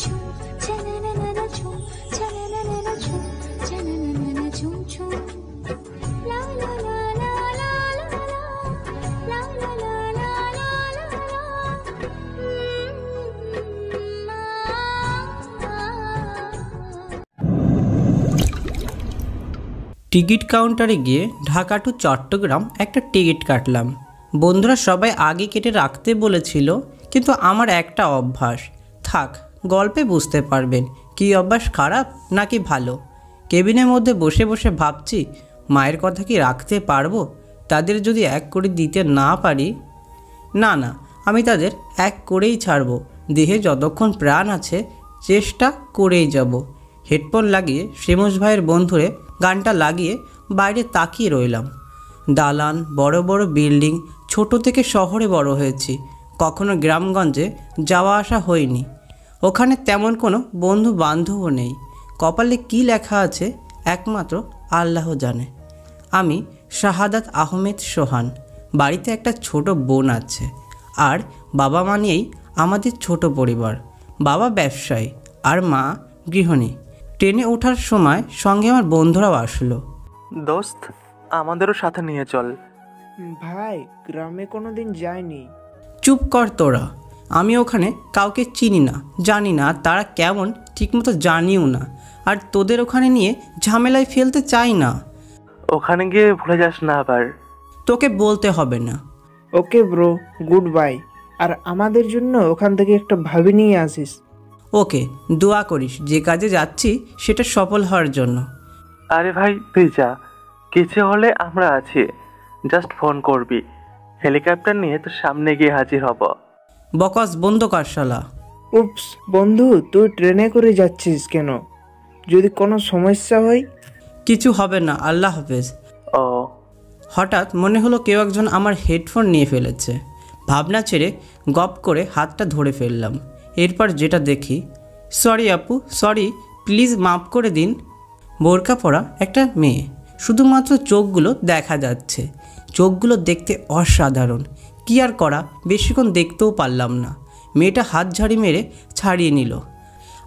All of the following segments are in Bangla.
ছুম ছানানানা ছুম ছানানানা ছুম ছানানানা ছুম ছুম লা লা লা লা লা লা লা লা লা লা লা টিকিট কাউন্টারে গিয়ে ঢাকা টু চট্টগ্রাম একটা টিকিট কাটলাম। বন্ধুরা সবাই আগে কেটে রাখতে বলেছিল, কিন্তু আমার একটা অভ্যাস থাক, গল্পে বুঝতে পারবেন কি অভ্যাস খারাপ নাকি ভালো। কেবিনের মধ্যে বসে বসে ভাবছি মায়ের কথা কি রাখতে পারবো, তাদের যদি এক করে দিতে না পারি। না না, আমি তাদের এক করেই ছাড়বো। দেহে যতক্ষণ প্রাণ আছে চেষ্টা করেই যাব। হেডফোন লাগিয়ে শ্রীমুষ ভাইয়ের বন্ধুরে গানটা লাগিয়ে বাইরে তাকিয়ে রইলাম। দালান, বড় বড় বিল্ডিং, ছোট থেকে শহরে বড় হয়েছি, কখনো গ্রামগঞ্জে যাওয়া আসা হয়নি। ওখানে তেমন কোনো বন্ধু বান্ধবও নেই। কপালে কি লেখা আছে একমাত্র আল্লাহ জানে। আমি শাহাদাত আহমেদ সোহান। বাড়িতে একটা ছোট বোন আছে, আর বাবা মা নিয়েই আমাদের ছোট পরিবার। বাবা ব্যবসায়ী আর মা গৃহিণী। ট্রেনে ওঠার সময় সঙ্গে আমার বন্ধুরাও আসলো। দোস্ত, আমাদেরও সাথে নিয়ে চল। ভাই, গ্রামে কোনোদিন যাইনি। চুপ কর তোরা, আমি ওখানে কাউকে চিনি না, জানি না, আর তারা কেমন ঠিকমতো জানিও না। আর তোদের ওখানে নিয়ে ঝামেলায় ফেলতে চাই না। ওখানে গিয়ে ভুলে যাস না আবার। তোকে বলতে হবে না। Okay bro, good bye. আর আমাদের জন্য ওখান থেকে একটা ভাবি নিয়ে আসিস। ওকে, দোয়া করিস যে কাজে যাচ্ছি সেটা সফল হওয়ার জন্য। আরে ভাই, তুই যা, কিছু হলে আমরা আছি, জাস্ট ফোন করবি, হেলিকপ্টার নিয়ে তোর সামনে গিয়ে হাজির হব। বকস বন্ধ কর শালা। উপস বন্ধু, তুই ট্রেনে করে যাচ্ছিস কেন? যদি কোনো সমস্যা হয়? কিছু হবে না, আল্লাহ হাফেজ। ও, হঠাৎ মনে হলো কেউ একজন আমার হেডফোন নিয়ে ফেলেছে। ভাবনা ছেড়ে গপ করে হাতটা ধরে ফেললাম। এরপর যেটা দেখি, সরি আপু, সরি, প্লিজ মাফ করে দিন। বোরকা পরা একটা মেয়ে, শুধুমাত্র চোখগুলো দেখা যাচ্ছে। চোখগুলো দেখতে অসাধারণ। কি আর করা, বেশিক্ষণ দেখতেও পারলাম না। মেয়েটা হাত ঝাড়ি মেরে ছাড়িয়ে নিল।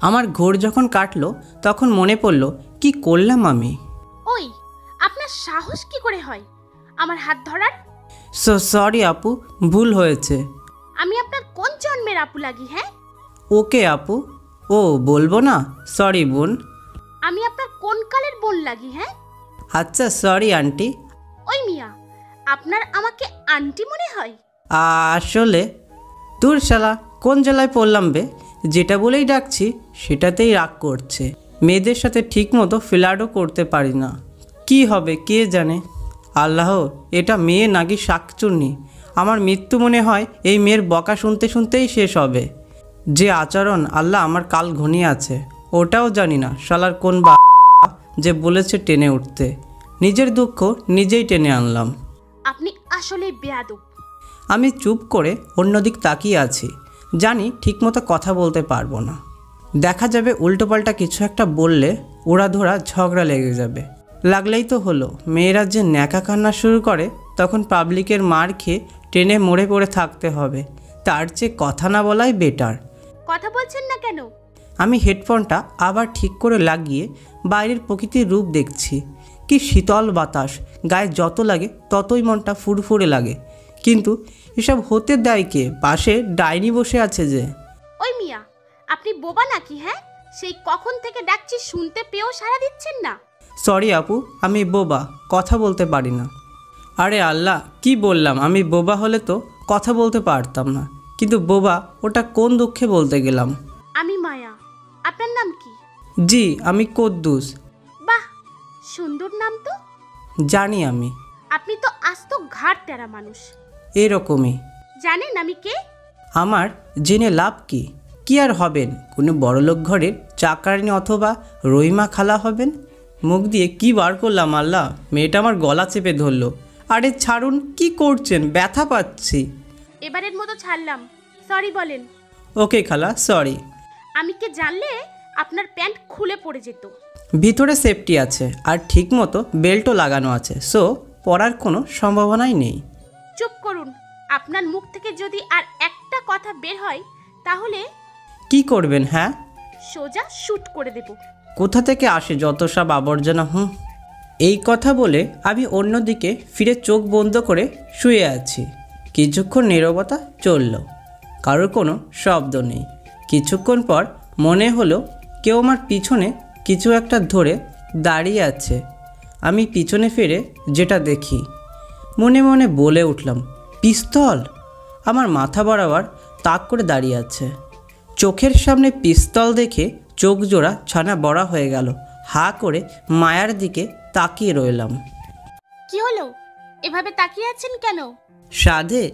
আমার ঘোর যখন কাটলো তখন মনে পড়ল কি করলাম আমি। ওই, আপনার সাহস কি করে হয় আমার হাত ধরার? সরি আপু, ভুল হয়েছে। আমি আপনার কোন জন্মের আপু লাগি? হ্যাঁ, ওকে আপু। ও বলবো না, সরি বোন। আমি আপনার কোন কালের বোন লাগি? হ্যাঁ, আচ্ছা সরি আন্টি। ওই মিয়া, আপনার আমাকে আন্টি মনে হয়? আসলে দূর শালা, কোন জেলায় পড়লাম বে, যেটা বলেই ডাকছি সেটাতেই রাগ করছে। মেয়েদের সাথে ঠিকমতো ফ্লার্টও করতে পারি না। কি হবে কে জানে। আল্লাহ, এটা মেয়ে নাকি শাকচুন্নি? আমার মৃত্যু মনে হয় এই মেয়ের বকা শুনতে শুনতেই শেষ হবে। যে আচরণ, আল্লাহ আমার কাল ঘনিয়ে আছে, ওটাও জানি না শালার কোন বা যে বলেছে টেনে উঠতে। নিজের দুঃখ নিজেই টেনে আনলাম। আপনি আসলে বেয়াদব। আমি চুপ করে অন্যদিক তাকিয়ে আছি। জানি ঠিকমতো কথা বলতে পারবো না। দেখা যাবে উল্টোপাল্টা কিছু একটা বললে ওড়াধরা ঝগড়া লেগে যাবে। লাগলেই তো হলো। মেয়েরা যে ন্যাকা কান্না শুরু করে তখন পাবলিকের মার খেয়ে ট্রেনে মরে পড়ে থাকতে হবে। তার চেয়ে কথা না বলাই বেটার। কথা বলছেন না কেন? আমি হেডফোনটা আবার ঠিক করে লাগিয়ে বাইরের প্রকৃতির রূপ দেখছি। কি শীতল বাতাস, গায়ে যত লাগে ততই মনটা ফুরফুরে লাগে। কিন্তু এসব হতে দেয় কে? পাশে ডাইনি বসে আছে যে। ওই মিয়া, আপনি বোবা নাকি? হ্যাঁ, সেই কখন থেকে ডাকছি, শুনতে পেয়েও সাড়া দিচ্ছেন না। সরি আপু, আমি বোবা, কথা বলতে পারি না। আরে আল্লাহ, কি বললাম? আমি বোবা হলে তো কথা বলতে পারতাম না, কিন্তু বোবা ওটা কোন দুঃখে বলতে গেলাম। আমি মায়া। আপনার নাম কি? জি, আমি কুদ্দুস। বাহ, সুন্দর নাম তো। জানি আমি। আপনি তো আস্ত ঘাড় তেরা মানুষ। এরকমই। জানেন আমি কে? আমার জেনে লাভ কি? কি আর হবেন? কোনো বড়লোক ঘরের চাকরানি অথবা রহিমা খালা হবেন। মুখ দিয়ে কি বার করলাম আল্লাহ? মেয়েটা আমার গলা চেপে ধরলো। আরে ছাড়ুন, কি করছেন? ব্যথা পাচ্ছি। এবারের মতো ছাড়লাম, সরি বলেন। ওকে খালা, সরি। আমি কে জানলে আপনার প্যান্ট খুলে পড়ে যেত। ভিতরে সেফটি আছে আর ঠিকমতো বেল্টও লাগানো আছে, সো পড়ার কোনো সম্ভাবনাই নেই। চুপ করুন। আপনার মুখ থেকে যদি আর একটা কথা বের হয় তাহলে। কি করবেন? হ্যাঁ, সোজা শ্যুট করে দেব। কোথা থেকে আসে যত সব আবর্জনা। এই কথা বলে আমি অন্যদিকে ফিরে চোখ বন্ধ করে শুয়ে আছি। কিছুক্ষণ নীরবতা চলল, কারোর কোনো শব্দ নেই। কিছুক্ষণ পর মনে হলো কেউ আমার পিছনে কিছু একটা ধরে দাঁড়িয়ে আছে। আমি পিছনে ফিরে যেটা দেখি, মনে মনে বলে উঠলাম, পিস্তল! আমার মাথা বরাবর তাক করে দাঁড়িয়ে আছে। চোখের সামনে পিস্তল দেখে চোখ জোড়া ছানা বড়া হয়ে গেল। হা করে মায়ার দিকে তাকিয়ে রইলাম। কি হলো, এভাবে তাকিয়ে আছেন কেন? সাধে,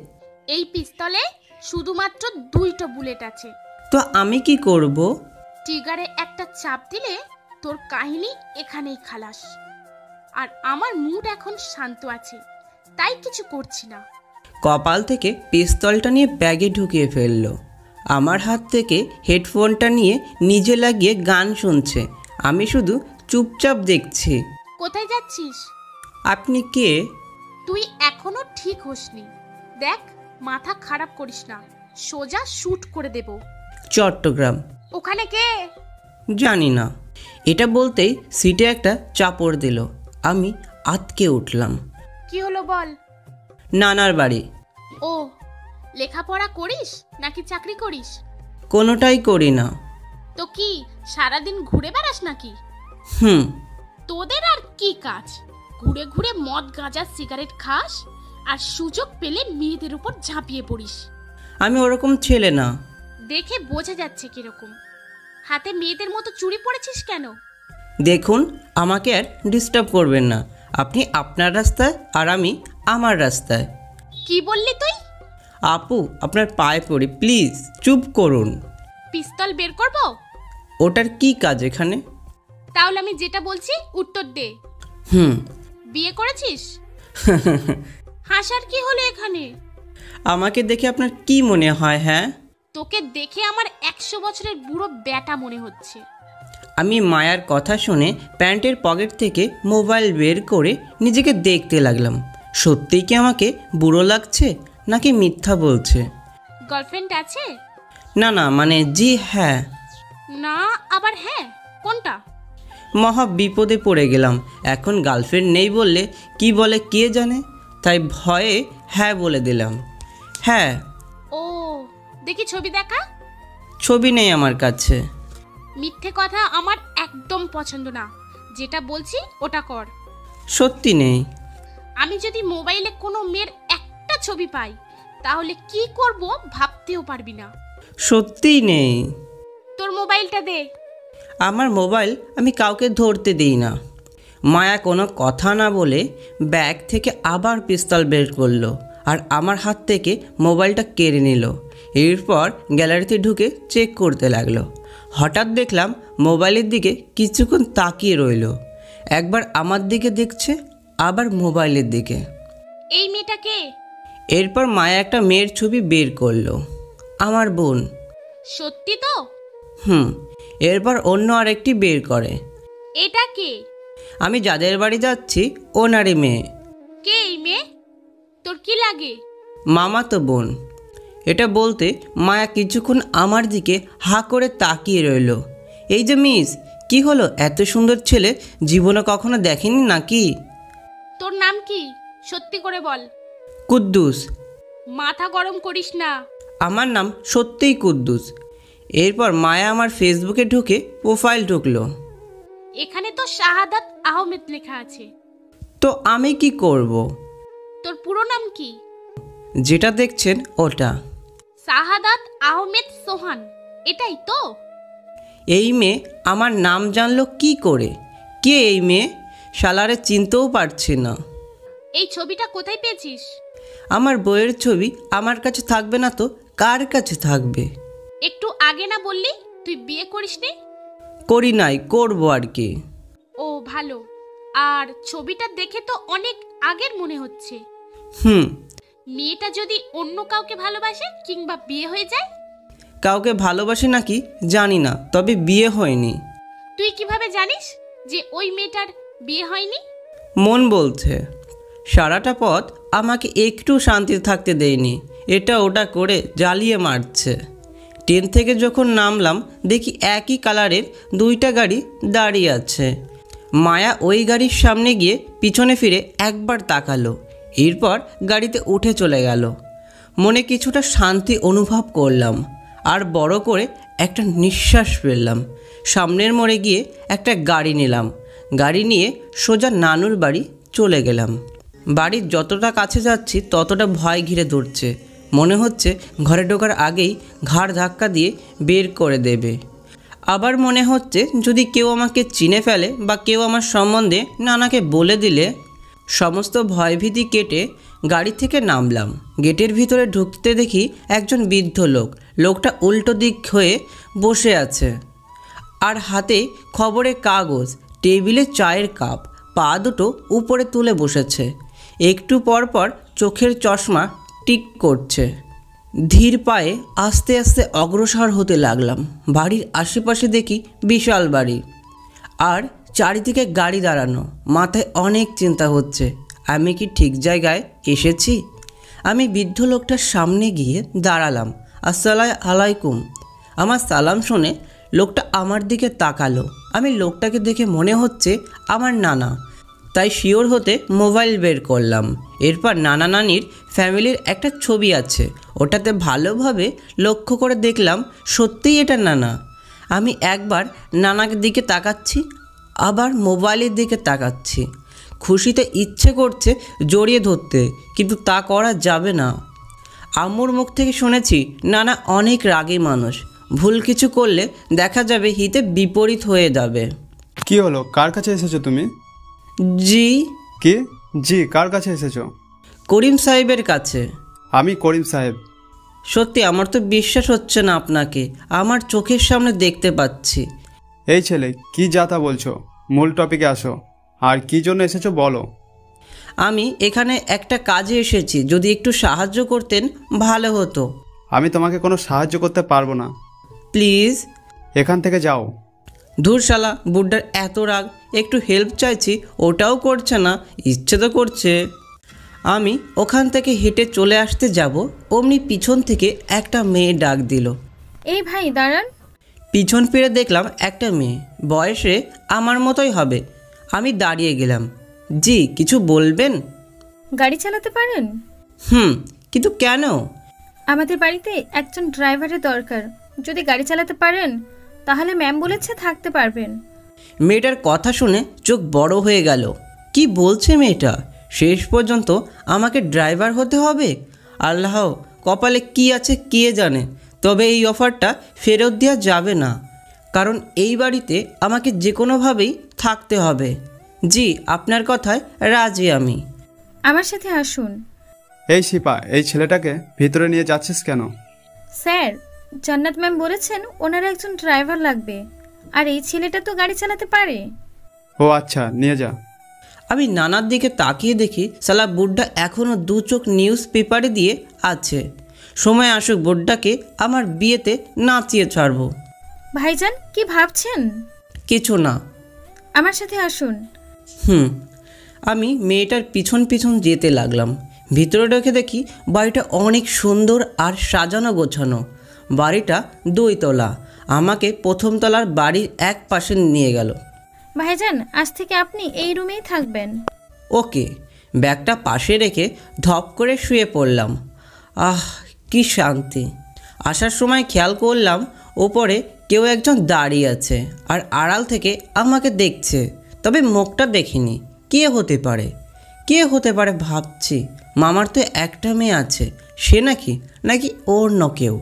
এই পিস্তলে শুধুমাত্র 2টো বুলেট আছে। তো আমি কি করব? ট্রিগারে একটা চাপ দিলে তোর কাহিনী এখানেই খালাস। আর আমার মুড এখন শান্ত আছে, তাই কিছু করছি না। কপাল থেকে পিস্তলটা নিয়ে ব্যাগে ঢুকিয়ে ফেললো। আমার হাত থেকে হেডফোনটা নিয়ে নিজে লাগিয়ে গান শুনছে। আমি শুধু চুপচাপ দেখছি। কোথায় যাচ্ছিস? আপনি কে? তুই এখনো ঠিক হোসনি। দেখ, মাথা খারাপ করিস না, সোজা শ্যুট করে দেব। চট্টগ্রাম। ওখানে কে? জানি না। এটা বলতেই সিটে একটা চাপড় দিল। আমি আতকে উঠলাম। কি হলো বল। নানার বাড়ি। ও, লেখাপড়া করিস নাকি চাকরি করিস? কোনোটাই করি না। তো কি সারাদিন ঘুরে বেড়াস নাকি? তোদের আর কি কাজ? ঘুরে ঘুরে মদ গাঁজা সিগারেট খাস আর সুযোগ পেলে মেয়েদের উপর ঝাঁপিয়ে পড়িস। আমি ওরকম ছেলে না। দেখে বোঝা যাচ্ছে কিরকম। হাতে মেয়েদের মতো চুড়ি পড়েছিস কেন? দেখুন, আমাকে আর ডিস্টার্ব করবেন না। আপনি আপনার রাস্তায় আর আমি আমার রাস্তায়। কি বললি তুই? আপু, আপনার পায়ে পড়ি, প্লিজ চুপ করুন। পিস্তল বের করব? ওটার কি কাজ এখানে? তাহলে আমি যেটা বলছি উত্তর দে। বিয়ে করেছিস? হাসার কি হলো এখানে? আমাকে দেখে আপনার কি মনে হয়? হ্যাঁ, তোকে দেখে আমার 100 বছরের বুড়ো ব্যাটা মনে হচ্ছে। আমি মায়ার কথা শুনে প্যান্টের পকেট থেকে মোবাইল বের করে নিজেকে দেখতে লাগলাম। সত্যিই কি আমাকে বুড়ো লাগছে নাকি মিথ্যা বলছে? গার্লফ্রেন্ড আছে? না না, মানে জি হ্যাঁ। না আবার হ্যাঁ, কোনটা? মহা বিপদে পড়ে গেলাম। এখন গার্লফ্রেন্ড নেই বললে কি বলে কে জানে, তাই ভয়ে হ্যাঁ বলে দিলাম। হ্যাঁ। ও, দেখি ছবি দেখা। ছবি নেই আমার কাছে। মিথ্যে কথা আমার একদম পছন্দ না। যেটা বলছি ওটা কর। সত্যি নেই। আমি যদি মোবাইলে কোনো মেয়ের একটা ছবি পাই তাহলে কি করব ভাবতেও পারবি না। সত্যিই নেই। তোর মোবাইলটা দে। আমার মোবাইল আমি কাউকে ধরতে দিই না। মায়া কোনো কথা না বলে ব্যাগ থেকে আবার পিস্তল বের করলো আর আমার হাত থেকে মোবাইলটা কেড়ে নিল। এরপর গ্যালারিতে ঢুকে চেক করতে লাগলো। হঠাৎ দেখলাম মোবাইলের দিকে কিছুক্ষণ তাকিয়ে রইল। একবার আমার দিকে দেখছে, আবার মোবাইলের দিকে। এই মেয়েটা কে? এরপর মায়া একটা মেয়ের ছবি বের করলো, আমার বোন। সত্যি তো? এরপর অন্য আরেকটি বের করে। এটা কে? আমি যাদের বাড়ি যাচ্ছি ওনারই মেয়ে। কে এই মেয়ে? তোর কি লাগে? মামাতো বোন। এটা বলতে মায়া কিছুক্ষণ আমার দিকে হা করে তাকিয়ে রইল। এই যে মিস, কি হলো? এত সুন্দর ছেলে জীবনে কখনো দেখেনি নাকি? তোর নাম কি? সত্যি করে বল। কুদ্দুস। মাথা গরম করিস না। আমার নাম সত্যিই কুদ্দুস। এরপর মায়া আমার ফেসবুকে ঢুকে প্রোফাইল ঢুকলো। এখানে তো শাহাদাত আহমেদ লেখা আছে। তো আমি কি করব? তোর পুরো নাম কি? যেটা দেখছেন ওটা। শাহাদাত আহমেদ সোহান, এটাই তো? এই মেয়ে আমার নাম জানলো কি করে? কে এই মেয়ে? শালারে চিনতেও পারছি না। এই ছবিটা কোথায় পেয়েছিস? আমার বইয়ের ছবি আমার কাছে থাকবে না তো কার কাছে থাকবে? একটু আগে না বললি তুই বিয়ে করিসনি? করি নাই, করবো আর কি। ও ভালো। আর ছবিটা দেখে তো অনেক আগের মনে হচ্ছে। মেয়েটা যদি অন্য কাউকে ভালোবাসে কিংবা বিয়ে হয়ে যায়? কাউকে ভালোবাসে নাকি জানি না, তবে বিয়ে হয়নি। তুই কিভাবে জানিস যে ওই মেয়েটার বিয়ে হয়নি? মন বলছে। সারাটা পথ আমাকে একটু শান্তিতে থাকতে দেয়নি। এটা ওটা করে জ্বালিয়ে মারছে। ট্রেন থেকে যখন নামলাম দেখি একই কালারের দুইটা গাড়ি দাঁড়িয়ে আছে। মায়া ওই গাড়ির সামনে গিয়ে পিছনে ফিরে একবার তাকালো, এরপর গাড়িতে উঠে চলে গেল। মনে কিছুটা শান্তি অনুভব করলাম আর বড় করে একটা নিঃশ্বাস ফেললাম। সামনের মোড়ে গিয়ে একটা গাড়ি নিলাম। গাড়ি নিয়ে সোজা নানুর বাড়ি চলে গেলাম। বাড়ির যতটা কাছে যাচ্ছি ততটা ভয় ঘিরে ধরছে। মনে হচ্ছে ঘরে ঢোকার আগেই ঘাড় ধাক্কা দিয়ে বের করে দেবে। আবার মনে হচ্ছে যদি কেউ আমাকে চিনে ফেলে বা কেউ আমার সম্বন্ধে নানাকে বলে দিলে। সমস্ত ভয়ভীতি কেটে গাড়ি থেকে নামলাম। গেটের ভিতরে ঢুকতে দেখি একজন বৃদ্ধ লোক। লোকটা উল্টো দিক হয়ে বসে আছে আর হাতে খবরের কাগজ, টেবিলে চায়ের কাপ, পা দুটো উপরে তুলে বসেছে। একটু পর পর চোখের চশমা টিক করছে। ধীর পায়ে আস্তে আস্তে অগ্রসর হতে লাগলাম। বাড়ির আশেপাশে দেখি বিশাল বাড়ি আর চারিদিকে গাড়ি দাঁড়ানো। মাথায় অনেক চিন্তা হচ্ছে, আমি কি ঠিক জায়গায় এসেছি? আমি বৃদ্ধ লোকটার সামনে গিয়ে দাঁড়ালাম। আসসালামু আলাইকুম। আমার সালাম শুনে লোকটা আমার দিকে তাকালো। আমি লোকটাকে দেখে মনে হচ্ছে আমার নানা, তাই শিওর হতে মোবাইল বের করলাম। এরপর নানা নানির ফ্যামিলির একটা ছবি আছে, ওটাতে ভালোভাবে লক্ষ্য করে দেখলাম সত্যিই এটা নানা। আমি একবার নানার দিকে তাকাচ্ছি, আবার মোবাইলের দিকে তাকাচ্ছি। খুশিতে ইচ্ছে করছে জড়িয়ে ধরতে, কিন্তু তা করা যাবে না। আম্মুর মুখ থেকে শুনেছি নানা অনেক রাগী মানুষ, ভুল কিছু করলে দেখা যাবে হিতে বিপরীত হয়ে যাবে। কি হলো, কার কাছে এসেছো তুমি? জি। কি? জি, কার কাছে এসেছো? করিম সাহেবের কাছে। আমি করিম সাহেব। সত্যি আমার তো বিশ্বাস হচ্ছে না আপনাকে, আমার চোখের সামনে দেখতে পাচ্ছি। এই ছেলে, কি যাতা বলছো? মূল টপিকে আসো। আর কি জন্য এসেছো বলো। আমি এখানে একটা কাজে এসেছি, যদি একটু সাহায্য করতেন ভালো হতো। আমি তোমাকে কোনো সাহায্য করতে পারবো না। প্লিজ। এখান থেকে যাও। ধুর শালা, বুড্ডার এত রাগ, একটু হেল্প চাইছি ওটাও করছে না, ইচ্ছে তো করছে। আমি ওখান থেকে হেঁটে চলে আসতে যাব, অমনি পিছন থেকে একটা মেয়ে ডাক দিল, এই ভাই দাঁড়ান। পিছন ফিরে দেখলাম একটা মেয়ে, বয়সে আমার মতোই হবে। আমি দাঁড়িয়ে গেলাম। জি, কিছু বলবেন? গাড়ি চালাতে পারেন? কিন্তু কেন? আমাদের বাড়িতে একজন ড্রাইভারের দরকার, যদি গাড়ি চালাতে পারেন তাহলে ম্যাম বলেছে থাকতে পারবেন। মেয়েটার কথা শুনে চোখ বড় হয়ে গেল। কি বলছে মেয়েটা? শেষ পর্যন্ত আমাকে ড্রাইভার হতে হবে? আল্লাহ, কপালে কি আছে কে জানে। তবে এই অফারটা ফেরত দেওয়া যাবে না, কারণ এই বাড়িতে আমাকে যে কোনোভাবেই থাকতে হবে। জি, আপনার কথায় রাজি আমি। আমার সাথে আসুন। এই শিপা, এই ছেলেটাকে ভিতরে নিয়ে যাচ্ছিস কেন? স্যার, জান্নাত ম্যাম বলেছেন ওনার একজন ড্রাইভার লাগবে, আর এই ছেলেটা তো গাড়ি চালাতে পারে। ও আচ্ছা, নিয়ে যা। আমি নানার দিকে তাকিয়ে দেখি সালা বুড্ডা এখনও দু চোখ নিউজ পেপারে দিয়ে আছে। সময় আসুক বুড্ডাকে আমার বিয়েতে নাচিয়ে ছাড়বো। ভাইজান, কি ভাবছেন? কিছু না। আমার সাথে আসুন। আমি মেয়েটার পিছন পিছন যেতে লাগলাম। ভিতরে ঢুকে দেখি বাড়িটা অনেক সুন্দর আর সাজানো গোছানো। বাড়িটা 2 তলা। আমাকে প্রথম তলার বাড়ির এক পাশে নিয়ে গেল। ভাইজান, আজ থেকে আপনি এই রুমেই থাকবেন। ওকে। ব্যাগটা পাশে রেখে ধপ করে শুয়ে পড়লাম। আহ, কি শান্তি। আসার সময় খেয়াল করলাম ওপরে কেউ একজন দাঁড়িয়ে আছে আর আড়াল থেকে আমাকে দেখছে, তবে মুখটা দেখিনি। কে হতে পারে? কে হতে পারে ভাবছি। মামার তো একটা মেয়ে আছে, সে নাকি অন্য কেউ।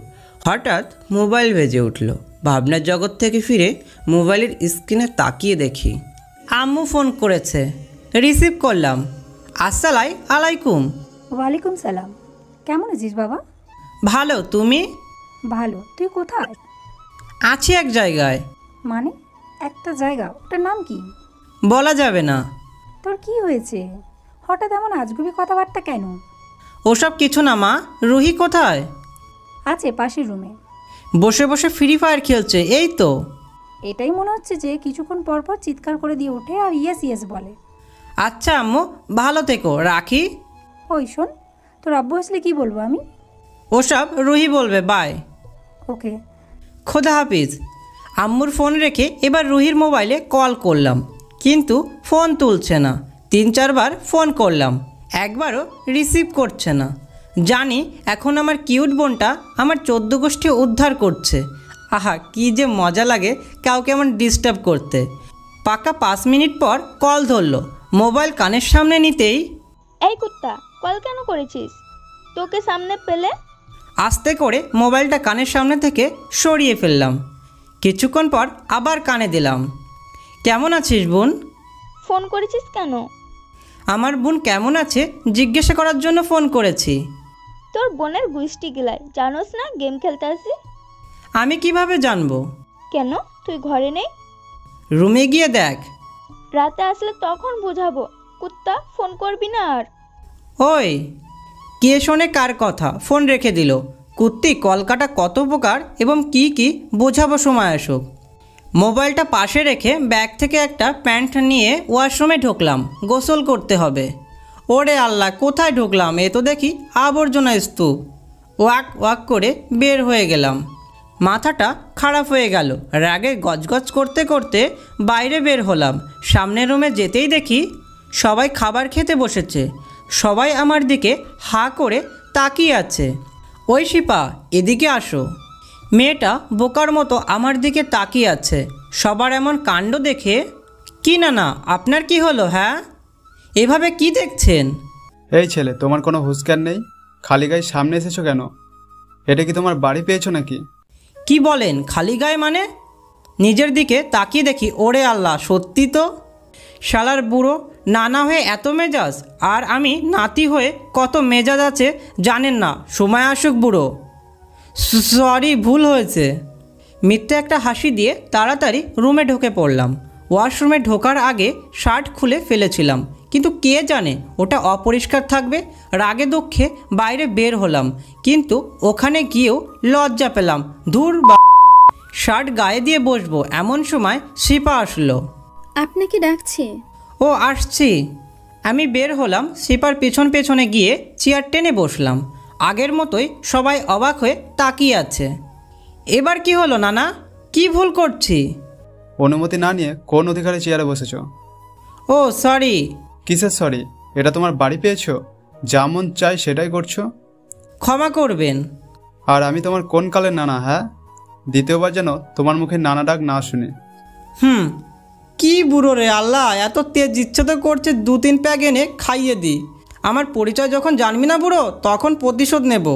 হঠাৎ মোবাইল বেজে উঠল। ভাবনার জগৎ থেকে ফিরে মোবাইলের স্ক্রিনে তাকিয়ে দেখি আম্মু ফোন করেছে। রিসিভ করলাম। আসসালামু আলাইকুম। ওয়ালাইকুম সালাম। কেমন আছিস বাবা? ভালো, তুমি? ভালো। তুই কোথায়? আছি এক জায়গায়। মানে? একটা জায়গা, ওটার নাম কি? বলা যাবে না। তোর কি হয়েছে? হঠাৎ এমন আজগুবি কথাবার্তা কেন? ওসব কিছু না মা। রুহি কোথায়? আছে পাশের রুমে, বসে বসে ফ্রি ফায়ার খেলছে। এই তো। এটাই মনে হচ্ছে যে কিছুক্ষণ পর পর চিৎকার করে দিয়ে ওঠে আর ইয়েস ইয়েস বলে। আচ্ছা আম্মু, ভালো থেকো, রাখি। ওই শোন, তোর আব্বু আসলে কি বলবো আমি? ওসব রুহি বলবে। বাই। ওকে। খোদা হাফিজ। আম্মুর ফোন রেখে এবার রুহির মোবাইলে কল করলাম, কিন্তু ফোন তুলছে না। 3-4 বার ফোন করলাম, একবারও রিসিভ করছে না। জানি এখন আমার কিউট বোনটা আমার 14 গোষ্ঠী উদ্ধার করছে। আহা, কি যে মজা লাগে কাউকে এমন ডিস্টার্ব করতে। পাকা 5 মিনিট পর কল ধরলো। মোবাইল কানের সামনে নিতেই, এই কুত্তা, কল কেন করেছিস? তোকে সামনে পেলে আস্তে করে মোবাইলটা কানের সামনে থেকে সরিয়ে ফেললাম। কিছুক্ষণ পর আবার কানে দিলাম। কেমন আছিস বোন? ফোন করেছিস কেন? আমার বোন কেমন আছে জিজ্ঞাসা করার জন্য ফোন করেছি। তোর বোনের গুষ্টি গিলায়, জানোস না গেম খেলতে আসি? আমি কিভাবে জানবো? কেন, তুই ঘরে নেই? রুমে গিয়ে দেখ। রাতে আসলে তখন বোঝাবো। কুত্তা, ফোন করবি না আর। ওই, কে শোনে কার কথা? ফোন রেখে দিল। কুত্তি কলকাটা কত প্রকার এবং কি কি বোঝাবো সময় আসুক। মোবাইলটা পাশে রেখে ব্যাগ থেকে একটা প্যান্ট নিয়ে ওয়াশরুমে ঢুকলাম। গোসল করতে হবে। ওরে আল্লাহ, কোথায় ঢুকলাম? এ তো দেখি আবর্জনা স্তূপ। ওয়াক ওয়াক করে বের হয়ে গেলাম। মাথাটা খারাপ হয়ে গেল। রাগে গজগজ করতে করতে বাইরে বের হলাম। সামনের রুমে যেতেই দেখি সবাই খাবার খেতে বসেছে। সবাই আমার দিকে হা করে তাকিয়ে আছে। ওই শিপা, এদিকে আসো। মেয়েটা বোকার মতো আমার দিকে তাকিয়ে আছে। সবার এমন কাণ্ড দেখে, কি না আপনার কি হলো? হ্যাঁ, এভাবে কি দেখছেন? এই ছেলে, তোমার কোনো হুঁশজ্ঞান নেই? খালি গায়ে সামনে এসেছো কেন? এটা কি তোমার বাড়ি পেয়েছো নাকি? কি বলেন খালি গায়ে মানে? নিজের দিকে তাকিয়ে দেখি, ওরে আল্লাহ, সত্যি তো। শালার বুড়ো নানা হয়ে এত মেজাজ, আর আমি নাতি হয়ে কত মেজাজ আছে জানেন না। সময় আসুক বুড়ো। সরি, ভুল হয়েছে। মিথ্যে একটা হাসি দিয়ে তাড়াতাড়ি রুমে ঢুকে পড়লাম। ওয়াশরুমে ঢোকার আগে শার্ট খুলে ফেলেছিলাম, কিন্তু কে জানে ওটা অপরিষ্কার থাকবে। রাগে দুঃখে বাইরে বের হলাম, কিন্তু ওখানে গিয়েও লজ্জা পেলাম। ধুর, শার্ট গায়ে দিয়ে বসবো এমন সময় শিপা আসলো। আপনাকে ডাকছি। ও, আসছি। আমি বের হলাম। শিপার পেছন পেছনে গিয়ে চেয়ার টেনে বসলাম। আগের মতোই সবাই অবাক হয়ে তাকিয়ে আছে। এবার কি হলো নানা? কি ভুল করছি? অনুমতি না নিয়ে কোন অধিকারে চেয়ারে বসেছো? ও সরি। কিসের সরি? এটা তোমার বাড়ি পেয়েছো, যেমন চাই সেটাই করছো। ক্ষমা করবেন। আর আমি তোমার কোন কালের নানা? হ্যাঁ, দ্বিতীয়বার যেন তোমার মুখে নানা ডাক না শুনে। কি বুড়ো রে আল্লাহ, এত তেজ ইচ্ছে তো করছে 2-3 প্যাক এনে খাইয়ে দিই। আমার পরিচয় যখন জানবি না বুড়ো, তখন প্রতিশোধ নেব।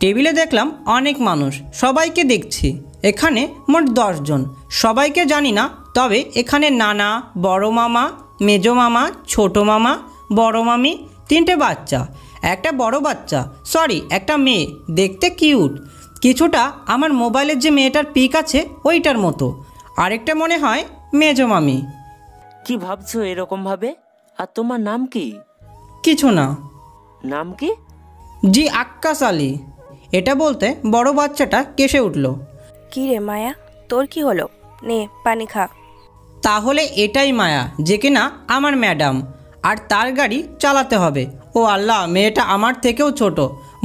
টেবিলে দেখলাম অনেক মানুষ, সবাইকে দেখছি। এখানে মোট 10 জন। সবাইকে জানি না, তবে এখানে নানা, বড় মামা, মেজো মামা, ছোট মামা, বড় মামি, 3টে বাচ্চা, একটা বড় বাচ্চা, সরি একটা মেয়ে, দেখতে কিউট কিছুটা। আমার মোবাইলের যে মেয়েটার পিক আছে ওইটার মতো। আরেকটা মনে হয় মেজো মামি। কি ভাবছো এরকম ভাবে? আর তোমার নাম কি? কিছু না। নাম কি? জি আক্কাস আলী। এটা বলতে বড় বাচ্চাটা কেসে উঠল। কি রে মায়া, তোর কি হলো? নে পানি খা। তাহলে এটাই মায়া, যে কিনা আমার ম্যাডাম, আর তার গাড়ি চালাতে হবে। ও আল্লাহ, মেয়েটা আমার থেকেও ছোট।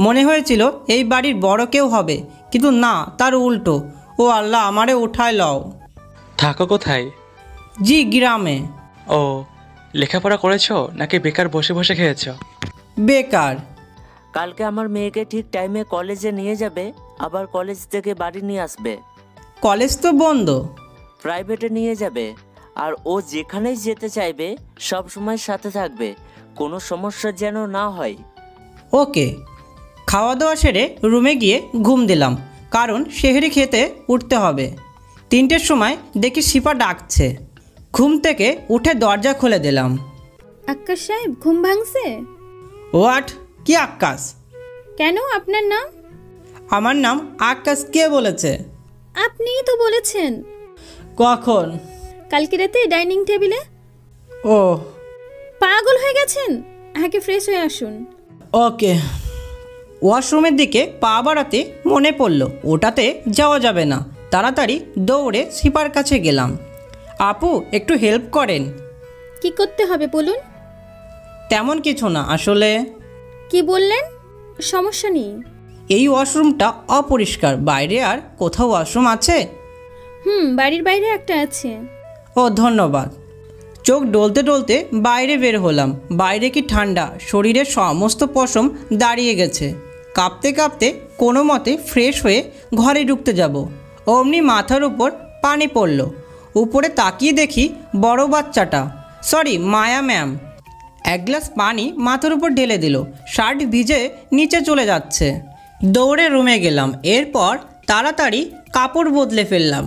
মনে হয়েছিল এই বাড়ির বড় কেউ হবে, কিন্তু না, তার উল্টো। ও আল্লাহ, আমারে উঠায় লও। থাকো কোথায়? জি গ্রামে। ও, লেখাপড়া করেছো নাকি বেকার বসে বসে খেয়েছো? বেকার। কালকে আমার মেয়েকে ঠিক টাইমে কলেজে নিয়ে যাবে, আবার কলেজ থেকে বাড়ি নিয়ে আসবে। কলেজ তো বন্ধ। প্রাইভেটে নিয়ে যাবে, আর ও যেখানেই যেতে চাইবে সব সময় সাথে থাকবে, কোনো সমস্যা যেন না হয়। ওকে। খাওয়া দাওয়া সেরে রুমে গিয়ে ঘুম দিলাম, কারণ সেহরি খেতে উঠতে হবে। 3টের সময় দেখি শিপা ডাকছে। ঘুম থেকে উঠে দরজা খুলে দিলাম। আক্কাস সাহেব, ঘুম ভাঙছে? হোয়াট? কি আক্কাস? কেন, আপনার নাম? আমার নাম আক্কাস কে বলেছে? আপনিই তো বলেছেন। কখন? কালকে রাতে ডাইনিং টেবিলে। ও, পাগল হয়ে গেছেন? আগে ফ্রেশ হয়ে আসুন। ওকে। ওয়াশরুমের দিকে পা বাড়াতে মনে পড়ল ওটাতে যাওয়া যাবে না। তাড়াতাড়ি দৌড়ে শিপার কাছে গেলাম। আপু, একটু হেল্প করেন। কি করতে হবে বলুন? তেমন কিছু না আসলে। কি বললেন? সমস্যা নেই। এই ওয়াশরুমটা অপরিষ্কার, বাইরে আর কোথাও ওয়াশরুম আছে? বাড়ির বাইরে একটা আছে। ও ধন্যবাদ। চোখ ডলতে ডলতে বাইরে বের হলাম। বাইরে কি ঠান্ডা, শরীরের সমস্ত পশম দাঁড়িয়ে গেছে। কাঁপতে কাঁপতে কোনো মতে ফ্রেশ হয়ে ঘরে ঢুকতে যাব, অমনি মাথার উপর পানি পড়ল। উপরে তাকিয়ে দেখি বড় বাচ্চাটা, সরি মায়া ম্যাম, এক গ্লাস পানি মাথার উপর ঢেলে দিল। শার্ট ভিজে নিচে চলে যাচ্ছে। দৌড়ে রুমে গেলাম। এরপর তাড়াতাড়ি কাপড় বদলে ফেললাম।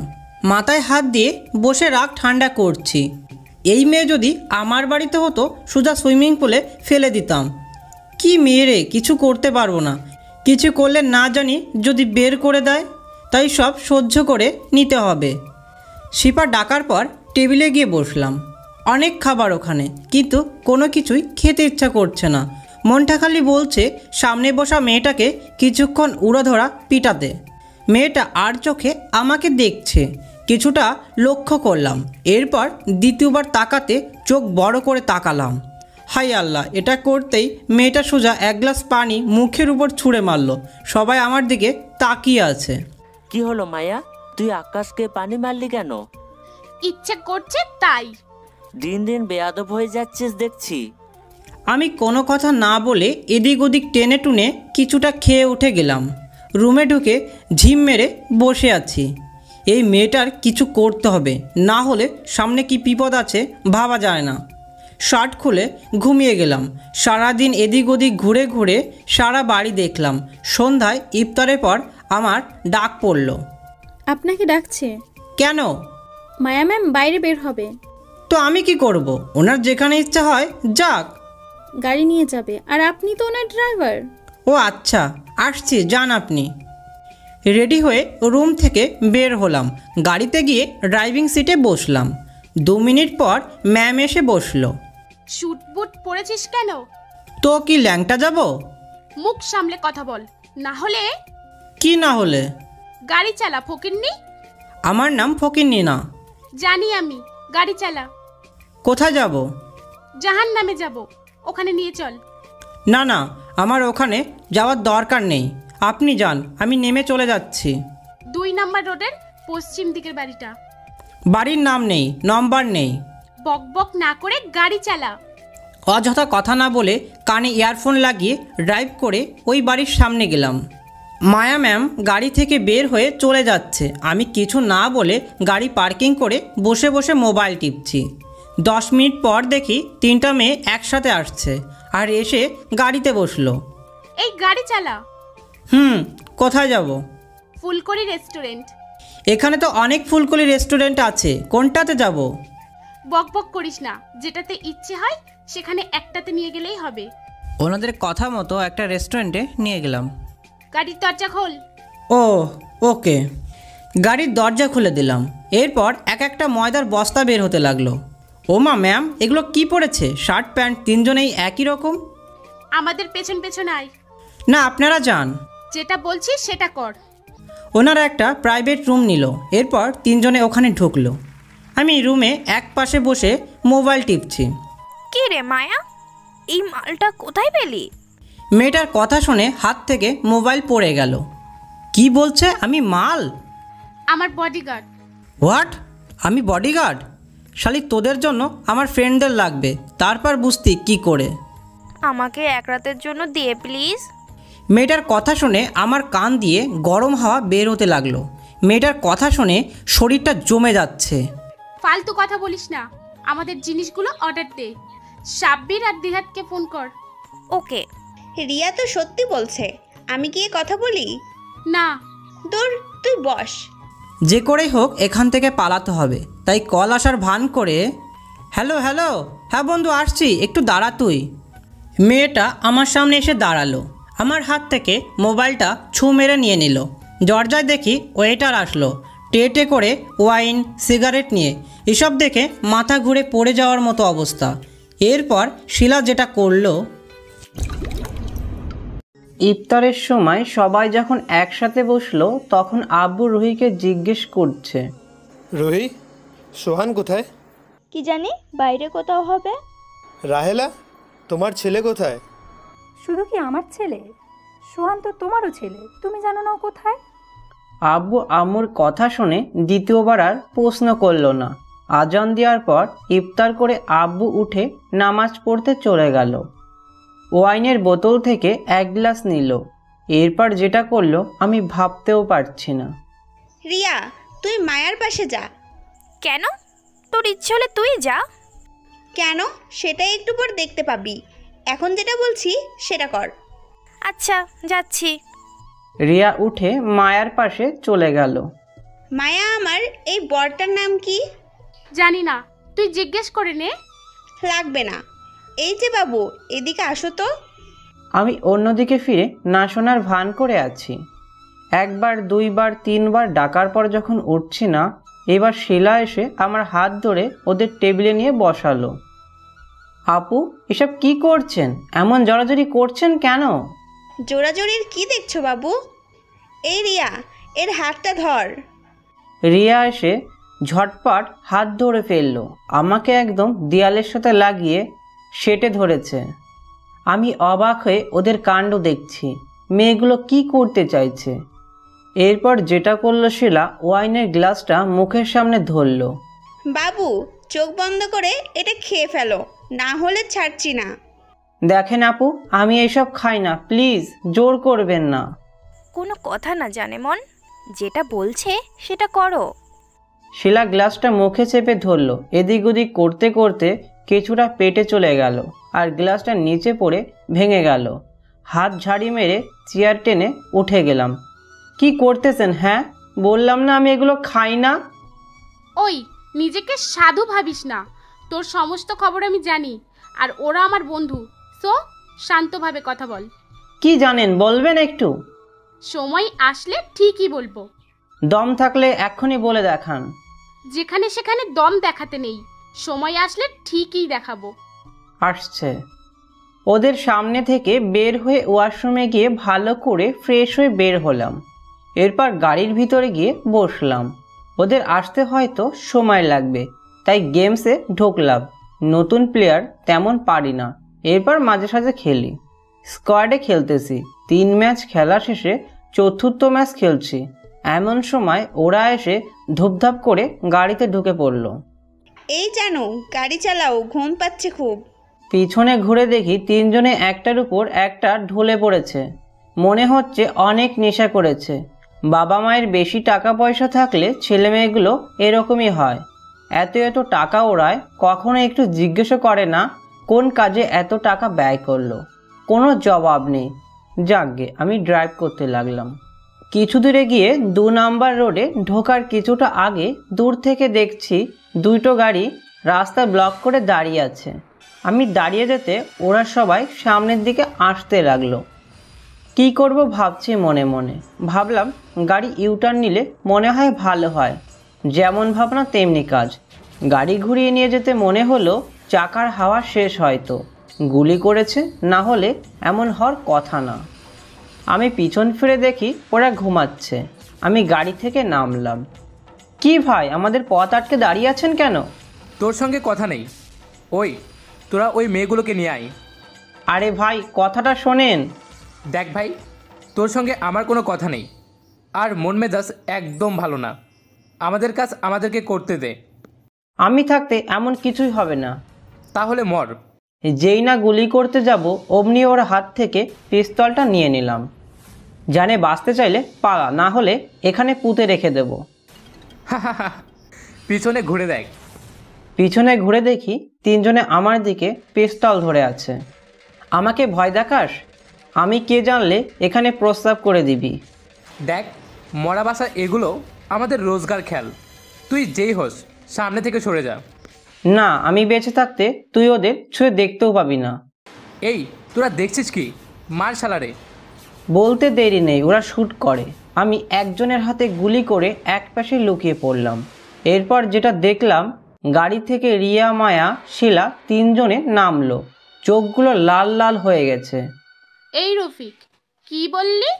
মাথায় হাত দিয়ে বসে রাগ ঠান্ডা করছি। এই মেয়ে যদি আমার বাড়িতে হতো সোজা সুইমিং পুলে ফেলে দিতাম। কি মেয়ে রে, কিছু করতে পারবো না। কিছু করলে না জানি যদি বের করে দেয়, তাই সব সহ্য করে নিতে হবে। শিপা ডাকার পর টেবিলে গিয়ে বসলাম। অনেক খাবার ওখানে, কিন্তু কোনো কিছুই খেতে ইচ্ছা করছে না। মনটা খালি বলছে সামনে বসা মেয়েটাকে কিছুক্ষণ উড়াধরা পিটাতে। মেয়েটা আর চোখে আমাকে দেখছে, কিছুটা লক্ষ্য করলাম। এরপর দ্বিতীয়বার তাকাতে চোখ বড় করে তাকালাম। হাই আল্লাহ, এটা করতেই মেয়েটা সোজা এক গ্লাস পানি মুখের উপর ছুঁড়ে মারল। সবাই আমার দিকে তাকিয়ে আছে। কি হলো মায়া, তুই আকাশকে পানি মারলি কেন? ইচ্ছে করছে তাই। দিন দিন বেয়াদব হয়ে যাচ্ছিস দেখছি। আমি কোনো কথা না বলে এদিক ওদিক টেনে টুনে কিছুটা খেয়ে উঠে গেলাম। রুমে ঢুকে ঝিম মেরে বসে আছি। এই মেয়েটার কিছু করতে হবে, না হলে সামনে কি বিপদ আছে ভাবা যায় না। শার্ট খুলে ঘুমিয়ে গেলাম। সারাদিন এদিক ওদিক ঘুরে ঘুরে সারা বাড়ি দেখলাম। সন্ধ্যায় ইফতারের পর আমার ডাক পড়ল। আপনাকে ডাকছে। কেন? মায়া ম্যাম বাইরে বের হবে। তো আমি কি করব? ওনার যেখানে ইচ্ছা হয় যাক। গাড়ি নিয়ে যাবে, আর আপনি তো ওনার ড্রাইভার। ও আচ্ছা, আসছি, যান আপনি। রেডি হয়ে রুম থেকে বের হলাম। গাড়িতে গিয়ে ড্রাইভিং সিটে বসলাম। 2 মিনিট পর ম্যাম এসে বসলো। শুট বুট পরেছিস কেন? তো কি ল্যাংটা যাব? মুখ সামলে কথা বল, না হলে। কি না হলে? গাড়ি চালা ফকিন্নি। আমার নাম ফকিন্নি না। জানি আমি, গাড়ি চালা। কোথায় যাব? জাহান্নামে যাব, ওখানে নিয়ে চল। না না, আমার ওখানে যাওয়ার দরকার নেই, আপনি যান, আমি নেমে চলে যাচ্ছি। 2 নম্বর রোডের পশ্চিম দিকের বাড়িটা। বাড়ির নাম নেই, নম্বর নেই। বক বক না করে গাড়ি চালা। অযথা কথা না বলে কানে ইয়ারফোন লাগিয়ে ড্রাইভ করে ওই বাড়ির সামনে গেলাম। মায়া ম্যাম গাড়ি থেকে বের হয়ে চলে যাচ্ছে। আমি কিছু না বলে গাড়ি পার্কিং করে বসে বসে মোবাইল টিপছি। 10 মিনিট পর দেখি 3টা মেয়ে একসাথে আসছে আর এসে গাড়িতে বসলো। এই গাড়ি চালা। কোথায় যাব? ফুলকড়ি রেস্টুরেন্ট। এখানে তো অনেক ফুলকড়ি রেস্টুরেন্ট আছে, কোনটাতে যাব? বক বক করিস না, যেটাতে ইচ্ছে হয় সেখানে একটাতে নিয়ে গেলেই হবে। ওনাদের কথা মতো একটা রেস্টুরেন্টে নিয়ে গেলাম। গাড়ির দরজা খোল। ও ওকে। গাড়ির দরজা খুলে দিলাম। এরপর একটা ময়দার বস্তা বের হতে লাগলো। ওমা ম্যাম, এগুলো কি পড়েছে? শার্ট প্যান্ট 3জনেই একই রকম। আমাদের পেছন পেছন আয়। না, আপনারা যান। যেটা বলছিস সেটা কর। ওনারা একটা প্রাইভেট রুম নিল। এরপর 3জনে ওখানে ঢুকলো। আমি রুমে এক পাশে বসে মোবাইল টিপছি। কি রে মায়া, এই মালটা কোথায় পেলি? মেয়েটার কথা শুনে হাত থেকে মোবাইল পড়ে গেল। কি বলছে? আমি মাল? আমার বডিগার্ড। হোয়াট? আমি বডিগার্ড? শালি তোদের জন্য আমার ফ্রেন্ডদের লাগবে, তারপর বুঝতি কি করে। আমাকে এক রাতের জন্য দিয়ে প্লিজ। মেয়েটার কথা শুনে আমার কান দিয়ে গরম হাওয়া বের হতে লাগলো। মেয়েটার কথা শুনে শরীরটা জমে যাচ্ছে। ফালতু কথা বলিস না, আমাদের জিনিসগুলো অর্ডার দে। সাব্বির আর দিহাতকে ফোন কর। ওকে। রিয়া তো সত্যি বলছে, আমি গিয়ে কথা বলি? না, দূর, তুই বস। যে করেই হোক এখান থেকে পালাতে হবে, তাই কল আসার ভান করে হ্যালো হ্যালো, হ্যাঁ বন্ধু আসছি, একটু দাঁড়া তুই। মেয়েটা আমার সামনে এসে দাঁড়ালো। আমার হাত থেকে মোবাইলটা ছু মেরে নিয়ে নিল। দরজায় দেখি ওয়েটার আসলো, ট্রেটে করে ওয়াইন, সিগারেট নিয়ে। এসব দেখে মাথা ঘুরে পড়ে যাওয়ার মতো অবস্থা। এরপর শিলা যেটা করলো, ইফতারের সময় সবাই যখন একসাথে বসলো তখন আব্বু রুহিকে জিজ্ঞেস করছে, রুহি, সোহান কোথায়? কি জানি, বাইরে কোথাও হবে। রাহেলা, তোমার ছেলে কোথায়? শুধু কি আমার ছেলে, সোহান তো তোমারও ছেলে, তুমি জানো না ও কোথায়? আব্বু আম্মুর কথা শুনে দ্বিতীয়বার আর প্রশ্ন করল না। আজান দেওয়ার পর ইফতার করে আব্বু উঠে নামাজ পড়তে চলে গেল। ওয়াইনের বোতল থেকে এক গ্লাস নিল। এরপর যেটা করলো আমি ভাবতেও পারছি না। রিয়া, তুই মায়ার পাশে যা। কেন? তোর ইচ্ছে হলে তুই যা। কেন সেটাই একটু পর দেখতে পাবি। এখন যেটা বলছি সেটা কর। আচ্ছা, যাচ্ছি। রিয়া উঠে মায়ার পাশে চলে গেল। মায়া, আমার এই বরটার নাম কি? জানি না, তুই জিজ্ঞেস করে নে। লাগবে না। এই যে বাবু, এদিকে আসো তো। আমি অন্যদিকে ফিরে না শোনার ভান করে আছি। একবার, দুইবার, তিনবার ডাকার পর যখন উঠছি না, এবার শিলা এসে আমার হাত ধরে ওদের টেবিলে নিয়ে বসালো। আপু, এসব কি করছেন? এমন জড়াজড়ি করছেন কেন? জোরাজোরির কি দেখছো বাবু? এই রিয়া, এর হাতটা ধর। রিয়া এসে ঝটপট হাত ধরে ফেললো। আমাকে একদম দেয়ালের সাথে লাগিয়ে সেটে ধরেছে। আমি অবাক হয়ে ওদের কাণ্ড দেখছি। মেয়েগুলো কি করতে চাইছে। এরপর যেটা করলো শিলা, ওয়াইনের গ্লাসটা মুখের সামনে ধরলো। বাবু, চোখ বন্ধ করে এটা খেয়ে ফেলো, না হলে ছাড়ছি না। দেখেন আপু, আমি এইসব খাই না, প্লিজ জোর করবেন না। কোনো কথা না জানে মন, যেটা বলছে সেটা করো। শিলা গ্লাসটা মুখে চেপে ধরলো। এদিক ওদিক করতে করতে কিছুটা পেটে চলে গেল আর গ্লাসটা নিচে পড়ে ভেঙে গেল। হাত ঝাড়ি মেরে চেয়ার টেনে উঠে গেলাম। কি করতেছেন? হ্যাঁ, বললাম না আমি এগুলো খাই না। ওই, নিজেকে সাধু ভাবিস না। তোর সমস্ত খবর আমি জানি, আর ওরা আমার বন্ধু। সো শান্তভাবে কথা বল। কি জানেন বলবেন একটু? সময় আসলে ঠিকই বলবো। দম থাকলে এক্ষুনি বলে দেখান। যেখানে সেখানে দম দেখাতে নেই, সময় আসলে ঠিকই দেখাবো। আসছে। ওদের সামনে থেকে বের হয়ে ওয়াশরুমে গিয়ে ভালো করে ফ্রেশ হয়ে বের হলাম। এরপর গাড়ির ভিতরে গিয়ে বসলাম। ওদের আসতে হয়তো সময় লাগবে, তাই গেমসে ঢুকলাম। নতুন প্লেয়ার তেমন পারি না, এরপর মাঝে সাঝে খেলি। স্কোয়াডে খেলতেছি। 3 ম্যাচ খেলা শেষে চতুর্থ ম্যাচ খেলছি। এমন সময় ওরা এসে ধুপধাপ করে গাড়িতে ঢুকে পড়ল। এই জানো, গাড়ি চালাও, ঘুম পাচ্ছে খুব। পিছনে ঘুরে দেখি 3 জনে একটার উপর একটা ঢলে পড়েছে। মনে হচ্ছে অনেক নেশা করেছে। বাবা মায়ের বেশি টাকা পয়সা থাকলে ছেলে মেয়েগুলো এরকমই হয়। এত এত টাকা ওড়ায়, কখনো একটু জিজ্ঞেসও করে না কোন কাজে এত টাকা ব্যয় করলো। কোনো জবাব নেই। যাকগে, আমি ড্রাইভ করতে লাগলাম। কিছু দূরে গিয়ে 2 নাম্বার রোডে ঢোকার কিছুটা আগে দূর থেকে দেখছি 2টো গাড়ি রাস্তা ব্লক করে দাঁড়িয়ে আছে। আমি দাঁড়িয়ে যেতে ওরা সবাই সামনের দিকে আসতে লাগলো। কি করব ভাবছি মনে মনে। ভাবলাম গাড়ি ইউটার্ন নিলে মনে হয় ভালো হয়। যেমন ভাবনা তেমনি কাজ। গাড়ি ঘুরিয়ে নিয়ে যেতে মনে হলো চাকার হাওয়া শেষ, হয়তো গুলি করেছে, না হলে এমন হওয়ার কথা না। আমি পিছন ফিরে দেখি ওরা ঘুমাচ্ছে। আমি গাড়ি থেকে নামলাম। কি ভাই, আমাদের পথ আটকে দাঁড়িয়ে আছেন কেন? তোর সঙ্গে কথা নেই। ওই, তোরা ওই মেয়েগুলোকে নিয়ে আয়। আরে ভাই, কথাটা শোনেন। দেখ ভাই, তোর সঙ্গে আমার কোনো কথা নেই। আর মন মেজাজ একদম ভালো না। আমাদের কাজ আমাদেরকে করতে দে। আমি থাকতে এমন কিছুই হবে না। তাহলে মর। যেই না গুলি করতে যাব অমনি ওর হাত থেকে পিস্তলটা নিয়ে নিলাম। জানে বাঁচতে চাইলে পালা, না হলে এখানে পুঁতে রেখে দেব। পিছনে ঘুরে দেখ। পিছনে ঘুরে দেখি 3 জনে আমার দিকে পিস্তল ধরে আছে। আমাকে ভয় দেখাস? আমি কে জানলে এখানে প্রস্তাব করে দিবি। দেখ, মরা বাসা এগুলো আমাদের রোজগার খেয়াল। তুই যেই হোস সামনে থেকে সরে যা। না, আমি বেঁচে থাকতে তুই ওদের ছুঁয়ে দেখতেও পাবি না। এই, তোরা দেখছিস কি? মার শালারে। বলতে দেরি নেই, ওরা শ্যুট করে। আমি একজনের হাতে গুলি করে এক পাশে লুকিয়ে পড়লাম। এরপর যেটা দেখলাম, গাড়ি থেকে রিয়া, মায়া, শিলা 3 জনে নামলো। চোখগুলো লাল লাল হয়ে গেছে। এই রফিক, কি বললি?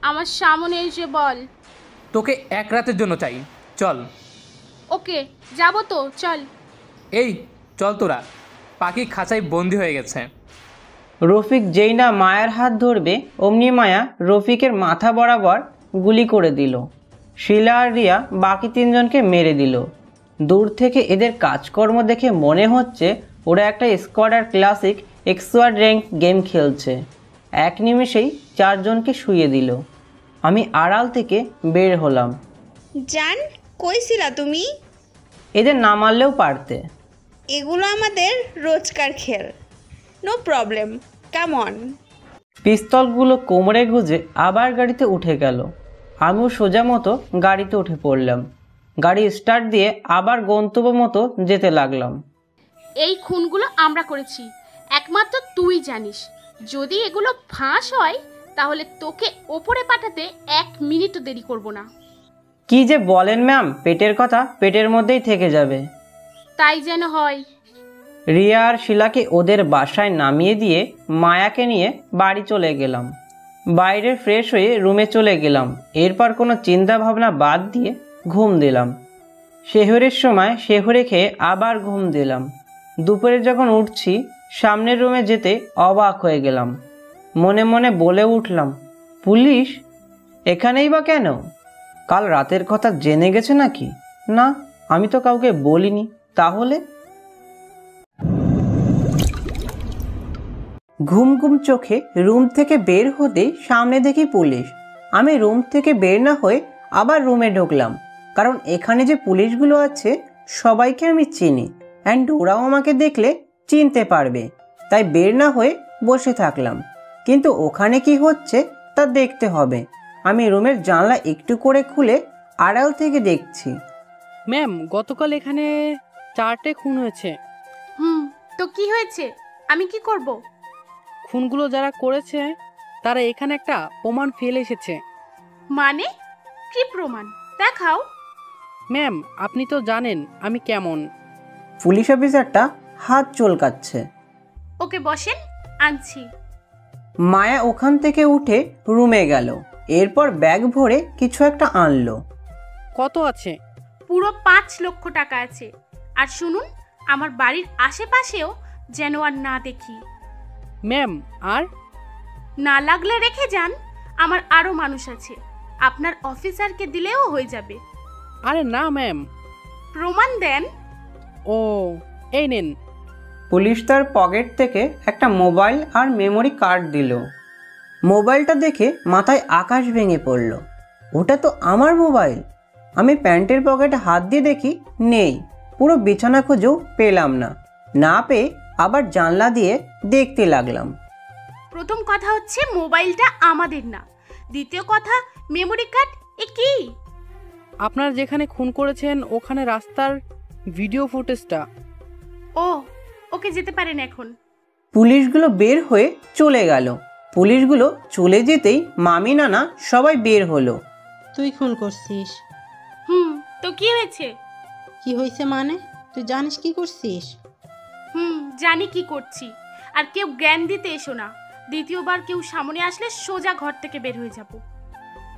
আমার সামনে এসে বল। তোকে 1 রাতের জন্য চাই, চল। ওকে, যাব তো, চল। এই চল, তোরা। পাখি খাঁচায় বন্দি হয়ে গেছে। রফিক যেই না মায়ার হাত ধরবে অমনি মায়া রফিকের মাথা বরাবর গুলি করে দিল। শিলা আর রিয়া বাকি তিনজনকে মেরে দিল। দূর থেকে এদের কাজকর্ম দেখে মনে হচ্ছে ওরা একটা স্কোয়াডার ক্লাসিক এক্সোয়াড র্যাঙ্ক গেম খেলছে। এক নিমেষেই 4 জনকে শুইয়ে দিল। আমি আড়াল থেকে বের হলাম। জান, কই ছিলা তুমি? এদের না মারলেও পারতে। এগুলো আমাদের রোজকার খেল। No problem, come on. পিস্তলগুলো কোমরে গুজে আবার গাড়িতে উঠে গেল। আমিও সোজা মতো গাড়িতে উঠে পড়লাম। গাড়ি স্টার্ট দিয়ে আবার গন্তব্য মতো যেতে লাগলাম। এই খুনগুলো আমরা করেছি, একমাত্র তুই জানিস। যদি এগুলো ফাঁস হয় তাহলে তোকে ওপরে পাঠাতে 1 মিনিটও দেরি করব না। কি যে বলেন ম্যাম, পেটের কথা পেটের মধ্যেই থেকে যাবে। তাই যেন হয়। রিয়া আর শিলাকে ওদের বাসায় নামিয়ে দিয়ে মায়াকে নিয়ে বাড়ি চলে গেলাম। বাইরে ফ্রেশ হয়ে রুমে চলে গেলাম। এরপর কোনো চিন্তা ভাবনা বাদ দিয়ে ঘুম দিলাম। সেহরের সময় সেহরে খেয়ে আবার ঘুম দিলাম। দুপুরে যখন উঠছি সামনের রুমে যেতে অবাক হয়ে গেলাম। মনে মনে বলে উঠলাম, পুলিশ এখানেই বা কেন? কাল রাতের কথা জেনে গেছে নাকি? না, আমি তো কাউকে বলিনি। তাহলে ঘুম ঘুম চোখে রুম থেকে বের হতে সামনে দেখি পুলিশ। আমি রুম থেকে বের না হয়ে আবার রুমে ঢুকলাম, কারণ এখানে যে পুলিশগুলো আছে সবাইকে আমি চিনি অ্যান্ড ওরাও আমাকে দেখলে চিনতে পারবে। তাই বের না হয়ে বসে থাকলাম। কিন্তু ওখানে কি হচ্ছে তা দেখতে হবে। আমি রুমের জানলা একটু করে খুলে আড়াল থেকে দেখছি। ম্যাম, গতকাল এখানে 4টে খুন হয়েছে। তো কি হয়েছে? আমি কি করব? খুনগুলো যারা করেছে তারা এখানে একটা প্রমাণ ফেলে এসেছে। মানে কি প্রমাণ? দেখাও। ম্যাম, আপনি তো জানেন আমি কেমন। পুলিশ অফিসারটা হাত চুলকাচ্ছে। ওকে বসেন, আনছি। মায়া ওখান থেকে উঠে রুমে গেল। এরপর ব্যাগ ভরে কিছু একটা আনলো। কত আছে? পুরো 5 লক্ষ টাকা আছে। আর শুনুন, আমার বাড়ির আশেপাশেও যেন আর না দেখি। ম্যাম, আর না লাগলে রেখে যান, আমার আরো মানুষ আছে। আপনার অফিসারকে দিলেও হয়ে যাবে। আরে না ম্যাম। প্রমাণ দেন। ও, এই নেন। পুলিশ তার পকেট থেকে একটা মোবাইল আর মেমোরি কার্ড দিল। মোবাইলটা দেখে মাথায় আকাশ ভেঙে পড়ল। ওটা তো আমার মোবাইল। আমি প্যান্টের পকেটে হাত দিয়ে দেখি নেই। পুরো বিছানা খুঁজেও পেলাম না। না পেয়ে আবার জানলা দিয়ে দেখতে লাগলাম। প্রথম কথা হচ্ছে মোবাইলটা আমাদের না। দ্বিতীয় কথা, মেমোরি কার্ড এ কি? আপনারা যেখানে খুন করেছেন ওখানে রাস্তার ভিডিও ফুটেজটা। ওকে যেতে পারেন এখন। পুলিশগুলো বের হয়ে চলে গেল। পুলিশগুলো চলে যেতেই মামি নানা সবাই বের হলো। তুই খুন করছিস? তো কি হয়েছে? কি হয়েছে মানে? তুই জানিস কি করছিস? জানি কি করছি। আর কেউ জ্ঞান দিতে এসো না। দ্বিতীয়বার কেউ সামনে আসলে সোজা ঘর থেকে বের হয়ে যাব।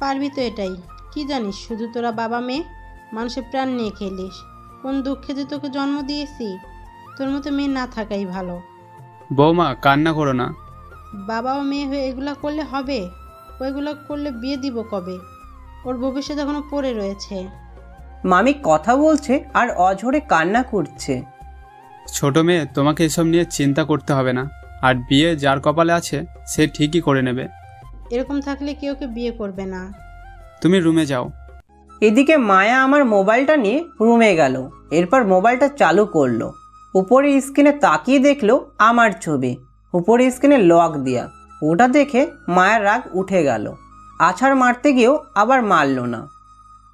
পারবি তো এটাই। কি জানিস শুধু তোরা বাবা মেয়ে মানুষের প্রাণ নিয়ে খেলিস। কোন দুঃখে যে তোকে জন্ম দিয়েছি। তোর মতো মেয়ে না থাকাই ভালো। বৌমা, কান্না করো না। বাবা ও মেয়ে হয়ে এগুলা করলে হবে? ওইগুলো করলে বিয়ে দিব কবে? ওর ভবিষ্যৎ এখনো পড়ে রয়েছে। মামি কথা বলছে আর অঝরে কান্না করছে। ছোট মেয়ে, তোমাকে এসব নিয়ে চিন্তা করতে হবে না। আর বিয়ে যার কপালে আছে সে ঠিকই করে নেবে। এরকম থাকলে কেউ বিয়ে করবে না। তুমি রুমে যাও। এদিকে মায়া আমার মোবাইলটা নিয়ে রুমে গেল। এরপর মোবাইলটা চালু করলো। উপরের স্ক্রিনে তাকিয়ে দেখলো আমার ছবি। উপরের স্ক্রিনে লক দেয়া। ওটা দেখে মায়ার রাগ উঠে গেল। আছাড় মারতে গিয়েও আবার মারলো না।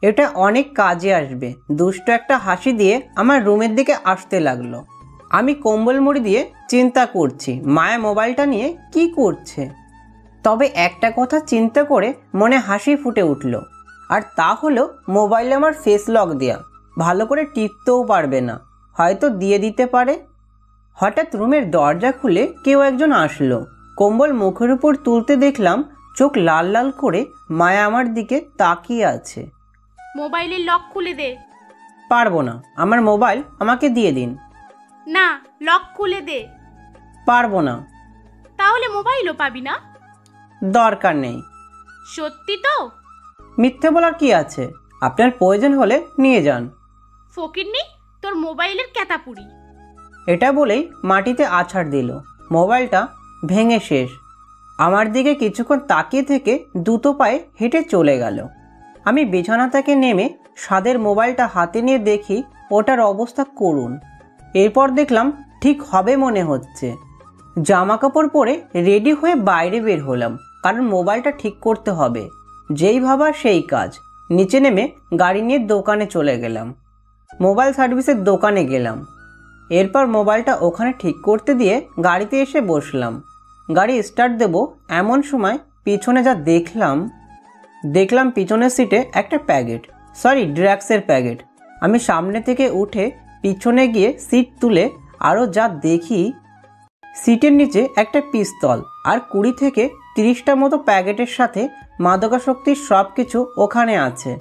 এটা অনেক কাজে আসবে। দুষ্ট একটা হাসি দিয়ে আমার রুমের দিকে আসতে লাগলো। আমি কম্বল মুড়ি দিয়ে চিন্তা করছি মায়া মোবাইলটা নিয়ে কি করছে। তবে একটা কথা চিন্তা করে মনে হাসি ফুটে উঠল। আর তা হলো মোবাইলে আমার ফেস লক দেয়া। ভালো করে টিপতেও পারবে না, হয়তো দিয়ে দিতে পারে। হঠাৎ রুমের দরজা খুলে কেউ একজন আসলো। কম্বল মুখের উপর তুলতে দেখলাম চোখ লাল লাল করে মায়া আমার দিকে তাকিয়ে আছে। মোবাইলের লক খুলে দে। পারবো না, আমার মোবাইল আমাকে দিয়ে দিন। না, লক খুলে দে। পারবো না। তাহলে মোবাইলও পাবি না? দরকার নেই। সত্যি তো? মিথ্যে বলার কি আছে, আপনার প্রয়োজন হলে নিয়ে যান। ফকিরনি, তোর মোবাইলের ক্যাতাপুরি। এটা বলেই মাটিতে আছাড় দিল। মোবাইলটা ভেঙে শেষ। আমার দিকে কিছুক্ষণ তাকিয়ে থেকে দুটো পায়ে হেঁটে চলে গেল। আমি বিছানা থেকে নেমে স্বাদের মোবাইলটা হাতে নিয়ে দেখি ওটার অবস্থা করুণ। এরপর দেখলাম ঠিক হবে মনে হচ্ছে। জামা কাপড় পরে রেডি হয়ে বাইরে বের হলাম, কারণ মোবাইলটা ঠিক করতে হবে। যেই ভাবা সেই কাজ। নিচে নেমে গাড়ি নিয়ে দোকানে চলে গেলাম। মোবাইল সার্ভিসের দোকানে গেলাম। এরপর মোবাইলটা ওখানে ঠিক করতে দিয়ে গাড়িতে এসে বসলাম। গাড়ি স্টার্ট দেব এমন সময় পিছনে যা দেখলাম পিছনের সিটে একটা প্যাকেট, ড্রাগসের প্যাকেট। আমি সামনে থেকে উঠে পিছনে গিয়ে সিট তুলে আরও যা দেখি, সিটের নিচে একটা পিস্তল আর 20 থেকে 30টা মতো প্যাকেটের সাথে মাদকাসক্তির সব কিছু ওখানে আছে।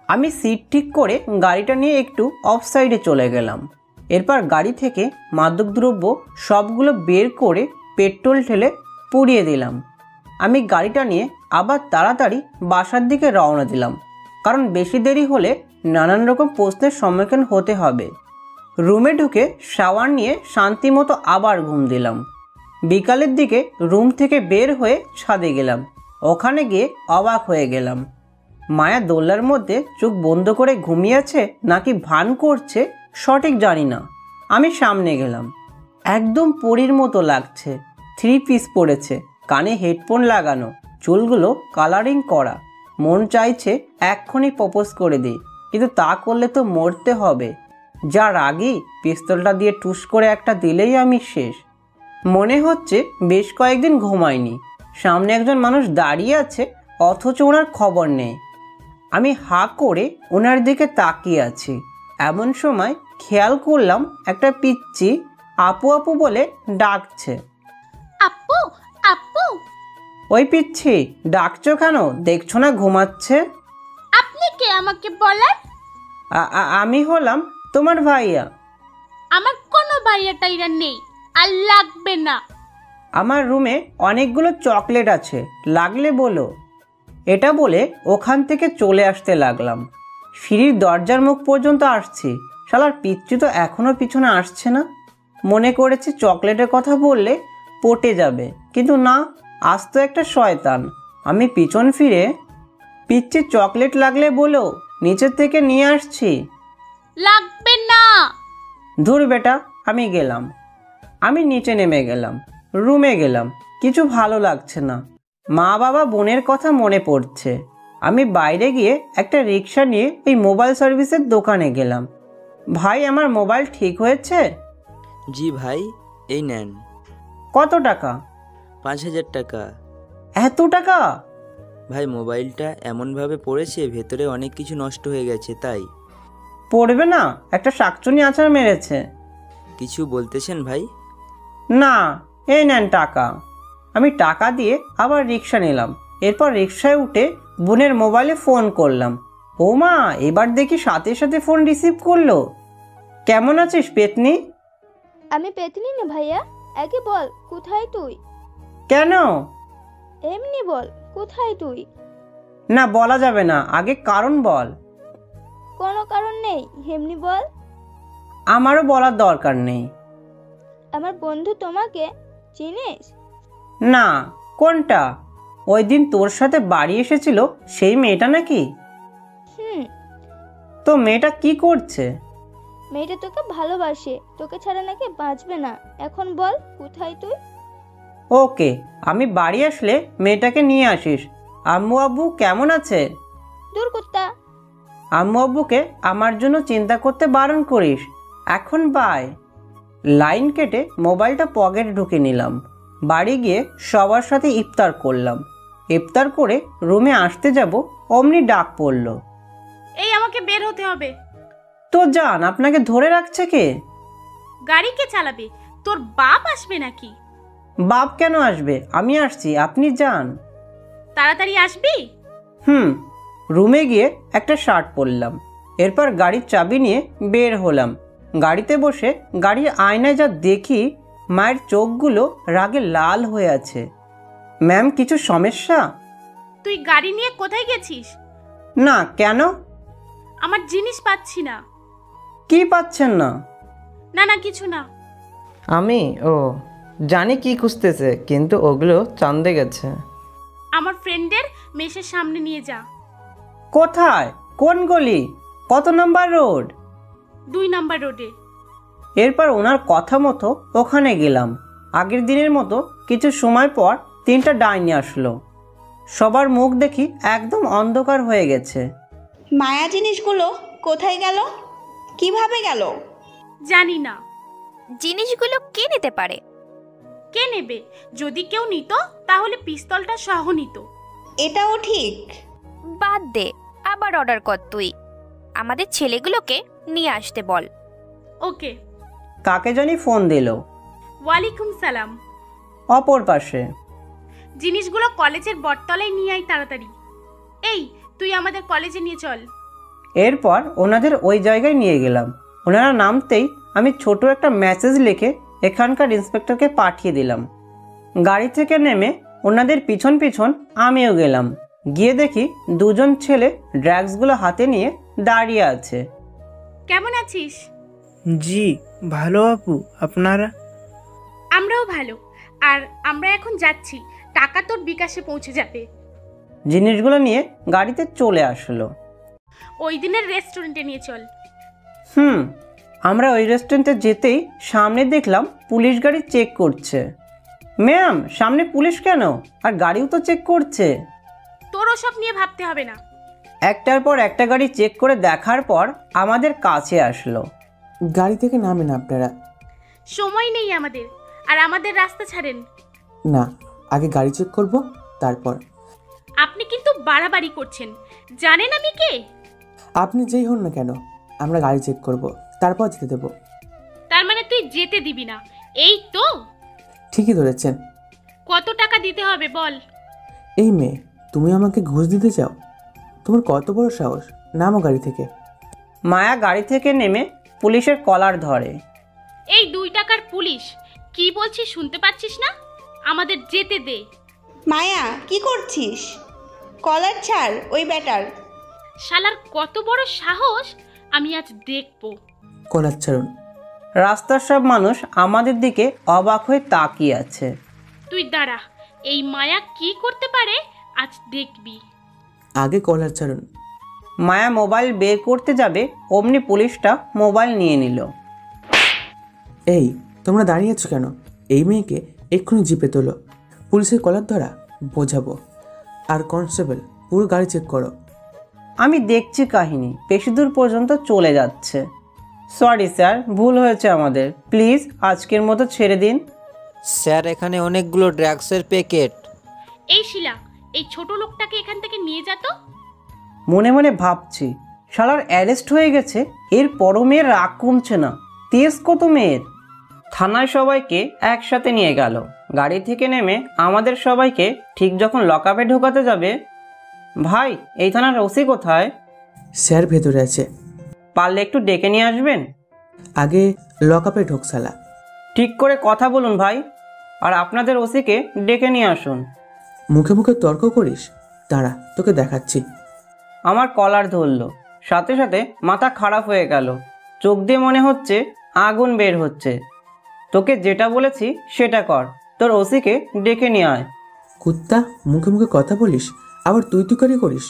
আমি সিট ঠিক করে গাড়িটা নিয়ে একটু অফ সাইডে চলে গেলাম। এরপর গাড়ি থেকে মাদকদ্রব্য সবগুলো বের করে পেট্রোল ঢেলে পুড়িয়ে দিলাম। আমি গাড়িটা নিয়ে আবার তাড়াতাড়ি বাসার দিকে রওনা দিলাম, কারণ বেশি দেরি হলে নানান রকম প্রশ্নের সম্মুখীন হতে হবে। রুমে ঢুকে শাওয়ার নিয়ে শান্তিমতো আবার ঘুম দিলাম। বিকালের দিকে রুম থেকে বের হয়ে ছাদে গেলাম। ওখানে গিয়ে অবাক হয়ে গেলাম। মায়া দোলনার মধ্যে চোখ বন্ধ করে ঘুমিয়েছে নাকি ভান করছে সঠিক জানি না। আমি সামনে গেলাম। একদম পরীর মতো লাগছে। 3 পিস পরেছে, কানে হেডফোন লাগানো, চুলগুলো কালারিং করা। মন চাইছে এক্ষুনি প্রপোজ করে দিই, কিন্তু তা করলে তো মরতে হবে। যার আগেই পিস্তলটা দিয়ে টুস করে একটা দিলেই আমি শেষ। মনে হচ্ছে বেশ কয়েকদিন ঘুমাইনি। সামনে একজন মানুষ দাঁড়িয়ে আছে, অথচ ওনার খবর নেই। আমি হা করে ওনার দিকে তাকিয়ে আছি। এমন সময় খেয়াল করলাম একটা পিচ্চি আপু আপু বলে ডাকছে। আপু আপু। ওই পিচ্ছি, ডাকছো কেন? দেখছো না ঘুমাচ্ছে? আপনি কে আমাকে বলার? আমি হলাম তোমার ভাইয়া। আমার কোনো ভাইয়া টাইরা নেই, আর লাগবে না। আমার রুমে অনেকগুলো চকলেট আছে, লাগলে বলো। এটা বলে ওখান থেকে চলে আসতে লাগলাম। সিঁড়ির দরজার মুখ পর্যন্ত আসছি। শালার পিচ্চি তো এখনো পিছনে আসছে না। মনে করেছি চকলেটের কথা বললে পটে যাবে, কিন্তু না, আজ তো একটা শয়তান। আমি পিছন ফিরে, পিচ্চি চকলেট লাগলে বলো, নিচের থেকে নিয়ে আসছি। লাগবে না। ধুর বেটা, আমি গেলাম। আমি নিচে নেমে গেলাম, রুমে গেলাম। কিছু ভালো লাগছে না। মা বাবা বোনের কথা মনে পড়ছে। আমি বাইরে গিয়ে একটা রিক্সা নিয়ে ওই মোবাইল সার্ভিসের দোকানে গেলাম। ভাই, আমার মোবাইল ঠিক হয়েছে? জি ভাই, এই নেন। কত টাকা? 5000 টাকা। এত টাকা? ভাই, মোবাইলটা এমনভাবে পড়েছে, ভেতরে অনেক কিছু নষ্ট হয়ে গেছে, তাই। পড়বে না, একটা শাকচুনি আছাড় মেরেছে। কিছু বলতেছেন ভাই? না, এই নেন টাকা। আমি টাকা দিয়ে আবার রিক্সা নিলাম। এরপর রিক্সায় উঠে বোনের মোবাইলে ফোন করলাম। ও মা, এবার দেখি সাথে সাথে ফোন রিসিভ করলো। কেমন আছিস পেতনি? আমি পেতনি না ভাইয়া, আগে বল কোথায় তুই? কেন? এমনি বল, কোথায় তুই? না, বলা যাবে না, আগে কারণ বল। কোনো কারণ নেই, এমনি বল। আমারও বলার দরকার নেই। আমার বন্ধু তোমাকে চিনিস? না, কোনটা? ওই দিন তোর সাথে বাড়ি এসেছিল সেই মেয়েটা নাকি? তো মেয়েটা কি করছে? মেয়েটা তোকে ভালোবাসে, তোকে ছাড়া নাকি বাঁচবে না। এখন বল কোথায় তুই? ওকে, আমি বাড়ি আসলে মেয়েটাকে নিয়ে আসিস। আম্মু আব্বু কেমন আছে? দূর কুত্তা। আম্মু আব্বুকে আমার জন্য চিন্তা করতে বারণ করিস। এখন বাই। লাইন কেটে মোবাইলটা পকেটে ঢুকে নিলাম। বাড়ি গিয়ে সবার সাথে ইফতার করলাম। ইফতার করে রুমে আসতে যাব, অমনি ডাক পড়ল। এই, আমাকে বের হতে হবে। তো যান, আপনাকে ধরে রাখছে কে? গাড়ি কে চালাবে? তোর বাপ আসবে নাকি? বাপ কেন আসবে? আমি আসছি, আপনি যান। তাড়াতাড়ি আসবি? রুমে গিয়ে একটা শার্ট পরলাম। এরপর গাড়ির চাবি নিয়ে বের হলাম। গাড়িতে বসে গাড়ির আয়নায় যা দেখি মায়ের চোখগুলো রাগে লাল হয়ে আছে। ম্যাম, কিছু সমস্যা? তুই গাড়ি নিয়ে কোথায় গেছিস? না, কেন? আমার জিনিস পাচ্ছি না। কি পাচ্ছেন না? না না, কিছু না। আমি জানি কি খুঁজতেছে, কিন্তু ওগুলো চাঁদে গেছে। আমার ফ্রেন্ডের মেসের সামনে নিয়ে যা। কোথায়? কোন গলি? কত নাম্বার রোড? 2 নাম্বার রোডে। এরপর ওনার কথা মতো ওখানে গেলাম। আগের দিনের মতো কিছু সময় পর 3টা ডাইনি আসলো। সবার মুখ দেখি একদম অন্ধকার হয়ে গেছে। মায়া জিনিসগুলো কোথায় গেল? কিভাবে গেল? জানি না। জিনিসগুলো কে নিতে পারে? কে নেবে? যদি কেউ নিত তাহলে পিস্তলটা সহ নিত। এটাও ঠিক। বাদ দে, আবার অর্ডার কর তুই। আমাদের ছেলেগুলোকে নিয়ে আসতে বল। ওকে। কাকে জানি ফোন দিল। ওয়ালাইকুম সালাম। অপর পাশে। জিনিসগুলো কলেজের বটতলায় নিয়ে আয় তাড়াতাড়ি। এই, তুই আমাদের কলেজে নিয়ে চল। এরপর ওনাদের ওই জায়গায় নিয়ে গেলাম। ওনারা নামতেই আমি ছোট একটা মেসেজ লিখে এখানকার ইন্সপেক্টরকে পাঠিয়ে দিলাম। গাড়ি থেকে নেমে ওনাদের পিছন পিছন আমিও গেলাম। গিয়ে দেখি 2জন ছেলে ড্রাগসগুলো হাতে নিয়ে দাঁড়িয়ে আছে। কেমন আছিস? জি ভালো আপু, আপনারা? আমরাও ভালো। আর আমরা এখন যাচ্ছি, টাকা তোর বিকাশে পৌঁছে যাবে। জিনিসগুলো নিয়ে গাড়িতে চলে আসলো। ওই দিনের রেস্টুরেন্টে নিয়ে চল। আমরা ওই রেস্টুরেন্টে যেতেই সামনে দেখলাম পুলিশ গাড়ি চেক করছে। ম্যাম, সামনে পুলিশ কেন? আর গাড়িও তো চেক করছে। তোর ওসব নিয়ে ভাবতে হবে না। একটার পর একটা গাড়ি চেক করে দেখার পর আমাদের কাছে আসলো। গাড়ি থেকে নামেন আপনারা। সময় নেই আমাদের, আর আমাদের রাস্তা ছাড়েন। না, আগে গাড়ি চেক করব, তারপর। আপনি কিন্তু বাড়াবাড়ি করছেন। জানেন আমি কে? আপনি যেই হন না কেন, আমরা গাড়ি চেক করব, তারপর যেতে দেব। তার মানে তুই যেতে দিবি না, এই তো? ঠিকই ধরেছেন। কত টাকা দিতে হবে বল? এই মেয়ে, তুমি আমাকে ঘুষ দিতে চাও? তোমার কত বড় সাহস! নামো গাড়ি থেকে। মায়া গাড়ি থেকে নেমে পুলিশের কলার ধরে। এই 2 টাকার পুলিশ, কি বলছিস শুনতে পাচ্ছিস না? আমাদের যেতে দে। মায়া, কি করছিস? কলার ছাড় ওই ব্যাটার। শালার কত বড় সাহস, আমি আজ দেখব। কলার ছাড়ুন। রাস্তার সব মানুষ আমাদের দিকে অবাক হয়ে তাকিয়ে আছে। তুই দাঁড়া, এই মায়া কি করতে পারে আজ দেখবি। আগে কলার ছাড়ুন। মায়া মোবাইল বের করতে যাবে, অমনি পুলিশটা মোবাইল নিয়ে নিল। এই, তোমরা দাঁড়িয়ে আছো কেন? এই মেয়েকে এক্ষুনি জিপে তোলো। পুলিশের কলার ধরা বোঝাবো। আর কনস্টেবল, পুরো গাড়ি চেক করো। আমি দেখছি কাহিনী বেশি দূর পর্যন্ত চলে যাচ্ছে। সরি স্যার, ভুল হয়েছে আমাদের, প্লিজ আজকের মতো ছেড়ে দিন। স্যার, এখানে অনেকগুলো ড্রাগসের প্যাকেট। এই শিলা, এই ছোট লোকটাকে এখান থেকে নিয়ে যা তো। মনে মনে ভাবছি, শালার অ্যারেস্ট হয়ে গেছে, এর পরও মেয়ের রাগ কমছে না। তেজ কত মেয়ের। থানায় সবাইকে একসাথে নিয়ে গেল। গাড়ি থেকে নেমে আমাদের সবাইকে ঠিক যখন লকআপে ঢোকাতে যাবে, ভাই এই থানার ওসি কোথায়? স্যার ভেতরে আছে। পারলে একটু ডেকে নিয়ে আসবেন। আগে লকআপে ঢোক শালা। ঠিক করে কথা বলুন ভাই, আর আপনাদের ওসিকে ডেকে নিয়ে আসুন। মুখে মুখে তর্ক করিস? দাঁড়া, তোকে দেখাচ্ছি। আমার কলার ধরলো, সাথে সাথে মাথা খারাপ হয়ে গেল। চোখ দিয়ে মনে হচ্ছে আগুন বের হচ্ছে। তোকে যেটা বলেছি সেটা কর, তোর ওসিকে ডেকে নিয়ে আয়। কুত্তা, মুখে মুখে কথা বলিস, আবার তুই তুকারি করিস।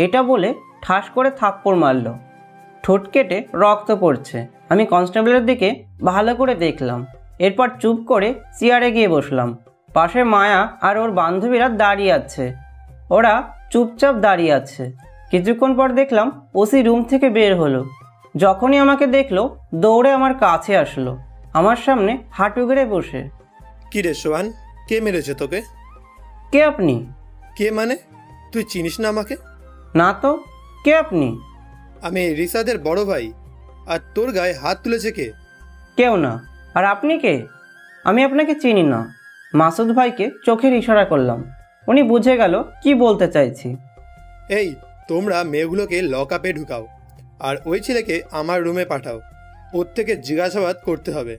এটা বলে ঠাস করে থাপ্পড় মারল। ঠোঁট কেটে রক্ত পড়ছে। আমি কনস্টেবলের দিকে ভালো করে দেখলাম, এরপর চুপ করে চেয়ারে গিয়ে বসলাম। পাশে মায়া আর ওর বান্ধবীরা দাঁড়িয়ে আছে। ওরা চুপচাপ দাঁড়িয়ে আছে। কিছুক্ষণ পর দেখলাম ওসি রুম থেকে বের হলো। যখনই আমাকে দেখলো দৌড়ে আমার কাছে আসলো, আমার সামনে হাঁটু গেড়ে বসে। কি রে সোহান, কে মেরেছে তোকে? কে আপনি? কে মানে? তুই চিনিস না আমাকে? না তো, কে আপনি? আমি রিসাদের বড় ভাই। আর তোর গায়ে হাত তুলেছে কে? কেউ না। আর আপনি কে? আমি আপনাকে চিনি না। মাসুদ ভাইকে চোখের ইশারা করলাম, উনি বুঝে গেল কি বলতে চাইছি। এই, তোমরা মেয়েগুলোকে লকআপে ঢুকাও, আর ওই ছেলেকে আমার রুমে পাঠাও। ওর থেকে জিজ্ঞাসাবাদ করতে হবে।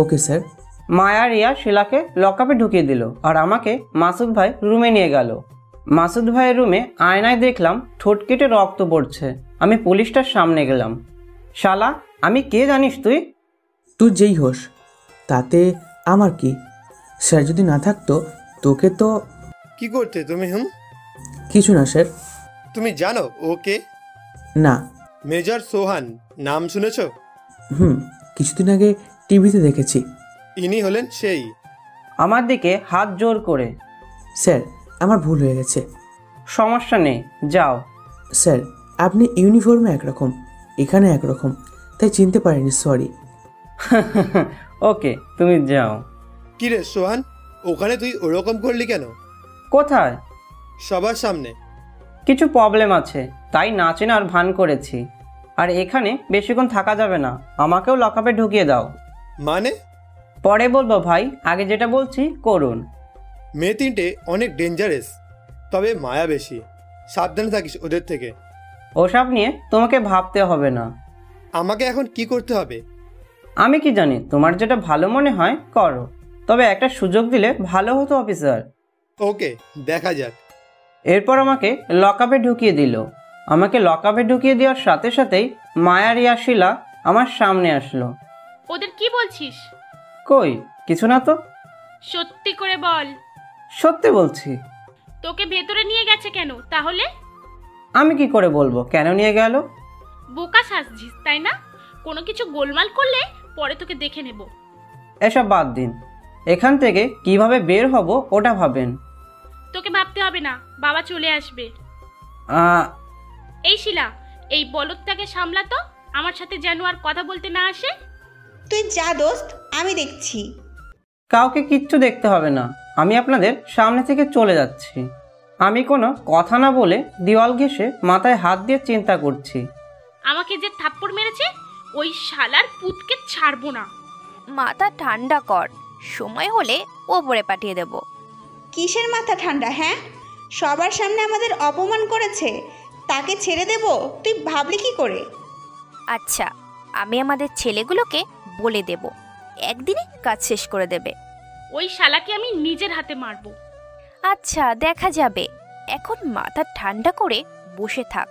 Okay sir. মায়া রিয়া শিলাকে লকআপে ঢুকিয়ে দিল আর আমাকে মাসুদ ভাই রুমে নিয়ে গেল। মাসুদ ভাইয়ের রুমে আয়নায় দেখলাম ঠোঁট কেটে রক্ত পড়ছে। আমি পুলিশটার সামনে গেলাম। শালা, আমি কে জানিস তুই? তুই যেই হোস তাতে আমার কি? স্যার যদি না থাকতো তোকে তো... কি করতে তুমি? কিছু না স্যার। তুমি জানো ওকে? না। মেজর সোহান, নাম শুনেছ? কিছুদিন আগে টিভিতে দেখেছি। ইনি হলেন সেই। আমার দিকে হাত জোর করে। স্যার, আমার ভুল হয়ে গেছে। সমস্যা নেই, যাও। স্যার, আপনি ইউনিফর্মে একরকম, এখানে একরকম, তাই চিনতে পারিনি, সরি। ওকে, তুমি যাও। কি রে সোহান, ওখানে তুই ওরকম করলি কেন? কোথায়? সবার সামনে। কিছু প্রবলেম আছে, তাই না চেনার ভান করেছি। আর এখানে বেশিক্ষণ থাকা যাবে না, আমাকেও লকআপে ঢুকিয়ে দাও। মানে? পরে বলবো ভাই, আগে যেটা বলছি করুন। মেয়ে তিনটে অনেক ডেঞ্জারাস, তবে মায়া বেশি, সাবধানে থাকিস ওদের থেকে। ওসব নিয়ে তোমাকে ভাবতে হবে না। আমাকে এখন কি করতে হবে? আমি কি জানি, তোমার যেটা ভালো মনে হয় করো, তবে একটা সুযোগ দিলে ভালো হতো অফিসার। ওকে, দেখা যাক। এরপর আমাকে লকআপে ঢুকিয়ে দিল। আমাকে লকআপে ঢুকিয়ে দেওয়ার সাথে সাথেই মায়া রিয়া শিলা আমার সামনে আসলো। ওদের কি বলছিস? কই কিছু না তো। সত্যি করে বল। সত্যি বলছি। তোকে ভেতরে নিয়ে গেছে কেন তাহলে? আমি কি করে বলবো কেন নিয়ে গেল? বোকা সাজছিস তাই না? কোনো কিছু গোলমাল করলে পরে তোকে দেখে নেব। এসব বাদ দিন, এখান থেকে কিভাবে বের হব ওটা ভাবেন। তোকে ভাবতে হবে না, বাবা চলে আসবে। এই শিলা, এই বলদটাকে সামলাতো, আমার সাথে যেন আর কথা বলতে না আসে। তুই যা দোস্ত, আমি দেখছি। কাউকে কিচ্ছু দেখতে হবে না, আমি আপনাদের সামনে থেকে চলে যাচ্ছি। আমি কোনো কথা না বলে দেওয়াল ঘেঁষে মাথায় হাত দিয়ে চিন্তা করছি। আমাকে যে থাপ্পড় মেরেছে ওই শালার পুতকে ছাড়বো না। মাথা ঠান্ডা কর, সময় হলে ওপরে পাঠিয়ে দেব। কিসের মাথা ঠান্ডা? হ্যাঁ, সবার সামনে আমাদের অপমান করেছে, তাকে ছেড়ে দেব? তুই ভাবলি কি করে? আচ্ছা, আমি আমাদের ছেলেগুলোকে বলে দেব, একদিনে কাজ শেষ করে দেবে। ওই শালাকে আমি নিজের হাতে মারবো। আচ্ছা, দেখা যাবে। এখন মাথা ঠান্ডা করে বসে থাক,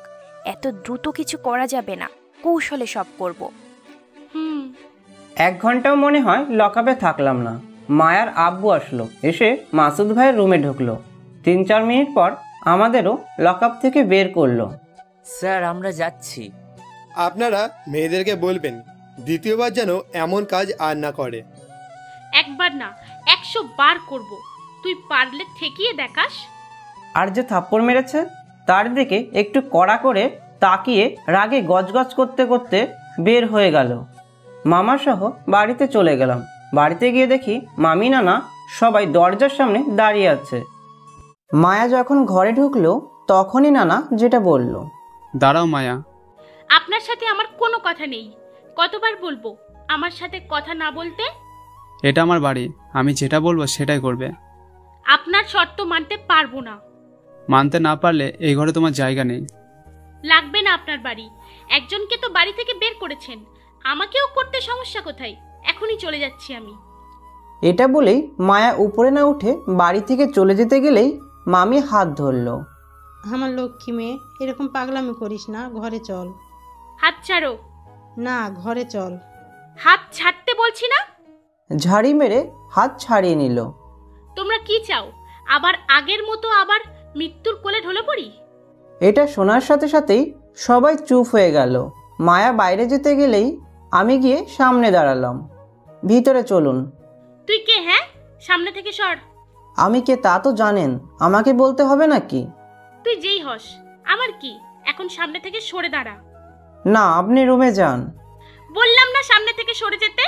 এত দ্রুত কিছু করা যাবে না, কৌশলে সব করব। 1 ঘন্টাও মনে হয় লকআপে থাকলাম না। মায়ার আব্বু আসলো, এসে মাসুদ ভাইয়ের রুমে ঢুকলো। 3-4 মিনিট পর আমাদেরও লকআপ থেকে বের করলো। স্যার, আমরা যাচ্ছি। আপনারা মেয়েদেরকে বলবেন দ্বিতীয়বার যেন এমন কাজ আর না করে। একবার না, 100 বার করব। তুই পারলে ঠেকিয়ে দেখাস। আর যে থাপ্পড় মেরেছে তার দিকে একটু কড়া করে তাকিয়ে রাগে গজগজ করতে করতে বের হয়ে গেল। মামা সহ বাড়িতে চলে গেলাম। বাড়িতে গিয়ে দেখি মামি নানা সবাই দরজার সামনে দাঁড়িয়ে আছে। মায়া যখন ঘরে ঢুকলো তখনই নানা যেটা বলল। দাঁড়াও মায়া। আপনার সাথে আমার কোনো কথা নেই। কতবার বলবো আমার সাথে কথা না বলতে? এটা আমার বাড়ি, আমি যেটা বলবো সেটাই করবে। আপনার শর্ত মানতে পারবো না। মানতে না পারলে এই ঘরে তোমার জায়গা নেই। লাগবে না আপনার বাড়ি। একজনকে তো বাড়ি থেকে বের করেছেন, আমাকেও করতে সমস্যা কোথায়? এখনই চলে যাচ্ছি আমি। এটা বলেই মায়া উপরে না উঠে বাড়ি থেকে চলে যেতে গেলেই মামি হাত ধরলো। আমার লক্ষ্মী মেয়ে, এরকম পাগলামি করিস না, ঘরে চল। হাত ছাড়ো। না, ঘরে চল। হাত ছাড়তে বলছি না। ঝাড়ি মেরে হাত ছাড়িয়ে নিল। তোমরা কি চাও? আবার আগের মতো আবার মৃত্যুর কোলে ঢলে পড়ি? এটা শোনার সাথে সাথেই সবাই চুপ হয়ে গেল। মায়া বাইরে যেতে গেলেই আমি গিয়ে সামনে দাঁড়ালাম। ভিতরে চলুন। তুই কে? হ্যাঁ, সামনে থেকে সর। আমি কে তা তো জানেন, আমাকে বলতে হবে নাকি? তুই যেই হস, আমার কি? এখন সামনে থেকে সরে দাঁড়া। না, আপনি রুমে যান। বললাম না সামনে থেকে সরে যেতে।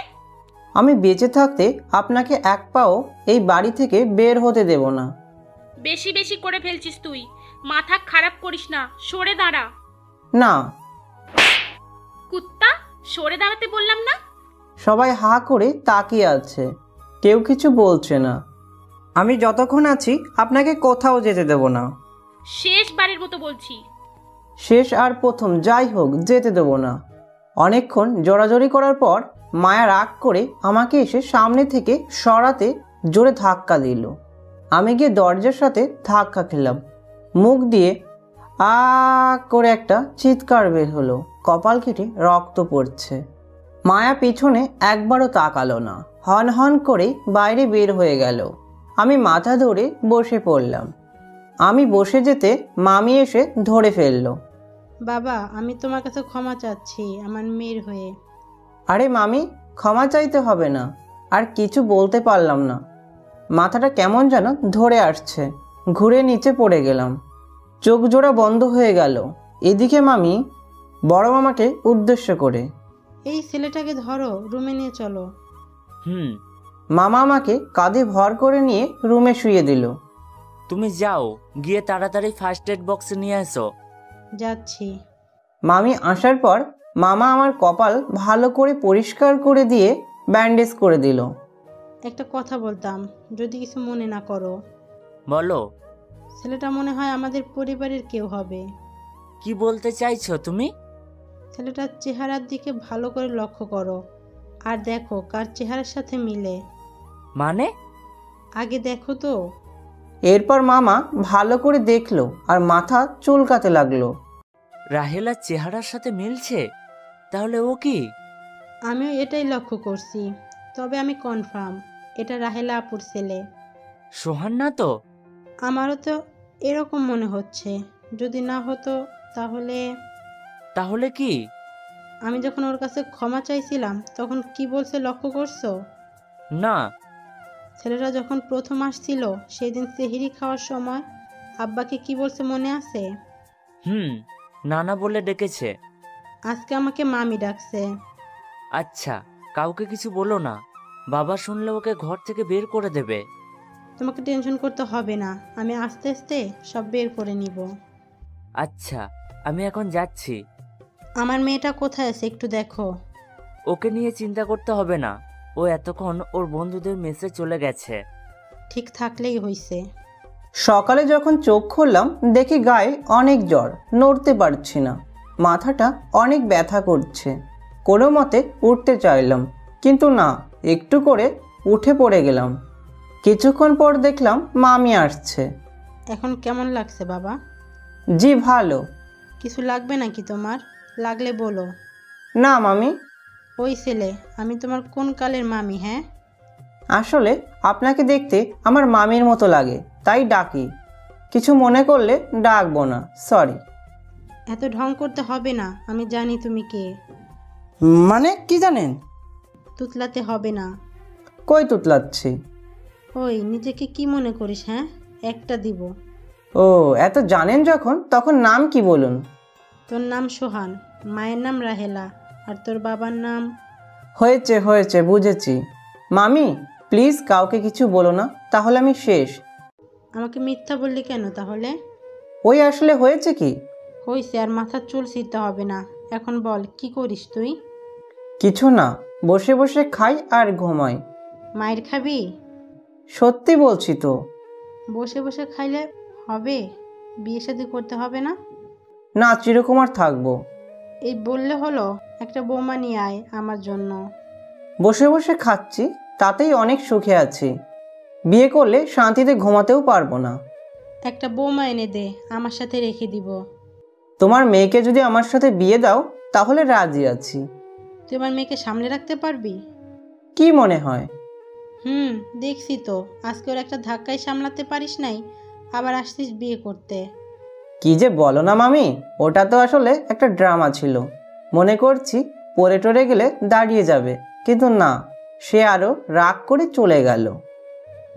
আমি বেঁচে থাকতে আপনাকে 1 পাও এই বাড়ি থেকে বের হতে দেব না। বেশি বেশি করে ফেলছিস তুই, মাথা খারাপ করিস না, সরে দাঁড়া। না। কুত্তা, সরে দাঁড়াতে বললাম না? সবাই হা করে তাকিয়ে আছে, কেউ কিছু বলছে না। আমি যতক্ষণ আছি আপনাকে কোথাও যেতে দেব না। শেষবারের মতো বলছি। শেষ আর প্রথম যাই হোক, যেতে দেব না। অনেকক্ষণ জোরাজোরি করার পর মায়া রাগ করে আমাকে এসে সামনে থেকে সরাতে জোরে ধাক্কা দিল। আমি গিয়ে দরজার সাথে ধাক্কা খেলাম। মুখ দিয়ে আ করে একটা চিৎকার বের হলো। কপাল কেটে রক্ত পড়ছে। মায়া পিছনে একবারও তাকালো না, হন হন করে বাইরে বের হয়ে গেল। আমি মাথা ধরে বসে পড়লাম। আমি বসে যেতে মামি এসে ধরে ফেললো। বাবা, আমি তোমার কাছে ক্ষমা চাচ্ছি আমার মেয়ের হয়ে। আরে মামি, ক্ষমা চাইতে হবে না। আর কিছু বলতে পারলাম না, মাথাটা কেমন যেন ধরে আসছে। ঘুরে নিচে পড়ে গেলাম। চোখ জোড়া বন্ধ হয়ে গেল। এদিকে মামি বড় মামাকে উদ্দেশ্য করে, এই ছেলেটাকে ধরো, রুমে নিয়ে চলো। মামা আমাকে কাঁধে ভর করে নিয়ে রুমে শুয়ে দিল। তুমি যাও, গিয়ে তাড়াতাড়ি ফার্স্ট এড বক্স নিয়ে এসো। যাচ্ছি। মামি আসার পর মামা আমার কপাল ভালো করে পরিষ্কার করে দিয়ে ব্যান্ডেজ করে দিল। একটা কথা বলতাম, যদি কিছু মনে না করো। বলো। ছেলেটা মনে হয় আমাদের পরিবারের কেউ হবে। কি বলতে চাইছো তুমি? ছেলেটার চেহারার দিকে ভালো করে লক্ষ্য করো, আর দেখো কার চেহারার সাথে মিলে। মানে? আগে দেখো তো। এরপর মামা ভালো করে দেখলো আর মাথা চুলকাতে লাগলো। রাহেলার চেহারার সাথে মিলছে? তাহলে ও কি? আমিও এটাই লক্ষ্য করছি, তবে আমি কনফার্ম এটা রাহেলা আপুর ছেলে। সোহান না তো? আমারও তো এরকম মনে হচ্ছে। যদি না হতো তাহলে? তাহলে কি? আমি যখন ওর কাছে ক্ষমা চাইছিলাম তখন কি বলছে লক্ষ্য করছো? না। ছেলেটা যখন প্রথম আসছিল সেদিন সেহরি খাওয়ার সময় আব্বাকে কি বলছে মনে আছে? নানা বলে ডেকেছে। আজকে আমাকে মামি ডাকছে। আচ্ছা, কাউকে কিছু বলো না, বাবা শুনলে ওকে ঘর থেকে বের করে দেবে। তোমাকে টেনশন করতে হবে না, আমি আস্তে আস্তে সব বের করে নিব। আচ্ছা, আমি এখন যাচ্ছি। আমার মেয়েটা কোথায় আছে একটু দেখো। ওকে নিয়ে চিন্তা করতে হবে না, ও এতক্ষণ ওর বন্ধুদের মেসে চলে গেছে। ঠিক থাকলেই হইছে। সকালে যখন চোখ খুললাম দেখি গায়ে অনেক জ্বর, নড়তে পারছি না। মাথাটা অনেক ব্যথা করছে। কোনো মতে উঠতে চাইলাম, কিন্তু না, একটু করে উঠে পড়ে গেলাম। কিছুক্ষণ পর দেখলাম মামি আসছে। এখন কেমন লাগছে বাবা? জি ভালো। কিছু লাগবে নাকি তোমার? লাগলে বলো। না মামি। ওই ছেলে, আমি তোমার কোন কালের মামি? হ্যাঁ, আসলে আপনাকে দেখতে আমার মামির মতো লাগে, তাই ডাকি। কিছু মনে করলে ডাকবো না, সরি। এত ঢং করতে হবে না, আমি জানি তুমি কে। মানে কি জানেন? তুতলাতে হবে না। কই তুতলাচ্ছি? ওই নিজেকে কি মনে করিস? হ্যাঁ, একটা দিব। ও, এত জানেন যখন, তখন নাম কি বলুন? তোর নাম সোহান, মায়ের নাম রাহেলা, আর তোর বাবার নাম? হয়েছে হয়েছে, বুঝেছি। মামি প্লিজ কাউকে কিছু বলো না, তাহলে আমি শেষ। আমাকে মিথ্যা বললি কেন তাহলে? ওই আসলে হয়েছে কি? হয়েছে, আর মাথার চুল ছিঁড়তে হবে না। এখন বল, কি করিস তুই? কিছু না, বসে বসে খাই আর ঘুমাই। মায়ের খাবি? সত্যি বলছি তো। বসে বসে খাইলে হবে? বিয়ে শাদী করতে হবে না? না, চিরকুমার থাকবো। এই বললে হলো? একটা বৌমা নিয়ে আয় আমার জন্য। বসে বসে খাচ্ছি, তাতেই অনেক সুখে আছি। বিয়ে করলে শান্তিতে ঘুমাতেও পারবো না। একটা বৌমা এনে দে, আমার সাথে রেখে দিব। তোমার মেয়েকে যদি আমার সাথে বিয়ে দাও তাহলে রাজি আছি। তুই আমার মেয়েকে সামনে রাখতে পারবি? কি মনে হয়? দেখছি তো, আজকে ওর একটা ধাক্কায় সামলাতে পারিস নাই, আবার আসছিস বিয়ে করতে। কি যে বলো না মামি, ওটা তো আসলে একটা ড্রামা ছিল। মনে করছি পরে টরে গেলে দাঁড়িয়ে যাবে, কিন্তু না, সে আরো রাগ করে চলে গেল।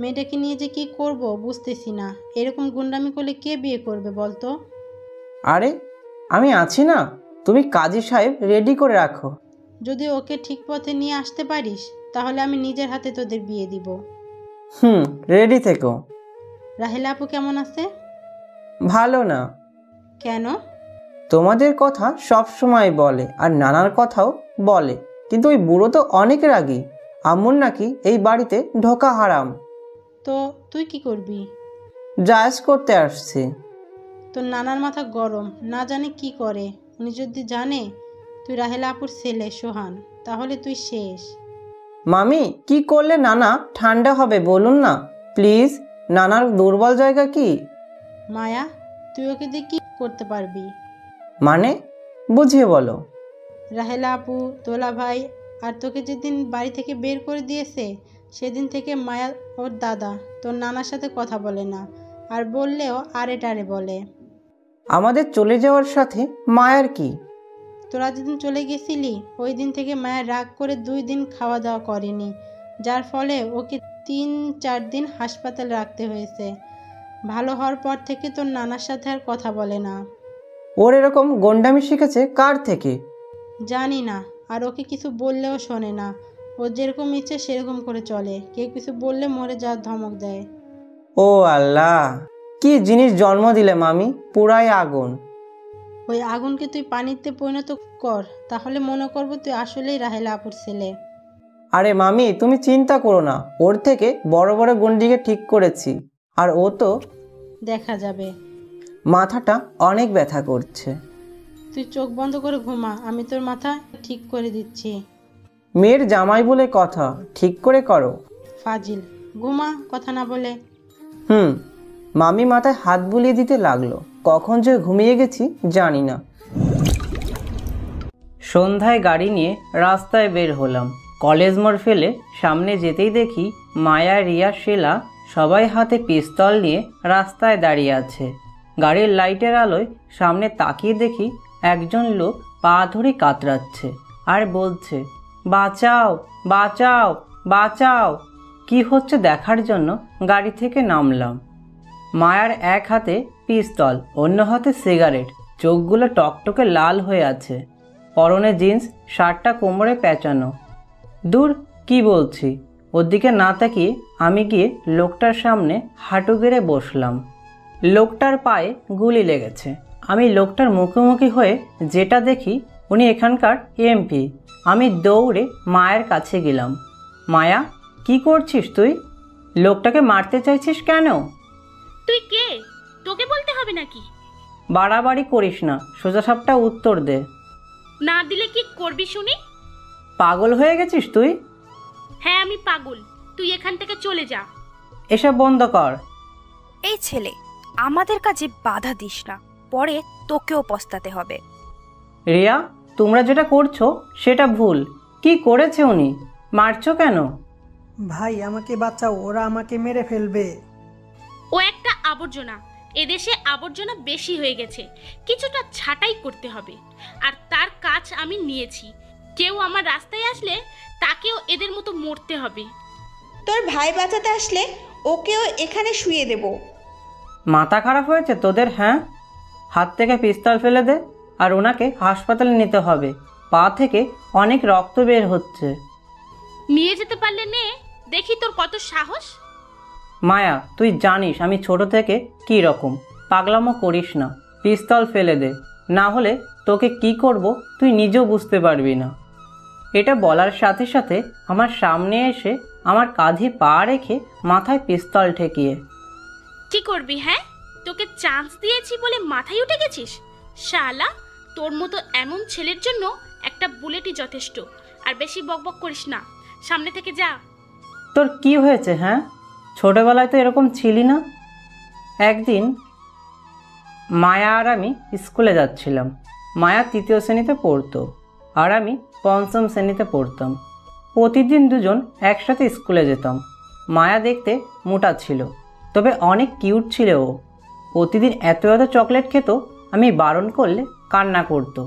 মেয়েটাকে নিয়ে যে কি করব বুঝতেছি না। এরকম গুন্ডামি করলে কে বিয়ে করবে বলতো? আরে আমি আছি না, তুমি কাজী সাহেব রেডি করে রাখো। যদি ওকে ঠিক পথে নিয়ে আসতে পারিস তাহলে আমি নিজের হাতে তোদের বিয়ে দিব। রেডি থেকো। রাহেলা আপু কেমন আছে? ভালো না। কেন? তোমাদের কথা সব সময় বলে আর নানার কথাও বলে, কিন্তু ওই বুড়ো তো অনেক রাগী। আম্মুর নাকি এই বাড়িতে ঢোকা হারাম। তো তুই কি করবি? জায়েজ করতে আসছি। তোর নানার মাথা গরম, না জানে কি করে। উনি যদি জানে তুই রাহেলা আপুর ছেলে সোহান, তাহলে তুই শেষ। মামি কি করলে নানা ঠান্ডা হবে বলুন না প্লিজ, নানার দুর্বল জায়গা কি? মায়া, তুই ওকে দিয়ে কি করতে পারবি? মানে বুঝিয়ে বলো। রাহেলা আপু, তোলা ভাই আর তোকে যেদিন বাড়ি থেকে বের করে দিয়েছে সেদিন থেকে মায়া ওর দাদা তোর নানার সাথে কথা বলে না, আর বললেও আরে টারে বলে। আমাদের চলে যাওয়ার সাথে মায়ার কি? তোরা যেদিন চলে গেছিলি ওই দিন থেকে মায়া রাগ করে 2 দিন খাওয়া দাওয়া করেনি, যার ফলে ওকে 3-4 দিন হাসপাতালে রাখতে হয়েছে। ভালো হওয়ার পর থেকে তোর নানার সাথে আর কথা বলে না। ওর এরকম গন্ডামি শিখেছে কার থেকে? জানি না, আর ওকে কিছু বললেও শোনে না। ও যেরকম ইচ্ছে সেরকম করে চলে, কেউ কিছু বললে মরে যাওয়ার ধমক দেয়। ও আল্লাহ, কি জিনিস জন্ম দিলে মামি, পুরাই আগুন। ওই আগুনকে তুই পানিতে পরিণত কর, তাহলে মনে করবো তুই আসলেই রাহেলা আপুর ছেলে। আরে মামি তুমি চিন্তা করো না, ওর থেকে বড় বড় গন্ডিকে ঠিক করেছি, আর ও তো দেখা যাবে। মাথাটা অনেক ব্যথা করছে। তুই চোখ বন্ধ করে ঘুমা, আমি তোর মাথা ঠিক করে দিচ্ছি। মেয়ের জামাই বলে কথা, ঠিক করে করো। ফাজিল, ঘুমা কথা না বলে। মামি মাথায় হাত বুলিয়ে দিতে লাগলো, কখন যে ঘুমিয়ে গেছি জানি না। সন্ধ্যায় গাড়ি নিয়ে রাস্তায় বের হলাম। কলেজ মোড় ফেলে সামনে যেতেই দেখি মায়া, রিয়া, শিলা সবাই হাতে পিস্তল নিয়ে রাস্তায় দাঁড়িয়ে আছে। গাড়ির লাইটের আলোয় সামনে তাকিয়ে দেখি একজন লোক পা ধরে কাতরাচ্ছে আর বলছে, বাঁচাও বাঁচাও বাঁচাও। কি হচ্ছে দেখার জন্য গাড়ি থেকে নামলাম। মায়ার এক হাতে পিস্তল, অন্য হাতে সিগারেট, চোখগুলো টকটকে লাল হয়ে আছে, পরনে জিন্স, শার্টটা কোমরে পেঁচানো। দূর কি বলছি, ওর দিকে না তাকিয়ে আমি গিয়ে লোকটার সামনে হাঁটু গেড়ে বসলাম। লোকটার পায়ে গুলি লেগেছে। আমি লোকটার মুখোমুখি হয়ে যেটা দেখি উনি এখানকার এমপি। আমি দৌড়ে মায়ের কাছে গেলাম। মায়া, কি করছিস তুই? লোকটাকে মারতে চাইছিস কেন? তুই কে? তোকে বলতে হবে নাকি? বাড়াবাড়ি করিস না, সোজাসাপটা উত্তর দে। না দিলে কি করবি শুনি? পাগল হয়ে গেছিস তুই? হ্যাঁ আমি পাগল, তুই এখান থেকে চলে যা। এসব বন্ধ কর। এই ছেলে, আমাদের কাজে বাধা দিস না, পরে তোকেও পস্তাতে হবে। রিয়া, তোমরা যেটা করছো সেটা ভুল। কি করেছে উনি? মারছো কেন? ভাই আমাকে বাঁচাও, ওরা আমাকে মেরে ফেলবে। ও একটা আবর্জনা, এদেশে আবর্জনা বেশি হয়ে গেছে, কিছুটা ছাঁটাই করতে হবে, আর তার কাজ আমি নিয়েছি। কেউ আমার রাস্তায় আসলে তাকেও এদের মতো মরতে হবে। তোর ভাই বাঁচাতে আসলে ওকেও এখানে শুয়ে দেব। মাথা খারাপ হয়েছে তোদের? হ্যাঁ, হাত থেকে পিস্তল ফেলে দে, আর ওনাকে হাসপাতালে নিতে হবে। পা থেকে অনেক রক্ত বের হচ্ছে। নিয়ে যেতে পারলে নে, দেখি তোর কত সাহস। মায়া, তুই জানিস আমি ছোট থেকে কি রকম, পাগলামো করিস না। পিস্তল ফেলে দে, না হলে তোকে কি করব তুই নিজেও বুঝতে পারবি না। এটা বলার সাথে সাথে আমার সামনে এসে আমার কাঁধে পা রেখে মাথায় পিস্তল ঠেকিয়ে। কি করবি? হ্যাঁ, তোকে চান্স দিয়েছি বলে মাথায় উঠে গেছিস? শালা, তোর মতো এমন ছেলের জন্য একটা বুলেটই যথেষ্ট। আর বেশি বকবক করিস না, সামনে থেকে যা। তোর কি হয়েছে? হ্যাঁ, ছোটবেলায় তো এরকম ছিলি না। একদিন মায়া আর আমি স্কুলে যাচ্ছিলাম। মায়া 3য় শ্রেণীতে পড়তো আর আমি 5ম শ্রেণীতে পড়তাম। প্রতিদিন দুজন একসাথে স্কুলে যেতাম। মায়া দেখতে মোটা ছিল, তবে অনেক কিউট ছিল ও। প্রতিদিন এত এত চকলেট খেত, আমি বারণ করলে কান্না করতো।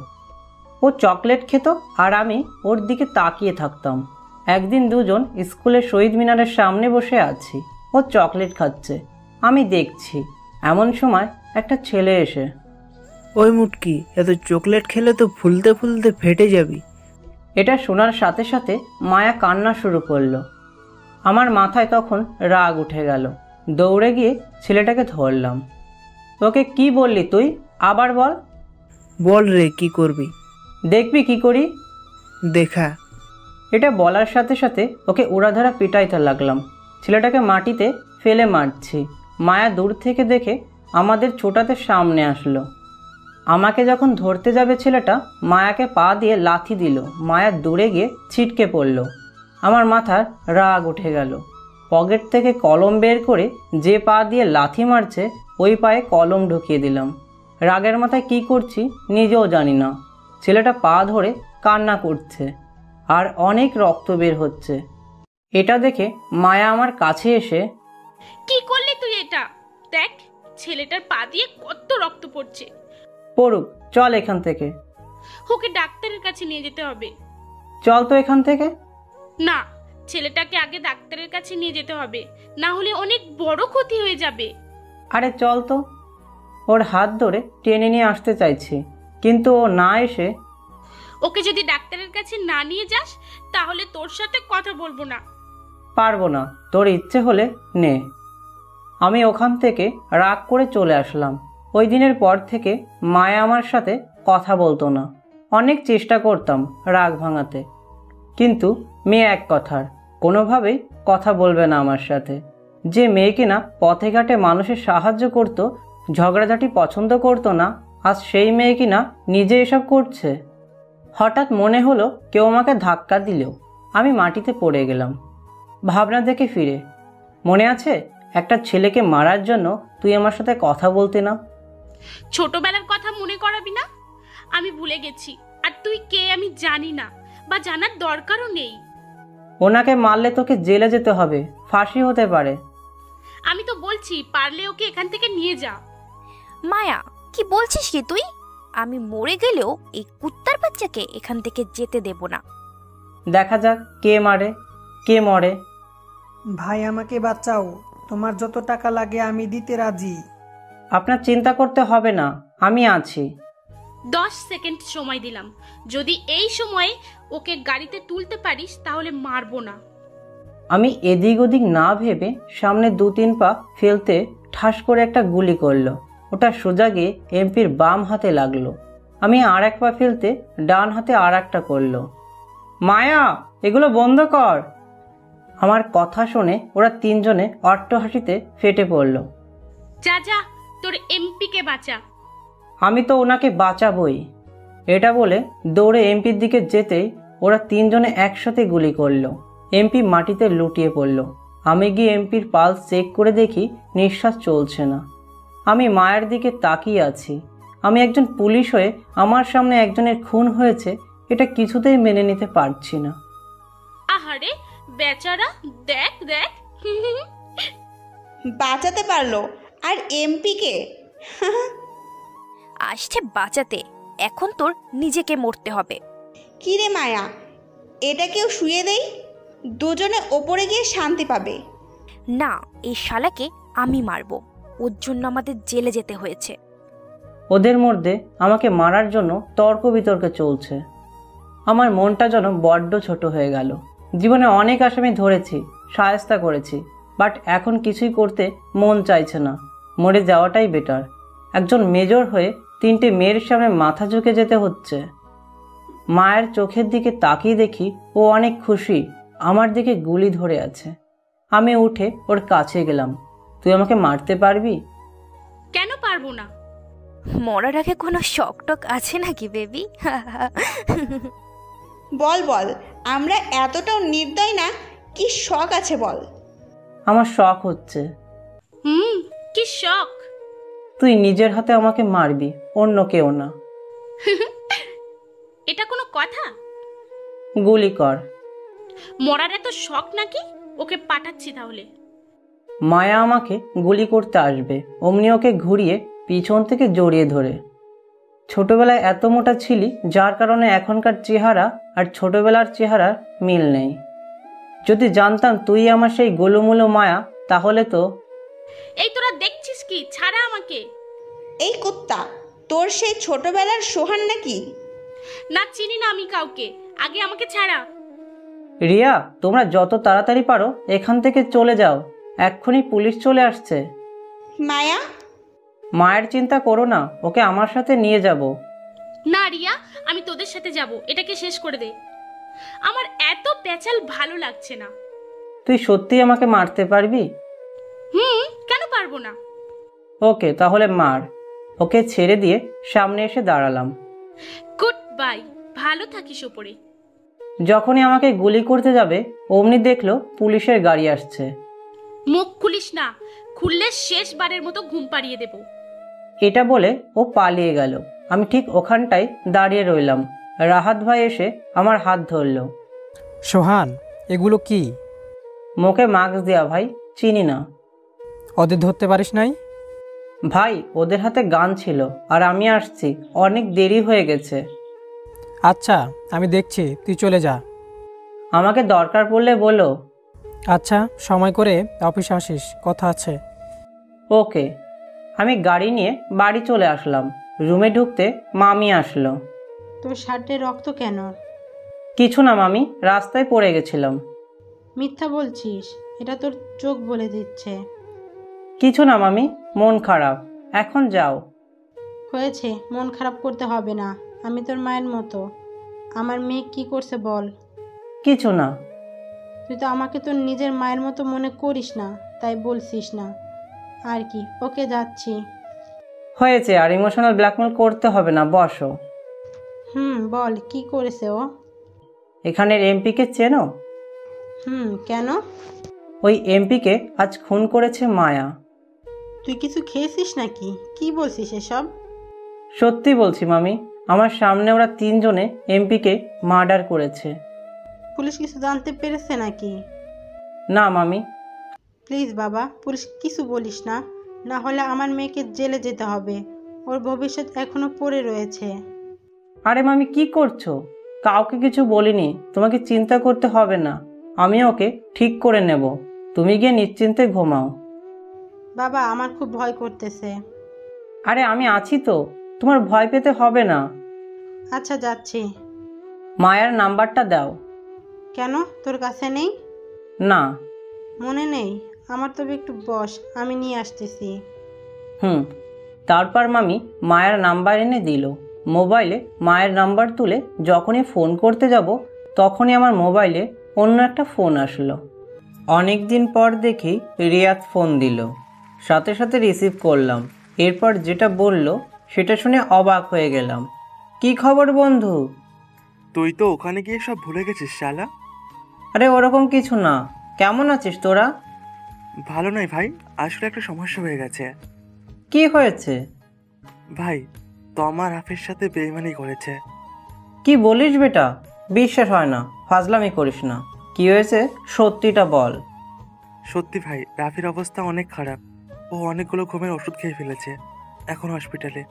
ও চকলেট খেত আর আমি ওর দিকে তাকিয়ে থাকতাম। একদিন দুজন স্কুলের শহীদ মিনারের সামনে বসে আছি, ও চকলেট খাচ্ছে, আমি দেখছি। এমন সময় একটা ছেলে এসে, ওই মুটকি, এত চকলেট খেলে তো ফুলতে ফুলতে ফেটে যাবি। এটা শোনার সাথে সাথে মায়া কান্না শুরু করলো। আমার মাথায় তখন রাগ উঠে গেল। দৌড়ে গিয়ে ছেলেটাকে ধরলাম। তোকে কি বললি তুই? আবার বল। বল রে, কি করবি? দেখবি কি করি, দেখা। এটা বলার সাথে সাথে ওকে উড়াধরা পিটাইতে লাগলাম। ছেলেটাকে মাটিতে ফেলে মারছি। মায়া দূর থেকে দেখে আমাদের ছোটাতে সামনে আসলো। আমাকে যখন ধরতে যাবে ছেলেটা মায়াকে পা দিয়ে লাথি দিল। মায়া দূরে গিয়ে ছিটকে পড়ল। আমার মাথার রাগ উঠে গেল। পকেট থেকে কলম বের করে যে পা দিয়ে লাথি মারছে ওই পায়ে কলম ঢুকিয়ে দিলাম। রাগের মাথায় কি করছি নিজেও জানি না। ছেলেটা পা ধরে কান্না করছে আর অনেক রক্ত বের হচ্ছে। এটা দেখে মায়া আমার কাছে এসে, কি করলি তুই এটা? দেখ ছেলেটার পা দিয়ে কত রক্ত পড়ছে। পড়ুক, চল এখান থেকে। ওকে ডাক্তারের কাছে নিয়ে যেতে হবে। চল তো এখান থেকে। না, ছেলেটাকে আগে ডাক্তারের কাছে নিয়ে যেতে হবে, না হলে অনেক বড় ক্ষতি হয়ে যাবে। আরে চল তো। ওর হাত ধরে টেনে নিয়ে আসতে চাইছি, কিন্তু ও না এসে, ওকে যদি ডাক্তারের কাছে না নিয়ে যাস তাহলে তোর সাথে কথা বলবো না। পারবো না, তোর ইচ্ছে হলে নে। আমি ওখান থেকে রাগ করে চলে আসলাম। ওই দিনের পর থেকে মায়া আমার সাথে কথা বলতো না। অনেক চেষ্টা করতাম রাগ ভাঙাতে, কিন্তু মেয়ে এক কথার, কোনোভাবেই কথা বলবে না আমার সাথে। যে মেয়ে কিনা পথে ঘাটে মানুষের সাহায্য করত, ঝগড়াঝাটি পছন্দ করতো না, আজ সেই মেয়ে কিনা নিজে এসব করছে। হঠাৎ মনে হলো কেউ আমাকে ধাক্কা দিলেও আমি মাটিতে পড়ে গেলাম। ভাবনা থেকে ফিরে, মনে আছে একটা ছেলেকে মারার জন্য তুই আমার সাথে কথা বলতে না? ছোটবেলার কথা মনে করাবি না? আমি ভুলে গেছি, আর তুই কে আমি জানি না, বা জানার দরকারও নেই। ওনাকে মারলে তোকে জেলে যেতে হবে, ফাঁসি হতে পারে। আমি তো বলছি পারলে ওকে এখান থেকে নিয়ে যা। মায়া, কি বলছিস কি তুই? আমি মরে গেলেও এই কুত্তার বাচ্চাকে এখান থেকে যেতে দেব না। দেখা যাক কে মারে কে মরে। ভাই আমাকে বাঁচাও, তোমার যত টাকা লাগে আমি দিতে রাজি। আপনার চিন্তা করতে হবে না, আমি আছি। 10 সেকেন্ড সময় দিলাম, যদি এই সময়ে ওকে গাড়িতে তুলতে পারিস তাহলে মারবো না। আমি এদিক ওদিক না ভেবে সামনে 2-3 পা ফেলতে ঠাস করে একটা গুলি করলো। ওটা সোজা গিয়ে এমপির বাম হাতে লাগলো। আমি আর এক পা ফেলতে ডান হাতে আর একটা করলো। মায়া, এগুলো বন্ধ কর। আমার কথা শুনে ওরা 3 জনে অট্টহাসিতে ফেটে পড়ল। যা যা, তোর এমপিকে বাঁচা। আমি তো ওনাকে বাঁচাবই। এটা বলে দৌড়ে এমপির দিকে যেতেই ওরা 3 জনে একসাথে গুলি করলো। এমপি মাটিতে লুটিয়ে পড়ল। আমি গিয়ে এমপির পালস চেক করে দেখি নিঃশ্বাস চলছে না। আমি মায়ের দিকে তাকিয়ে আছি। আমি একজন পুলিশ হয়ে আমার সামনে একজনের খুন হয়েছে, এটা কিছুতেই মেনে নিতে পারছি না। আহারে বেচারা, দেখ দেখ। বাঁচাতে পারলো, আর এমপি কে? আসছে বাঁচাতে, এখন তোর নিজেকে মরতে হবে। কি রে মায়া, এটা কেউ শুয়ে দেই, দুজনে ওপরে গিয়ে শান্তি পাবে। না, এই শালাকে আমি মারবো, ওর জন্য আমাদের জেলে যেতে হয়েছে। ওদের মধ্যে আমাকে মারার জন্য তর্ক বিতর্ক চলছে। আমার মনটা যেন বড্ড ছোট হয়ে গেল। জীবনে অনেক আসামি ধরেছি, শায়েস্তা করেছি, বাট এখন কিছুই করতে মন চাইছে না। মরে যাওয়াটাই বেটার। একজন মেজর হয়ে 3টে মেয়ের সামনে মাথা ঝুঁকে যেতে হচ্ছে। মায়ের চোখের দিকে তাকিয়ে দেখি ও অনেক খুশি, আমার দিকে গুলি ধরে আছে। আমি উঠে ওর কাছে গেলাম। তুই আমাকে মারতে পারবি? কেন পারবো না? মরার আগে কোনো শক টক আছে নাকি বেবি? বল বল, আমরা এতটাও নির্দয় না, কি শখ আছে বল। আমার শখ হচ্ছে। কি শখ? তুই নিজের হাতে আমাকে মারবি, অন্য কেউ না। এটা কোনো কথা? গুলি কর। মরার এত শখ নাকি? ওকে পাঠাচ্ছি তাহলে। মায়া আমাকে গুলি করতে আসবে, অমনি ওকে ঘুরিয়ে পিছন থেকে জড়িয়ে ধরে। ছোটবেলায় এত মোটা ছিলি, যার কারণে এখনকার চেহারা আর ছোটবেলার চেহারার মিল নেই। যদি জানতাম তুই আমার সেই গোলুমুলো মায়া, তাহলে তো। এই তোরা দেখছিস কি? ছাড়া আমাকে। এই কুত্তা, তোর সেই ছোটবেলার সোহান নাকি? না, চিনি না আমি কাউকে, আগে আমাকে ছাড়া। রিয়া, তোমরা যত তাড়াতাড়ি পারো এখান থেকে চলে যাও, এক্ষুনি পুলিশ চলে আসছে। মায়া? মায়ের চিন্তা করো না, ওকে আমার সাথে নিয়ে যাব। না রিয়া, আমি তোদের সাথে যাব, এটাকে শেষ করে দে। আমার এত পেঁচাল ভালো লাগছে না। তুই সত্যি আমাকে মারতে পারবি? কেন পারবো না? ওকে, তাহলে মার। ওকে ছেড়ে দিয়ে সামনে এসে দাঁড়ালাম। গুড বাই, ভালো থাকিস ওপরে। যখনই আমাকে গুলি করতে যাবে অমনি দেখলো পুলিশের গাড়ি আসছে। মুখ খুলিস না, খুললে শেষবারের মতো ঘুম পাড়িয়ে দেব। এটা বলে ও পালিয়ে গেল। আমি ঠিক ওখানটায় দাঁড়িয়ে রইলাম। রাহাত ভাই এসে আমার হাত ধরল। সোহান, এগুলো কি? মুখে মাস্ক দেয়া ভাই, চিনি না। ওদের ধরতে পারিস নাই? ভাই ওদের হাতে গান ছিল আর আমি আসছি, অনেক দেরি হয়ে গেছে। আচ্ছা, আমি দেখছি, তুই চলে যা। আমাকে দরকার পড়লে বলো। আচ্ছা, সময় করে অফিসে আসিস, কথা আছে। ওকে। আমি গাড়ি নিয়ে বাড়ি চলে আসলাম। রুমে ঢুকতে মামি আসলো। তোর শার্টে রক্ত কেন? কিছু না মামি, রাস্তায় পড়ে গেছিলাম। মিথ্যা বলছিস, এটা তোর চোখ বলে দিচ্ছে। কিছু না মামি, মন খারাপ। এখন যাও। হয়েছে, মন খারাপ করতে হবে না। আমি তোর মায়ের মতো। আমার মেয়ে কি করছে বল? কিছু না। তুই তো আমাকে তোর নিজের মায়ের মতো মনে করিস না, তাই বলছিস না আর কি। ওকে, যাচ্ছি। হয়েছে, আর ইমোশনাল ব্ল্যাকমেল করতে হবে না, বসো। বল, কি করেছে ও? এখানের এমপিকে চেনো? কেন? ওই এমপিকে আজ খুন করেছে মায়া। তুই কিছু খেয়েছিস নাকি? কি বলছিস এসব? সত্যি বলছি মামি, আমার সামনে ওরা 3 জনে এমপিকে মার্ডার করেছে। পুলিশ কিছু জানতে পেরেছে নাকি? না মামি। প্লিজ বাবা, পুলিশ কিছু বলিস না, না হলে আমার মেয়েকে জেলে যেতে হবে। ওর ভবিষ্যৎ এখনো পড়ে রয়েছে। আরে মামি, কি করছো? কাউকে কিছু বলিনি, তোমাকে চিন্তা করতে হবে না। আমি ওকে ঠিক করে নেব। তুমি গিয়ে নিশ্চিন্তে ঘুমাও। বাবা, আমার খুব ভয় করতেছে। আরে আমি আছি তো, তোমার ভয় পেতে হবে না। আচ্ছা, যাচ্ছি। মায়ার নাম্বারটা দাও। কেন, তোর কাছে নেই? না। মনে নেই? আমার তবে একটু বস, আমি নিয়ে আসতেছি। তারপর মামি মায়ের নাম্বার এনে দিল। মোবাইলে মায়ের নাম্বার তুলে যখনই ফোন করতে যাব তখনই আমার মোবাইলে অন্য একটা ফোন আসলো। অনেক দিন পর দেখি রিয়াদ ফোন দিল। সাথে সাথে রিসিভ করলাম। এরপর যেটা বলল সেটা শুনে অবাক হয়ে গেলাম। কি খবর বন্ধু? তুই তো ওখানে গিয়ে সব ভুলে গেছিস শালা। আরে ওরকম কিছু না। কেমন আছিস তোরা? ভালো নয় ভাই, আসলে একটা সমস্যা হয়ে গেছে। কি হয়েছে ভাই? তোমার হাফের সাথে বেইমানি করেছে। কি বলিস বেটা? বিশ্বাস হয় না, ফাজলামি করিস না। কি হয়েছে সত্যিটা বল। সত্যি ভাই, রাফির অবস্থা অনেক খারাপ। ও অনেকগুলো ঘুমের ওষুধ খেয়ে ফেলেছে, এখন হসপিটালে।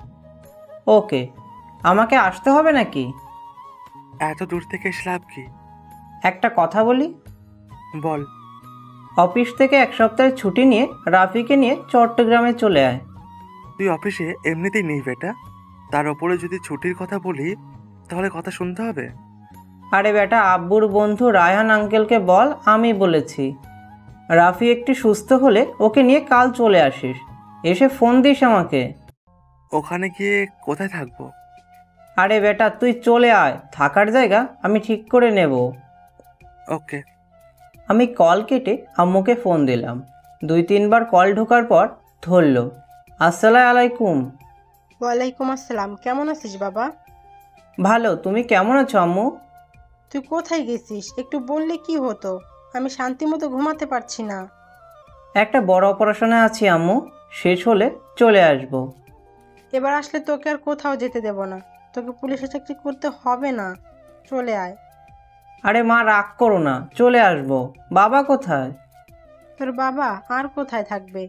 ওকে, আমাকে আসতে হবে নাকি? এত দূর থেকে এসে লাভ কি? একটা কথা বলি। বল। অফিস থেকে 1 সপ্তাহের ছুটি নিয়ে রাফিকে নিয়ে চট্টগ্রামে চলে আয়। তুই অফিসে এমনিতেই নেই বেটা, তার ওপরে যদি ছুটির কথা বলি তাহলে কথা শুনতে হবে। আরে বেটা, আব্বুর বন্ধু রায়হান আঙ্কেলকে বল আমি বলেছি। রাফি একটু সুস্থ হলে ওকে নিয়ে কাল চলে আসিস। এসে ফোন দিস আমাকে। ওখানে গিয়ে কোথায় থাকবো? আরে বেটা, তুই চলে আয়, থাকার জায়গা আমি ঠিক করে নেব। ওকে। আমি কল কেটে আম্মুকে ফোন দিলাম। 2-3 বার কল ঢোকার পর ধরল। আসসালামু আলাইকুম। ওয়ালাইকুম আসসালাম। কেমন আছিস বাবা? ভালো, তুমি কেমন আছো আম্মু? তুই কোথায় গেছিস একটু বললে কি হতো? আমি শান্তি মতো ঘুমাতে পারছি না। একটা বড় অপারেশনে আছি আম্মু, শেষ হলে চলে আসব। এবার আসলে তোকে আর কোথাও যেতে দেব না। তোকে পুলিশে চাকরি করতে হবে না, চলে আয়। আরে মা, রাগ করো না, চলে আসব। বাবা কোথায়? তোর বাবা আর কোথায় থাকবে?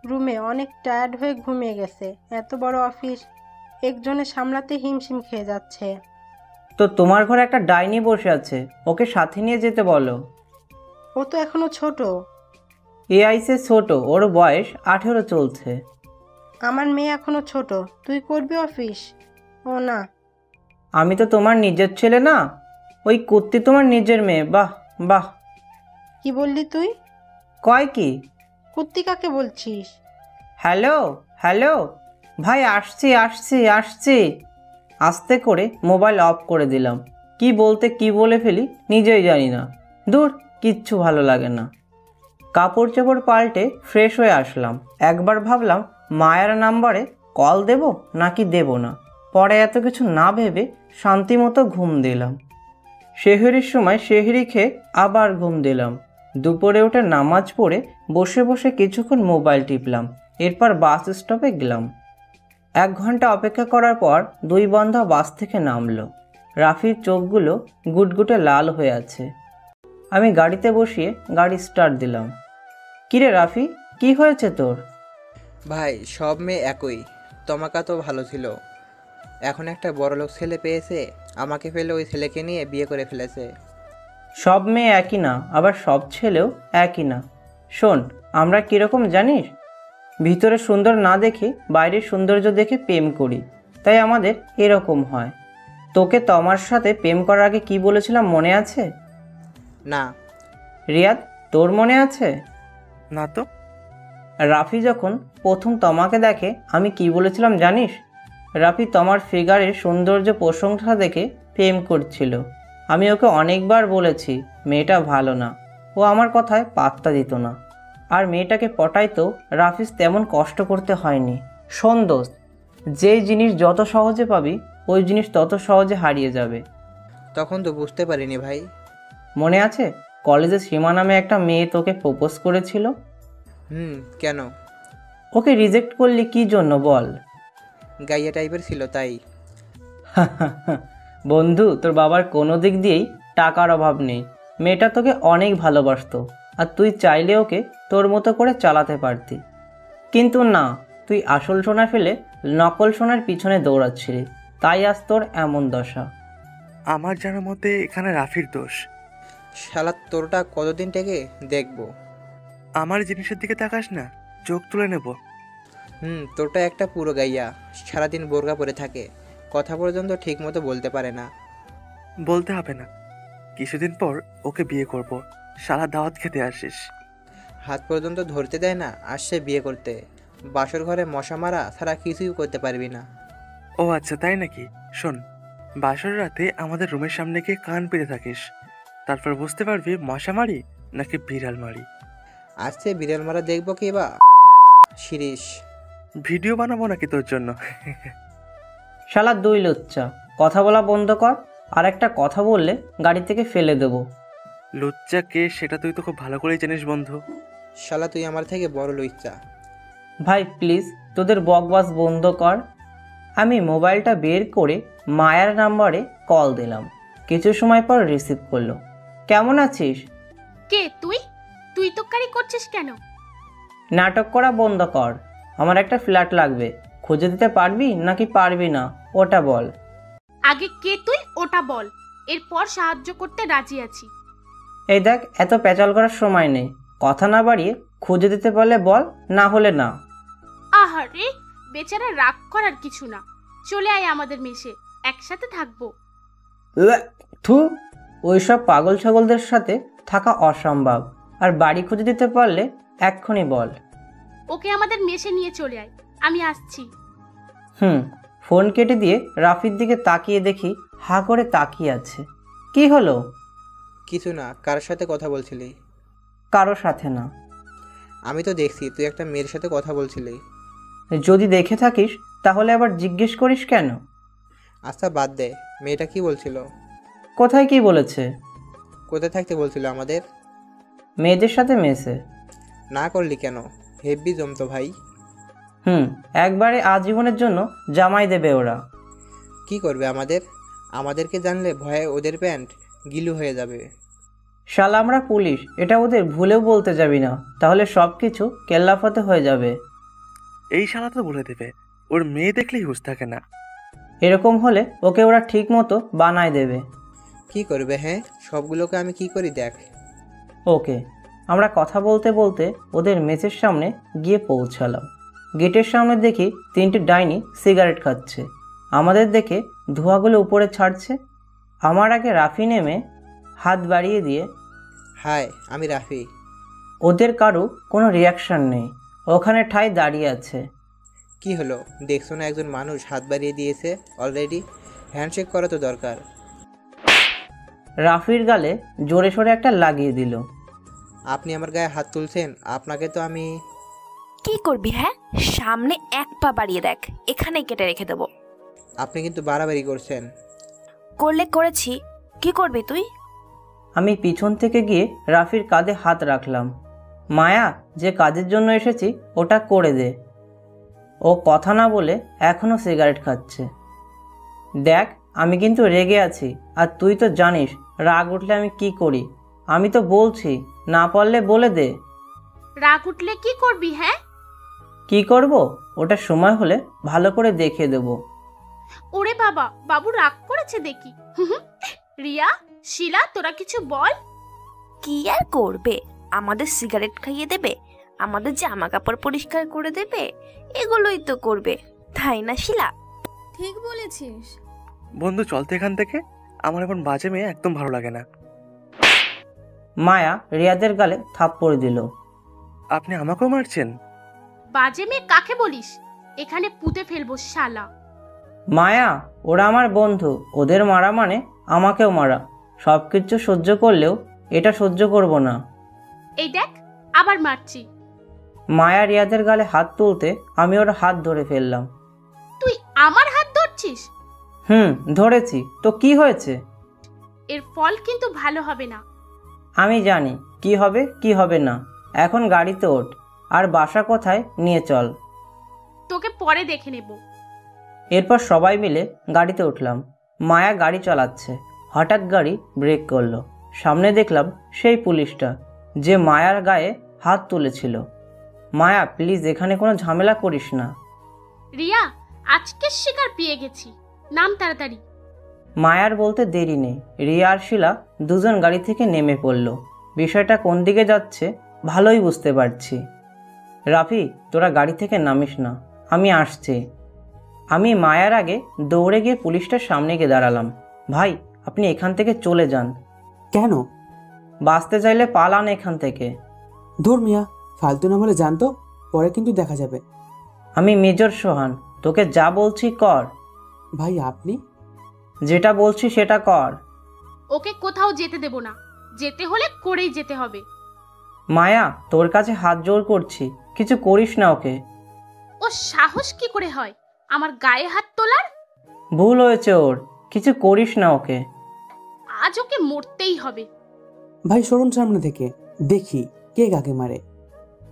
রুমে অনেক টায়ার্ড হয়ে ঘুমিয়ে গেছে। এত বড় অফিস একজনে সামলাতে হিমশিম খেয়ে যাচ্ছে। তো তোমার ঘরে একটা ডাইনি বসে আছে, ওকে সাথে নিয়ে যেতে বলো। ও তো এখনো ছোট। এআইসে ছোট, ওর বয়স 18 চলছে। আমার মেয়ে এখনো ছোট, তুই করবি অফিস? ও না। আমি তো তোমার নিজের ছেলে না, ওই কুত্তি তোমার নিজের মেয়ে। বাহ বাহ। কি বললি তুই? কয় কি? কুত্তি কাকে বলছিস? হ্যালো হ্যালো ভাই, আসছি আসছি আসছি। আস্তে করে মোবাইল অফ করে দিলাম। কি বলতে কি বলে ফেলি নিজেই জানি না। দূর, কিচ্ছু ভালো লাগে না। কাপড় চোপড় পাল্টে ফ্রেশ হয়ে আসলাম। একবার ভাবলাম মায়ের নাম্বারে কল দেব নাকি দেব না। পরে এত কিছু না ভেবে শান্তিমতো ঘুম দিলাম। সেহরির সময় সেহরি খেয়ে আবার ঘুম দিলাম। দুপুরে উঠে নামাজ পড়ে বসে বসে কিছুক্ষণ মোবাইল টিপলাম। এরপর বাস স্টপে গেলাম। 1 ঘন্টা অপেক্ষা করার পর 2 বন্ধা বাস থেকে নামলো। রাফির চোখগুলো গুটগুটে লাল হয়ে আছে। আমি গাড়িতে বসিয়ে গাড়ি স্টার্ট দিলাম। কিরে রাফি, কি হয়েছে তোর? ভাই সব মেয়ে একই, তোমাকা তো ভালো ছিল, এখন একটা বড়লোক ছেলে পেয়েছে, আমাকে ফেলে ওই ছেলেকে নিয়ে বিয়ে করে ফেলেছে। সব মেয়ে একই না, আবার সব ছেলেও একই না। শোন, আমরা কীরকম জানিস? ভিতরে সুন্দর না দেখে বাইরের সৌন্দর্য দেখে প্রেম করি, তাই আমাদের এরকম হয়। তোকে তোমার সাথে প্রেম করার আগে কি বলেছিলাম মনে আছে? না। রিয়াদ, তোর মনে আছে? না তো। রাফি যখন প্রথম তোমাকে দেখে আমি কি বলেছিলাম জানিস? রাফি তোমার ফিগারের সৌন্দর্য প্রশংসা দেখে প্রেম করছিল। আমি ওকে অনেকবার বলেছি মেয়েটা ভালো না, ও আমার কথায় পাত্তা দিত না। আর মেয়েটাকে পটাইতেও রাফিজ তেমন কষ্ট করতে হয়নি। শোন দোস্ত, যেই জিনিস যত সহজে পাবি ওই জিনিস তত সহজে হারিয়ে যাবে। তখন তো বুঝতে পারিনি ভাই। মনে আছে কলেজে সীমা নামে একটা মেয়ে তোকে প্রপোজ করেছিল? কেন? ওকে রিজেক্ট করলি কি জন্য বল? গাইয়া টাইপের ছিল তাই। বন্ধু, তোর বাবার কোনো দিক দিয়েই টাকার অভাব নেই। মেয়েটা তোকে অনেক ভালোবাসতো, আর তুই চাইলে ওকে তোর মতো করে চালাতে পারতি। কিন্তু না, তুই আসল সোনা ফেলে নকল সোনার পিছনে দৌড়াচ্ছিলি, তাই আজ তোর এমন দশা। আমার জানার মতে এখানে রাফির দোষ। শালা তোরটা কতদিন থেকে দেখবো? আমার জিনিসের দিকে তাকাস না, চোখ তুলে নেব। তোরটা একটা পুরো গাইয়া, সারাদিন বোরকা পরে থাকে, কথা পর্যন্ত ঠিক মতো বলতে পারে না। বলতে হবে না, কিছুদিন পর ওকে বিয়ে করব। সারা দাওয়াত খেতে আসিস। হাত পর্যন্ত ধরতে দেয় না, আসছে বিয়ে করতে। বাসর ঘরে মশা মারা ছাড়া কিছুই করতে পারবি না। ও আচ্ছা, তাই নাকি? শোন, বাসর রাতে আমাদের রুমের সামনে গিয়ে কান পেতে থাকিস, তারপর বুঝতে পারবি মশা মারি নাকি বিড়াল মারি। আসছে বিড়াল মারা দেখবো কি বা শিরিষ। ভিডিও বানাবো নাকি তোর জন্য? শালা দুই লুচ্চা, কথা বলা বন্ধ কর, আর একটা কথা বললে গাড়ি থেকে ফেলে দেব। লুচ্চা কে সেটা তুই তো খুব ভালো করেই জানিস বন্ধু। শালা তুই আমার থেকে বড় লুচ্চা। ভাই প্লিজ তোদের বকবাস বন্ধ কর। আমি মোবাইলটা বের করে মায়ার নাম্বারে কল দিলাম। কিছু সময় পর রিসিভ করলো। কেমন আছিস? কে তুই? তুই তো কারি করছিস কেন? নাটক করা বন্ধ কর। আমার একটা ফ্ল্যাট লাগবে, খুঁজে দিতে পারবি নাকি পারবি না ওটা বল। আগে কে তুই ওটা বল, এরপর সাহায্য করতে রাজি আছি। এই দেখ, এত পেঁচাল করার সময় নেই, কথা না বাড়িয়ে খুঁজে দিতে পারলে বল, না হলে না। আহারে, বেচারা রাগ করার কিছু না, চলে আয় আমাদের মেসে, একসাথে থাকবো। থু, ওইসব পাগল ছাগলদের সাথে থাকা অসম্ভব। আর বাড়ি খুঁজে দিতে পারলে এক্ষুনি বল। ওকে আমাদের মেসে নিয়ে চলে আয়, আমি আসছি। ফোন কেটে দিয়ে রাফির দিকে তাকিয়ে দেখি হা করে তাকিয়ে আছে। কি হলো? কিছু না। কার সাথে কথা বলছিলি? কারো সাথে না। আমি তো দেখছি তুই একটা মেয়ের সাথে কথা বলছিলি। যদি দেখে থাকিস তাহলে আবার জিজ্ঞেস করিস কেন? আচ্ছা বাদ দে, মেয়েটা কি বলছিল? কোথায় কি বলেছে? কোথায় থাকতে বলছিল আমাদের? মেয়েদের সাথে মেসে। না করলি কেন? হেব্বি জমতো ভাই। একবারে আজীবনের জন্য জামাই দেবে ওরা। কি করবে আমাদের? আমাদেরকে জানলে ভয়ে ওদের প্যান্ট গিলু হয়ে যাবে। শালা আমরা পুলিশ, এটা ওদের ভুলেও বলতে যাবি না, তাহলে সব কিছু কেল্লাফতে হয়ে যাবে। এই শালা তো বলে দেবে, ওর মেয়ে দেখলেই হুঁশ থাকে না। এরকম হলে ওকে ওরা ঠিক মতো বানায় দেবে। কি করবে? হ্যাঁ, সবগুলোকে আমি কি করি দেখ। ওকে। আমরা কথা বলতে বলতে ওদের মেসের সামনে গিয়ে পৌঁছালাম। গেটের সামনে দেখি 3টে ডাইনি সিগারেট খাচ্ছে। আমাদের দেখে ধোঁয়াগুলো উপরে ছাড়ছে। আমার আগে রাফি নেমে হাত বাড়িয়ে দিয়ে, হাই আমি রাফি। ওদের কারো কোনো রিয়াকশন নেই, ওখানে ঠাই দাঁড়িয়ে আছে। কি হলো? দেখছো না একজন মানুষ হাত বাড়িয়ে দিয়েছে অলরেডি, হ্যান্ডশেক করা তো দরকার। রাফির গালে জোরে সোরে একটা লাগিয়ে দিল। আপনি আমার গায়ে হাত তুলছেন, আপনাকে তো আমি... কি করবি? হ্যাঁ, সামনে এক পা বাড়িয়ে দেখ, এখানেই কেটে রেখে দেবো। আপনি কিন্তু বাড়াবাড়ি করছেন। করলে করেছি, কি করবি তুই? আমি পিছন থেকে গিয়ে রাফির কাঁধে হাত রাখলাম। মায়া, যে কাজের জন্য এসেছি ওটা করে দে। ও কথা না বলে এখনও সিগারেট খাচ্ছে। দেখ, আমি কিন্তু রেগে আছি, আর তুই তো জানিস রাগ উঠলে আমি কি করি। আমি তো বলছি, না পারলে বলে দে। রাগ উঠলে কি করবি? হ্যাঁ, কি করব ওটা সময় হলে ভালো করে দেখিয়ে দেব। ওরে বাবা, বাবু রাগ করেছে দেখি। রিয়া, শিলা, তোরা কিছু বল। কি আর করবে, আমাদের সিগারেট খাইয়ে দেবে, আমাদের জামা কাপড় পরিষ্কার করে দেবে, এগুলোই তো করবে, তাই না শিলা? ঠিক বলেছিস। বন্ধু চলতে এখান থেকে, আমার এখন বাজে মেয়ে একদম ভালো লাগে না। মায়া রিয়াদের গালে থাপ্পড় দিল। আপনি আমাকেও মারছেন? বাজে মেয়ে কাকে বলিস? এখানে পুঁতে ফেলবো শালা। মায়া, ওরা আমার বন্ধু, ওদের মারা মানে আমাকেও মারা। সব কিছু সহ্য করলেও এটা সহ্য করব না। এই দেখ, আবার মারছি। মায়া রিয়াদের গালে হাত তুলতে আমি ওর হাত ধরে ফেললাম। তুই আমার হাত ধরছিস? ধরেছি তো কি হয়েছে? এর ফল কিন্তু ভালো হবে না। আমি জানি কি হবে কি হবে না। এখন গাড়িতে ওঠ, আর বাসা কোথায় নিয়ে চল। তোকে পরে দেখে নেব। এরপর সবাই মিলে গাড়িতে উঠলাম। মায়া গাড়ি চালাচ্ছে। হঠাৎ গাড়ি ব্রেক করলো। সামনে দেখলাম সেই পুলিশটা, যে মায়ার গায়ে হাত তুলেছিল। মায়া, প্লিজ এখানে কোনো ঝামেলা করিস না। রিয়া, আজকে শিকার পেয়ে গেছি, নাম তাড়াতাড়ি। মায়ার বলতে দেরি নেই, রিয়া আর শিলা দুজন গাড়ি থেকে নেমে পড়ল। বিষয়টা কোন দিকে যাচ্ছে ভালোই বুঝতে পারছি। রাফি, তোরা গাড়ি থেকে নামিস না, আমি আসছি। আমি মায়ার আগে দৌড়ে গিয়ে পুলিশটার সামনে গিয়ে দাঁড়ালাম। ভাই, আপনি এখান থেকে চলে যান। কেন? বাঁচতে চাইলে পালান এখান থেকে। ধুর মিয়া, ফালতু না বলে জানতো, পরে কিন্তু দেখা যাবে। আমি মেজর সোহান, তোকে যা বলছি কর। ভাই আপনি? যেটা বলছি সেটা কর। ওকে কোথাও যেতে দেব না, যেতে হলে করেই যেতে হবে। মায়া, তোর কাছে হাত জোর করছি, কিছু করিস না ওকে। ও সাহস কি করে হয় আমার গায়ে হাত তোলার? ভুল হয়েছে ওর, কিছু করিস না ওকে। আজ ওকে মরতেই হবে। ভাই সরুন সামনে থেকে, দেখি কে কাকে মারে।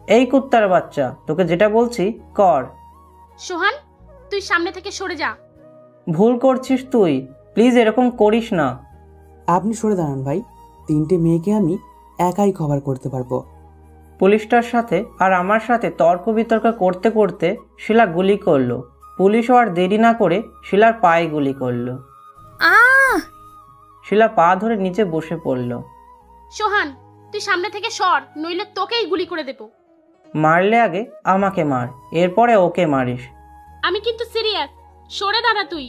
এই কুত্তার বাচ্চা, তোকে যেটা বলছি কর। সোহান, তুই সামনে থেকে সরে যা। ভুল করছিস তুই, প্লিজ এরকম করিস না। আপনি সরে দাঁড়ান ভাই, 3টে মেয়েকে আমি একাই কভার করতে পারবো। পুলিশটার সাথে আর আমার সাথে তর্ক বিতর্ক করতে করতে শিলা গুলি করলো। পুলিশও আর দেরি না করে শিলার পায়ে গুলি করলো। শিলা পা ধরে নিচে বসে পড়ল। সোহান, তুই সামনে থেকে সর, নইলে তোকেই গুলি করে দেব। মারলে আগে আমাকে মার, এরপরে ওকে মারিস। আমি কিন্তু সিরিয়াস, সরে দাঁড়া তুই।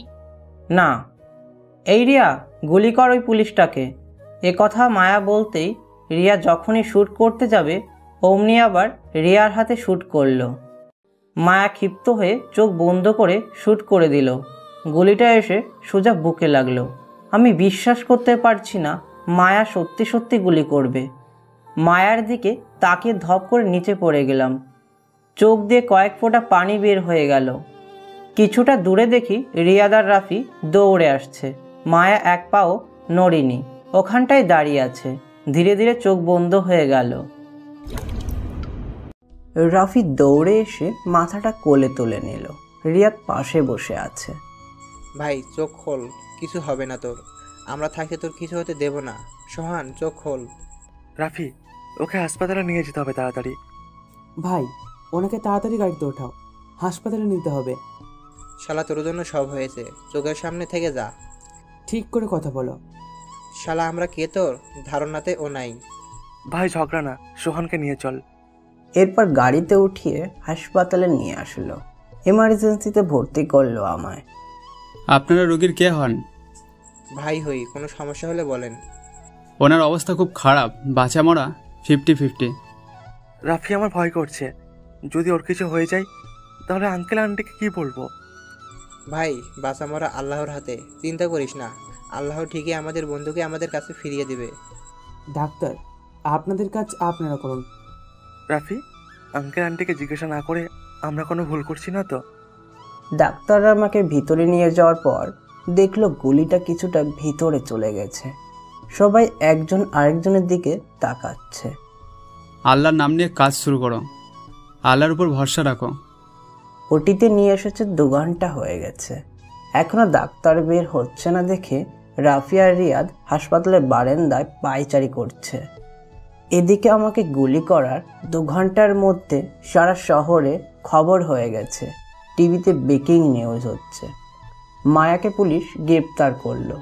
না। এই রিয়া, গুলি কর ওই পুলিশটাকে। এ কথা মায়া বলতেই রিয়া যখনই শ্যুট করতে যাবে অমনি আবার রিয়ার হাতে শ্যুট করলো। মায়া ক্ষিপ্ত হয়ে চোখ বন্ধ করে শ্যুট করে দিল। গুলিটা এসে সোজা বুকে লাগলো। আমি বিশ্বাস করতে পারছি না মায়া সত্যি সত্যি গুলি করবে। মায়ার দিকে তাকিয়ে ধপ করে নিচে পড়ে গেলাম। চোখ দিয়ে কয়েক ফোঁটা পানি বের হয়ে গেল। কিছুটা দূরে দেখি রিয়াদার রাফি দৌড়ে আসছে। মায়া এক পাও নড়িনি, ওখানটায় দাঁড়িয়ে আছে। ধীরে ধীরে চোখ বন্ধ হয়ে গেল। রাফি দৌড়ে এসে মাথাটা কোলে তুলে নিল। রিয়াদ পাশে বসে আছে। ভাই চোখ খোল, কিছু হবে না তোর, আমরা থাকতে তোর কিছু হতে দেব না। সোহান চোখ খোল। রাফি, ওকে হাসপাতালে নিয়ে যেতে হবে তাড়াতাড়ি। ভাই ওনাকে তাড়াতাড়ি গাড়িতে ওঠাও, হাসপাতালে নিতে হবে। শালা তোর জন্য সব হয়েছে, চোখের সামনে থেকে যা। ঠিক করে কথা বলো। শালা আমরা কে তোর ধারণাতে ও নাই। ভাই ঝগড়া না, সোহানকে নিয়ে চল। এরপর গাড়িতে উঠিয়ে হাসপাতালে নিয়ে আসলো। এমার্জেন্সিতে ভর্তি করলো আমায়। আপনারা রোগীর কে হন? ভাই হই, কোনো সমস্যা হলে বলেন। ওনার অবস্থা খুব খারাপ, বাঁচা মরা 50-50। রাফি, আমার ভয় করছে, যদি ওর কিছু হয়ে যায় তাহলে আঙ্কেল আন্টিকে কি বলবো? ভাই বাঁচা মরা আল্লাহর হাতে, চিন্তা করিস না, আল্লাহ ঠিকই আমাদের বন্ধুকে আমাদের কাছে ফিরিয়ে দিবে। ডাক্তার, আপনাদের কাজ আপনারা করুন। রাফি, আঙ্কেল আন্টিকে জিজ্ঞাসা না করে আমরা কোনো ভুল করছি না তো? ডাক্তাররা আমাকে ভিতরে নিয়ে যাওয়ার পর দেখলো গুলিটা কিছুটা ভিতরে চলে গেছে। সবাই একজন আরেকজনের দিকে তাকাচ্ছে। আল্লাহর নাম নিয়ে কাজ শুরু করো, আল্লাহর উপর ভরসা রাখো। ওটিতে নিয়ে এসেছে 2 ঘন্টা হয়ে গেছে, এখনো ডাক্তার বের হচ্ছে না দেখে রাফি আর রিয়াদ হাসপাতালের বারান্দায় পায়চারি করছে। এদিকে আমাকে গুলি করার 2 ঘন্টার মধ্যে সারা শহরে খবর হয়ে গেছে, টিভিতে ব্রেকিং নিউজ হচ্ছে। মায়াকে পুলিশ গ্রেপ্তার করলো,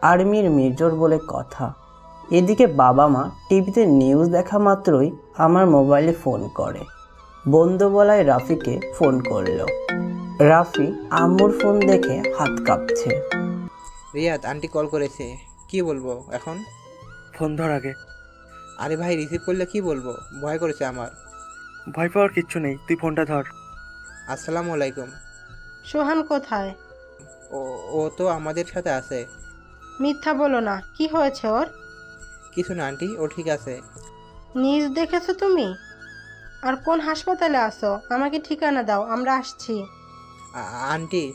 আর্মির মেজর বলে কথা। এদিকে বাবা মা টিভিতে নিউজ দেখা মাত্রই আমার মোবাইলে ফোন করে। বন্ধু বলায় রাফিকে ফোন করলো। রাফি আম্মুর ফোন দেখে হাত কাঁপছে। রিয়াদ আন্টি কল করেছে, কি বলবো এখন? ফোন ধর আগে। আরে ভাই রিসিভ করলে কি বলবো, ভয় করেছে আমার। ভয় পাওয়ার কিচ্ছু নেই, তুই ফোনটা ধর। আসসালামু আলাইকুম। সোহান কোথায়? ও তো আমাদের সাথে আছে। মিথ্যা বলো না, কি হয়েছে ওর? কিছু না আন্টি, ও ঠিক আছে। নিউজ দেখেছো তুমি? আর কোন হাসপাতালে আছো? আমাকে ঠিকানা দাও, আমরা আসছি। আন্টি।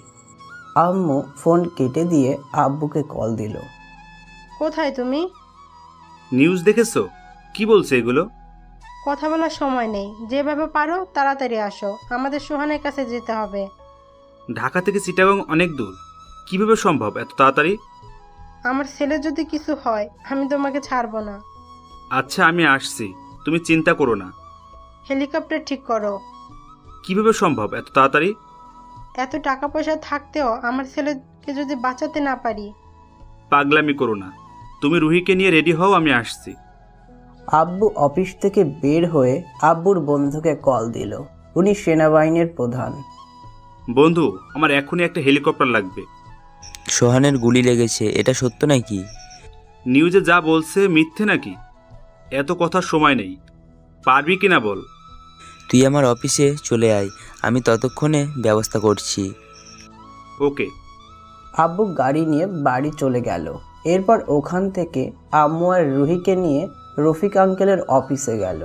আম্মু ফোন কেটে দিয়ে আব্বুকে কল দিল। কোথায় তুমি? নিউজ দেখেছো? কি বলছে এগুলো? কথা বলার সময় নেই, যেভাবে পারো তাড়াতাড়ি আসো, আমাদের সোহানের কাছে যেতে হবে। ঢাকা থেকে চিটাগং অনেক দূর, কিভাবে সম্ভব এত তাড়াতাড়ি? আমার ছেলে যদি কিছু হয় আমি তোমাকে ছাড়বো না। আচ্ছা আমি আসছি, তুমি চিন্তা করো না। হেলিকপ্টার ঠিক করো। কিভাবে সম্ভব এত তাড়াতাড়ি? এত টাকা পয়সা থাকতেও আমার ছেলেকে যদি বাঁচাতে না পারি। পাগলামি করো না, তুমি রুহিকে নিয়ে রেডি হও, আমি আসছি। আব্বু অফিস থেকে বের হয়ে আব্বুর বন্ধুকে কল দিল। উনি সেনাবাহিনীর প্রধান। বন্ধু, আমার এখনই একটা হেলিকপ্টার লাগবে। সোহানের গুলি লেগেছে, এটা সত্য নাকি? নিউজে যা বলছে মিথ্যে নাকি? এত কথার সময় নেই, পারবি কিনা বল। তুই আমার অফিসে চলে আয়, আমি ততক্ষণে ব্যবস্থা করছি। ওকে। আব্বু গাড়ি নিয়ে বাড়ি চলে গেল। এরপর ওখান থেকে আম্মু আর রুহিকে নিয়ে রফিক আঙ্কেলের অফিসে গেল।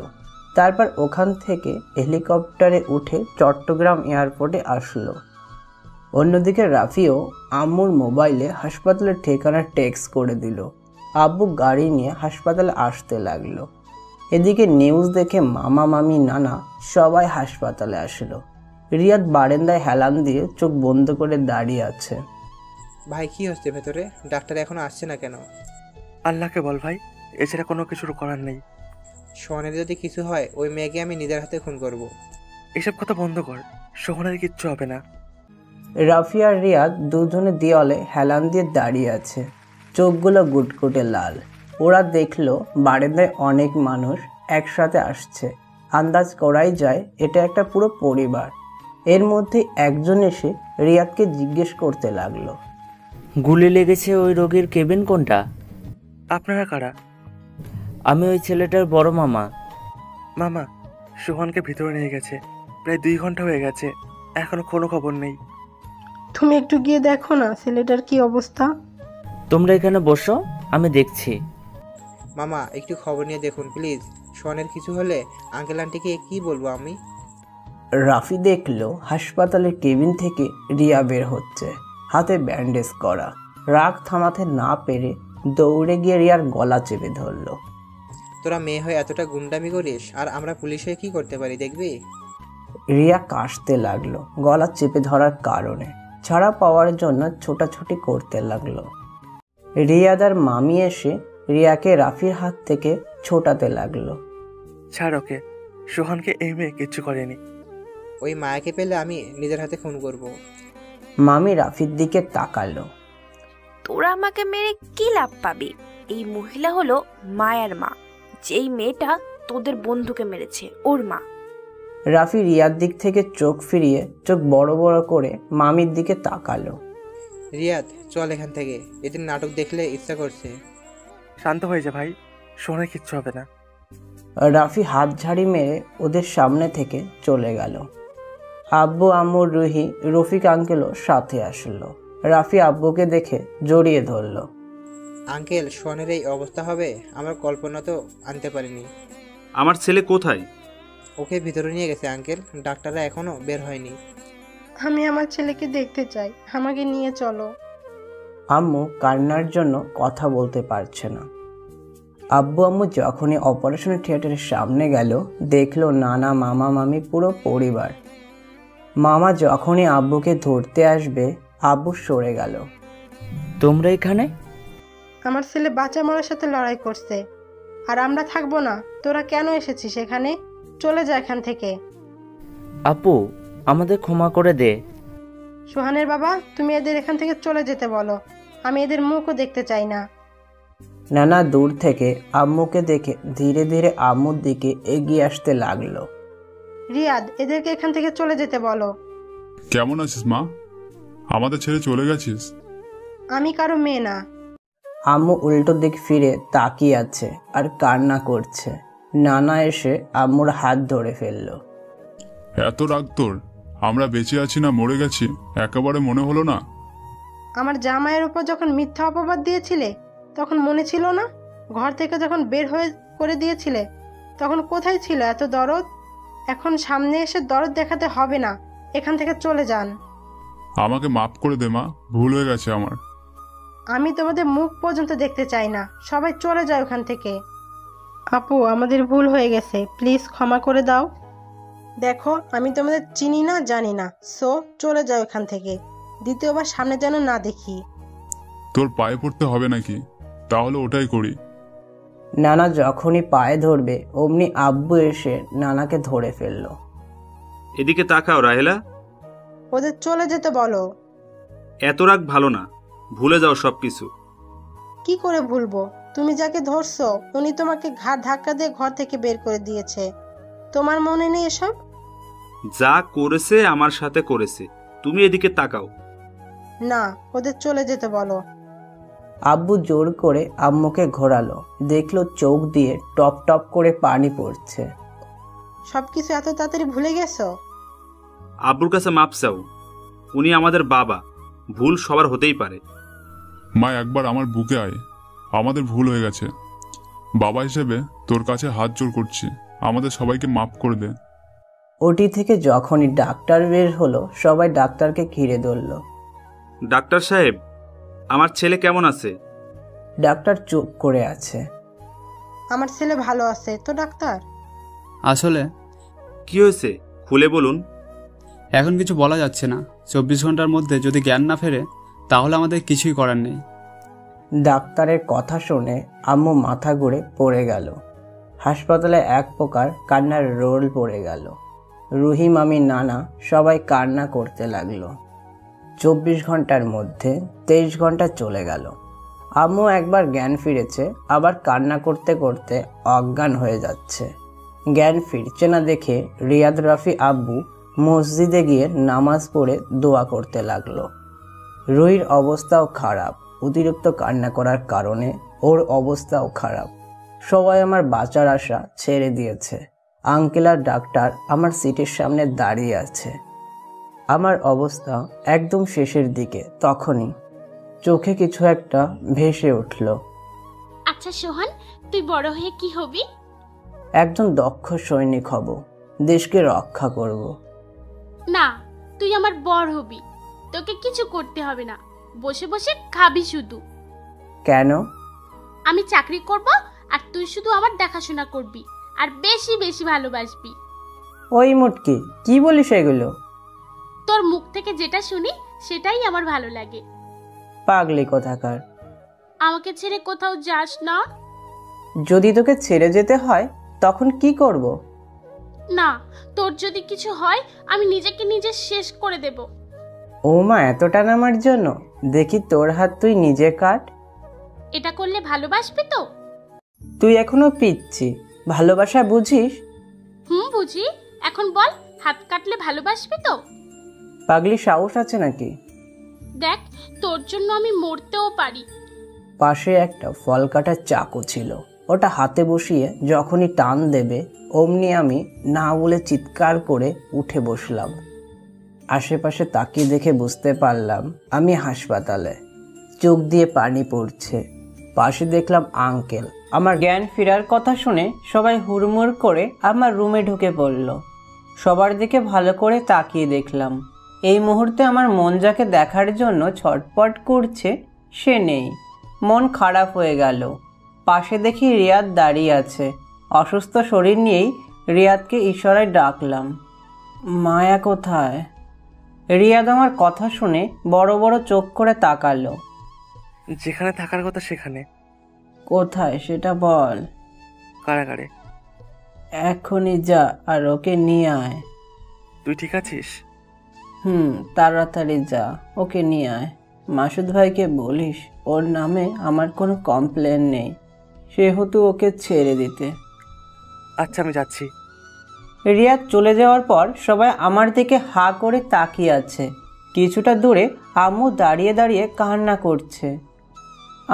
তারপর ওখান থেকে হেলিকপ্টারে উঠে চট্টগ্রাম এয়ারপোর্টে আসলো। অন্যদিকে রাফিও আম্মুর মোবাইলে হাসপাতালের ঠিকানা টেক্সট করে দিল। আব্বু গাড়ি নিয়ে হাসপাতালে আসতে লাগলো। এদিকে নিউজ দেখে মামা মামি নানা সবাই হাসপাতালে আসলো। রিয়াদ বারান্দায় হেলান দিয়ে চোখ বন্ধ করে দাঁড়িয়ে আছে। ভাই কি হচ্ছে ভেতরে? ডাক্তার এখনো আসছে না কেন? আল্লাহকে বল ভাই, এছাড়া কোনো কিছুর করার নেই। সোহানের যদি কিছু হয় ওই মেয়েকে আমি নিজের হাতে খুন করব। এসব কথা বন্ধ কর, সোহানের কিচ্ছু হবে না। রাফি আর রিয়াদ দুজনে দেওয়ালে হেলান দিয়ে দাঁড়িয়ে আছে, চোখগুলো গুটগুটে লাল। ওরা দেখলো বারান্দায় অনেক মানুষ একসাথে আসছে। আন্দাজ করাই যায় এটা একটা পুরো পরিবার। এর মধ্যে একজন এসে রিয়াদকে জিজ্ঞেস করতে লাগলো, গুলি লেগেছে ওই রোগীর কেবিন কোনটা? আপনারা কারা? আমি ওই ছেলেটার বড় মামা। মামা, সোহানকে ভিতরে নিয়ে গেছে, প্রায় 2 ঘন্টা হয়ে গেছে, এখনো কোনো খবর নেই। তুমি একটু গিয়ে দেখো না ছেলেটার কি অবস্থা। তোমরা এখানে বসো, আমি দেখছি। মামা একটু খবর নিয়ে দেখুন প্লিজ, সোহানের কিছু হলে আঙ্কেল আন্টিকে কি বলবো আমি? রাফি দেখলো হাসপাতালের কেবিন থেকে রিয়া বের হচ্ছে, হাতে ব্যান্ডেজ করা। রাগ থামাতে না পেরে দৌড়ে গিয়ে রিয়ার গলা চেপে ধরলো। তোরা মেয়ে হয়ে এতটা গুন্ডামি করিস, আর আমরা পুলিশ হয়ে কি করতে পারি দেখবি? রিয়া কাশতে লাগলো গলা চেপে ধরার কারণে। ছাড়া পাওয়ার জন্য ছোটাছুটি করতে লাগলো। রিয়াদার মামি এসে রিয়াকে রাফির হাত থেকে ছোটাতে লাগলো। ছাড় ওকে, সোহানকে এই মেয়ে কিচ্ছু করেনি। ওই মায়াকে পেলে আমি নিজের হাতে খুন করব। মামি রাফির দিকে তাকালো। তোরা আমাকে মেরে কি লাভ পাবি? এই মহিলা হলো মায়ার মা, যেই মেয়েটা তোদের বন্ধুকে মেরেছে ওর মা। রাফি রিয়ার দিক থেকে চোখ ফিরিয়ে চোখ বড় বড় করে মামির দিকে তাকালো। রিয়াদ চল এখান থেকে, এদের নাটক দেখলে ইচ্ছা করছে। শান্ত হয়ে যা ভাই, সোহানের কিচ্ছু হবে না। রাফি হাত ঝাড়ি মেরে ওদের সামনে থেকে চলে গেল। আব্বু আম্মু রুহি রফিক আঙ্কেলও সাথে আসলো। রাফি আব্বুকে দেখে জড়িয়ে ধরলো। আঙ্কেল, সোহানের এই অবস্থা হবে আমার কল্পনা তো আনতে পারিনি। আমার ছেলে কোথায়? ওকে ভিতরে নিয়ে গেছে আঙ্কেল, ডাক্তাররা এখনো বের হয়নি। আমি আমার ছেলেকে দেখতে চাই, আমাকে নিয়ে চলো। আম্মু কান্নার জন্য কথা বলতে পারছে না। আব্বু আম্মু যখনই অপারেশন থিয়েটারের সামনে গেল, দেখলো নানা মামা মামি পুরো পরিবার। মামা যখনই আব্বুকে ধরতে আসবে, আব্বু সরে গেল। তোমরা এখানে? আমার ছেলে বাচ্চা মরার সাথে লড়াই করছে, আর আমরা থাকবো না? তোরা কেন এসেছিস এখানে? চলে যা এখান থেকে। আপু, আমাদের ক্ষমা করে দে। সোহানের বাবা, তুমি এদের এখান থেকে চলে যেতে বলো, আমি এদের মুখও দেখতে চাই না। নানা দূর থেকে আম্মুকে দেখে ধীরে ধীরে আম্মুর দিকে এগিয়ে আসতে লাগলো। রিয়াদ, এদেরকে এখান থেকে চলে যেতে বলো। কেমন আছিস মা? আমাদের ছেড়ে চলে গেছিস? আমি কারো মেয়ে না। আম্মু উল্টো দিক ফিরে তাকিয়ে আছে আর কান্না করছে। নানা এসে আম্মুর হাত ধরে ফেললো। এত রাগ তোর? আমরা বেঁচে আছি না মরে গেছি একেবারে মনে হলো না? আমার জামাইয়ের উপর যখন মিথ্যা অপবাদ দিয়েছিলে তখন মনে ছিল না? ঘর থেকে যখন বের হয়ে করে দিয়েছিলে তখন কোথায় ছিল এত দরদ? এখন সামনে এসে দরদ দেখাতে হবে না, এখান থেকে চলে যান। আমাকে মাফ করে দে মা, ভুল হয়ে গেছে আমার। আমি তোমাদের মুখ পর্যন্ত দেখতে চাই না, সবাই চলে যাও এখান থেকে। আপু, আমাদের ভুল হয়ে গেছে, প্লিজ ক্ষমা করে দাও। দেখো, আমি তোমাদের চিনি না জানি না, সো চলে যাও এখান থেকে, দ্বিতীয়বার সামনে যেন না দেখি। তোর পায়ে পড়তে হবে নাকি? তাহলে ওটাই করি। নানা যখনই পায়ে ধরবে অমনি আব্বু এসে নানাকে ধরে ফেললো। এদিকে তাকাও রাহেলা। ওদের চলে যেতে বলো। এত রাগ ভালো না, ভুলে যাও সবকিছু। কি করে ভুলবো? তুমি যাকে ধরছো উনি তোমাকে ঘাড় ধাক্কা দিয়ে ঘর থেকে বের করে দিয়েছে, তোমার মনে নেই এসব? যা করেছে আমার সাথে করেছে, তুমি এদিকে তাকাও। না, ওদের চলে যেতে বলো। আব্বু জোর করে আম্মুকে ঘোরালো, দেখলো চোখ দিয়ে টপ টপ করে পানি পড়ছে। সবকিছু এত তাড়াতাড়ি ভুলে গেছো? আব্বুর কাছে মাপ চাও, উনি আমাদের বাবা, ভুল সবার হতেই পারে। মা, একবার আমার বুকে আয়, আমাদের ভুল হয়ে গেছে। বাবা হিসেবে তোর কাছে হাত জোর করছি, আমাদের সবাইকে মাফ করে দে। ওটি থেকে যখনই ডাক্তার বের হলো, সবাই ডাক্তারকে ঘিরে ধরল। ডাক্তার সাহেব, আমার ছেলে কেমন আছে? ডাক্তার চুপ করে আছে। আমার ছেলে ভালো আছে তো ডাক্তার। আসলে কি হয়েছে খুলে বলুন। এখন কিছু বলা যাচ্ছে না, 24 ঘন্টার মধ্যে যদি জ্ঞান না ফেরে তাহলে আমাদের কিছুই করার নেই। ডাক্তারের কথা শুনে আম্মু মাথা ঘুরে পড়ে গেল। হাসপাতালে এক প্রকার কান্নার রোল পড়ে গেল। রুহি মামি নানা সবাই কান্না করতে লাগলো। 24 ঘন্টার মধ্যে 23 ঘন্টা চলে গেল। আম্মু একবার জ্ঞান ফিরেছে, আবার কান্না করতে করতে অজ্ঞান হয়ে যাচ্ছে। জ্ঞান ফিরছে না দেখে রিয়াদ রাফি আব্বু মসজিদে গিয়ে নামাজ পড়ে দোয়া করতে লাগলো। রুহির অবস্থাও খারাপ, অতিরিক্ত কান্না করার কারণে ওর অবস্থাও খারাপ। সবাই আমার বাঁচার আশা ছেড়ে দিয়েছে। আঙ্কেল আর ডাক্তার আমার সিটের সামনে দাঁড়িয়ে আছে। আমার অবস্থা একদম শেষের দিকে। তখনই চোখে কিছু একটা ভেসে উঠল। আচ্ছা সোহান, তুই বড় হয়ে কি হবি? একজন দক্ষ সৈনিক হব, দেশকে রক্ষা করব। না, তুই আমার বর হবি, তোকে কিছু করতে হবে না, বসে বসে খাবি শুধু। কেন? আমি চাকরি করব আর তুই শুধু আমার দেখাশোনা করবি আর বেশি বেশি ভালোবাসবি। ওই মুটকি, কি বলিস এগুলো? তোর মুখ থেকে যেটা শুনি সেটাই আমার ভালো লাগে। পাগলি কোথাকার। আমাকে ছেড়ে কোথাও যাস না। যদি তোকে ছেড়ে যেতে হয় তখন কি করব? না, তোর যদি কিছু হয় আমি নিজেকে নিজে শেষ করে দেব। ও মা, এতটা নামার জন্য? দেখি তোর হাত তুই নিজে কাট। এটা করলে ভালোবাসবি তো? তুই এখনো পিচ্ছি, ভালোবাসা বুঝিস? বুঝি। এখন বল, হাত কাটলে ভালোবাসবি তো? পাগলি, সাহস আছে নাকি? দেখ, তোর জন্য আমি মরতেও পারি। পাশে একটা ফল কাটার চাকু ছিল, ওটা হাতে বসিয়ে যখনই টান দেবে অমনি আমি না বলে চিৎকার করে উঠে বসলাম। আশেপাশে তাকিয়ে দেখে বুঝতে পারলাম আমি হাসপাতালে। চোখ দিয়ে পানি পড়ছে। পাশে দেখলাম আঙ্কেল আমার জ্ঞান ফেরার কথা শুনে সবাই হুড়মুড় করে আমার রুমে ঢুকে পড়ল। সবার দিকে ভালো করে তাকিয়ে দেখলাম। এই মুহূর্তে আমার মন যাকে দেখার জন্য ছটপট করছে সে নেই। মন খারাপ হয়ে গেল। পাশে দেখি রিয়াদ দাঁড়িয়ে আছে। অসুস্থ শরীর নিয়েই রিয়াদকে ইশারায় ডাকলাম। মায়া কোথায়? রিয়াদ আমার কথা শুনে বড় বড় চোখ করে তাকালো। যেখানে থাকার কথা সেখানে। কোথায় সেটা বল। কারাগারে। এখনই যা আর ওকে নিয়ে আয়। তুই ঠিক আছিস? তাড়াতাড়ি যা, ওকে নিয়ে আয়। মাসুদ ভাইকে বলিস ওর নামে আমার কোনো কমপ্লেন নেই, সেহেতু ওকে ছেড়ে দিতে। আচ্ছা, আমি যাচ্ছি। রিয়াদ চলে যাওয়ার পর সবাই আমার দিকে হা করে তাকিয়ে আছে। কিছুটা দূরে আম্মু দাঁড়িয়ে দাঁড়িয়ে কান্না করছে।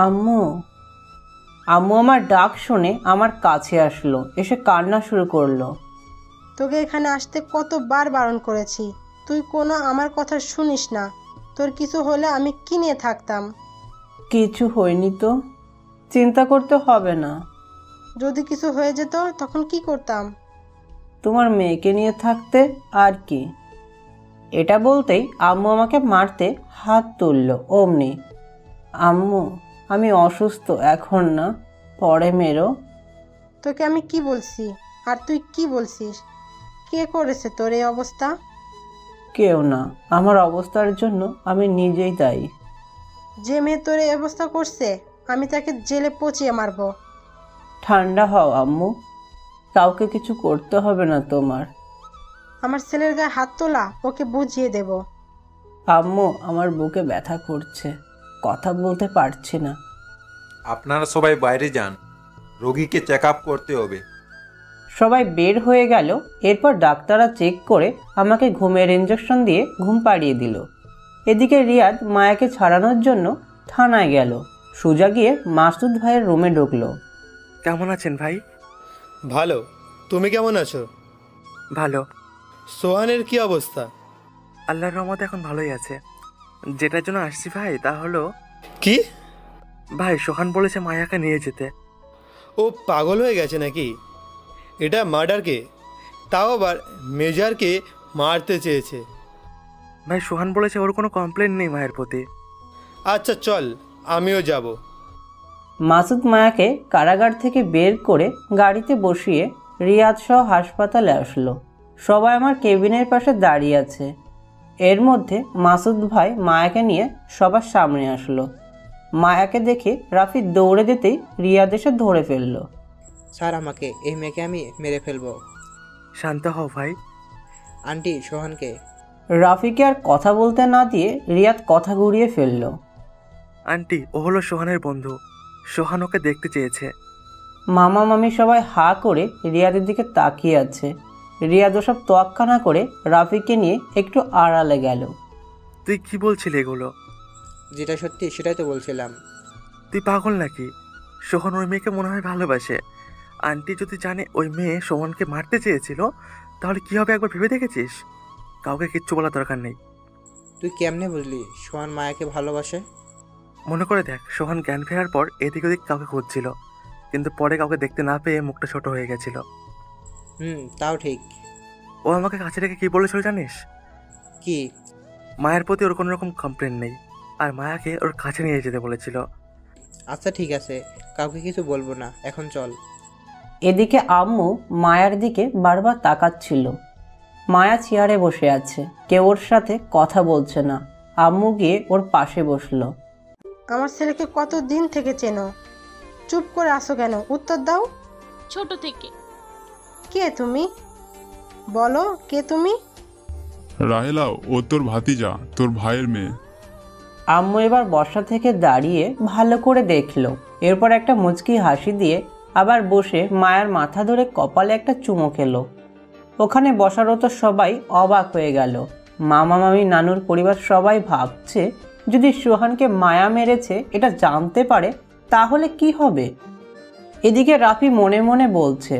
আম্মু আম্মু আমার ডাক শুনে আমার কাছে আসলো, এসে কান্না শুরু করলো। তোকে এখানে আসতে কতবার বারণ করেছি, তুই কোনো আমার কথা শুনিস না। তোর কিছু হলে আমি কি নিয়ে থাকতাম? কিছু হয়নি তো, চিন্তা করতে হবে না। যদি কিছু হয়ে যেত তখন কি করতাম? তোমার মেয়েকে নিয়ে থাকতে আর কি। এটা বলতেই আম্মু আমাকে মারতে হাত তুললো। অমনি, আম্মু আমি অসুস্থ, এখন না, পরে মেরো। তোকে আমি কি বলছি আর তুই কি বলছিস? কে করেছে তোর এই অবস্থা? কেউ না, আমার অবস্থার জন্য আমি নিজেই দায়ী। যে মেয়ে তোর এই অবস্থা করছে আমি তাকে জেলে পচিয়ে মারবো। ঠান্ডা হও আম্মু, কাউকে কিছু করতে হবে না তোমার। আমার ছেলের গায়ে হাত তোলা ওকে বুঝিয়ে দেব। আম্মু আমার বুকে ব্যথা করছে, কথা বলতে পারছি না। আপনারা সবাই বাইরে যান, রোগীকে চেক আপ করতে হবে। সবাই বের হয়ে গেল। এরপর ডাক্তাররা চেক করে আমাকে ঘুমের ইঞ্জেকশন দিয়ে ঘুম পাড়িয়ে দিল। এদিকে রিয়াদ মায়াকে ছাড়ানোর জন্য থানায় গেল। সোজা গিয়ে মাসুদ ভাইয়ের রুমে ঢুকলো। কেমন আছেন ভাই? ভালো, তুমি কেমন আছো? ভালো। সোহানের কি অবস্থা? আল্লাহর রহমতে এখন ভালোই আছে। যেটার জন্য আসছি ভাই তা হলো। কি ভাই, সোহান বলেছে মায়াকে নিয়ে যেতে। ও পাগল হয়ে গেছে নাকি? এটা মার্ডারকে, তাও আবার মেজরকে মারতে চেয়েছে। ভাই, সোহান বলেছে ওর কোনো কমপ্লেন নেই মায়ের প্রতি। আচ্ছা চল, আমিও যাব। মাসুদ মায়াকে কারাগার থেকে বের করে গাড়িতে বসিয়ে রিয়াদ সহ হাসপাতালে আসলো। সবাই আমার কেবিনের পাশে দাঁড়িয়ে আছে। এর মধ্যে মাসুদ ভাই মায়াকে নিয়ে সবার সামনে আসলো। মায়াকে দেখে রাফি দৌড়ে যেতেই রিয়াদ এসে ধরে ফেললো। স্যার, আমাকে, এই মেয়েকে আমি মেরে ফেলবো। শান্ত হও ভাই। আন্টি, সোহানকে। রাফিকে আর কথা বলতে না দিয়ে রিয়াদ কথা ঘুরিয়ে ফেললো। আন্টি, ও হলো সোহানের বন্ধু, সোহান ওকে দেখতে চেয়েছে। মামা মামি সবাই হা করে রিয়াদের দিকে তাকিয়ে আছে। রিয়াদ ওসব তোয়াক্কা না করে রাফিকে নিয়ে একটু আড়ালে গেল। তুই কি বলছিলি এগুলো? যেটা সত্যি সেটাই তো বলছিলাম। তুই পাগল নাকি? সোহান ওই মেয়েকে মনে হয় ভালোবাসে। আন্টি যদি জানে ওই মেয়ে সোহানকে মারতে চেয়েছিল তাহলে কি হবে একবার ভেবে দেখেছিস? কাউকে কিচ্ছু বলার দরকার নেই। তুই কেমনে বুঝলি সোহান মায়াকে ভালোবাসে? মনে করে দেখ, সোহান জ্ঞান ফেরার পর এদিক ওদিক কাউকে খুঁজছিল, কিন্তু পরে কাউকে দেখতে না পেয়ে মুখটা ছোট হয়ে গেছিল। তাও ঠিক। ও আমাকে কাছে রেখে কি বলেছিল জানিস? কি? মায়ের প্রতি ওর কোনো রকম কমপ্লেন নেই, আর মায়াকে ওর কাছে নিয়ে যেতে বলেছিল। আচ্ছা ঠিক আছে, কাউকে কিছু বলবো না, এখন চল। এদিকে আম্মু মায়ার দিকে বারবার তাকাচ্ছিল। মায়া চেয়ারে বসে আছে, কেউ ওর সাথে কথা বলছে না। আম্মু গিয়ে ওর পাশে বসলো। আমার ছেলেকে কত দিন থেকে চেনো? চুপ করে আসো কেন? উত্তর দাও। ছোট থেকে। কে তুমি? বলো, কে তুমি? রাহেলা, ও তোর ভাতিজা, তোর ভাইয়ের মেয়ে। আম্মু এবার বসা থেকে দাঁড়িয়ে ভালো করে দেখলো, এরপর একটা মুচকি হাসি দিয়ে আবার বসে মায়ের মাথা ধরে কপালে একটা চুমো খেলো। ওখানে বসারও তো সবাই অবাক হয়ে গেল। মামা মামি নানুর পরিবার সবাই ভাবছে যদি সোহানকে মায়া মেরেছে এটা জানতে পারে তাহলে কি হবে। এদিকে রাফি মনে মনে বলছে,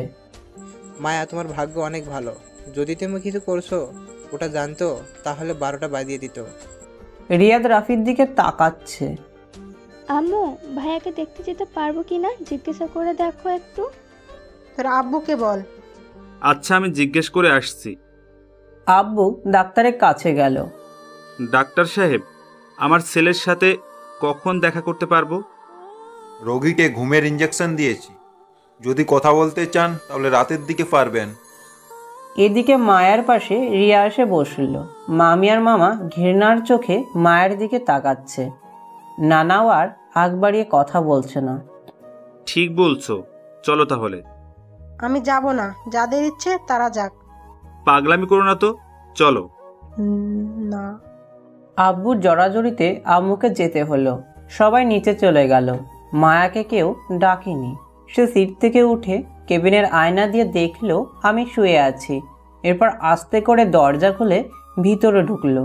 মায়া, তোমার ভাগ্য অনেক ভালো। যদি তুমি কিছু করছো ওটা জানতো তাহলে 12টা বাজিয়ে দিত। রিয়াদ রাফির দিকে তাকাচ্ছে। আম্মু, ভাইয়াকে দেখতে যেতে পারবো কি না জিজ্ঞাসা করে দেখো একটু। তোর আব্বুকে বল। আচ্ছা, আমি জিজ্ঞেস করে আসছি। আব্বু ডাক্তারের কাছে গেল। ডাক্তার সাহেব, আমার ছেলের সাথে কখন দেখা করতে পারবো? রোগীকে ঘুমের ইঞ্জেকশন দিয়েছি, যদি কথা বলতে চান তাহলে রাতের দিকে পারবেন। এদিকে মায়ার পাশে রিয়া এসে বসল। মামি আর মামা ঘৃণার চোখে মায়ের দিকে তাকাচ্ছে। নানাও আর আগ বাড়িয়ে কথা বলছে না। ঠিক বলছো, চলো তাহলে। আমি যাব না, যাদের ইচ্ছে তারা যাক। পাগলামি করো না তো, চলো। না। আব্বুর জড়াজড়িতে আম্মুকে যেতে হলো। সবাই নিচে চলে গেল। মায়াকে কেউ ডাকেনি। সে সিট থেকে উঠে কেবিনের আয়না দিয়ে দেখলো আমি শুয়ে আছি। এরপর আস্তে করে দরজা খুলে ভিতরে ঢুকলো।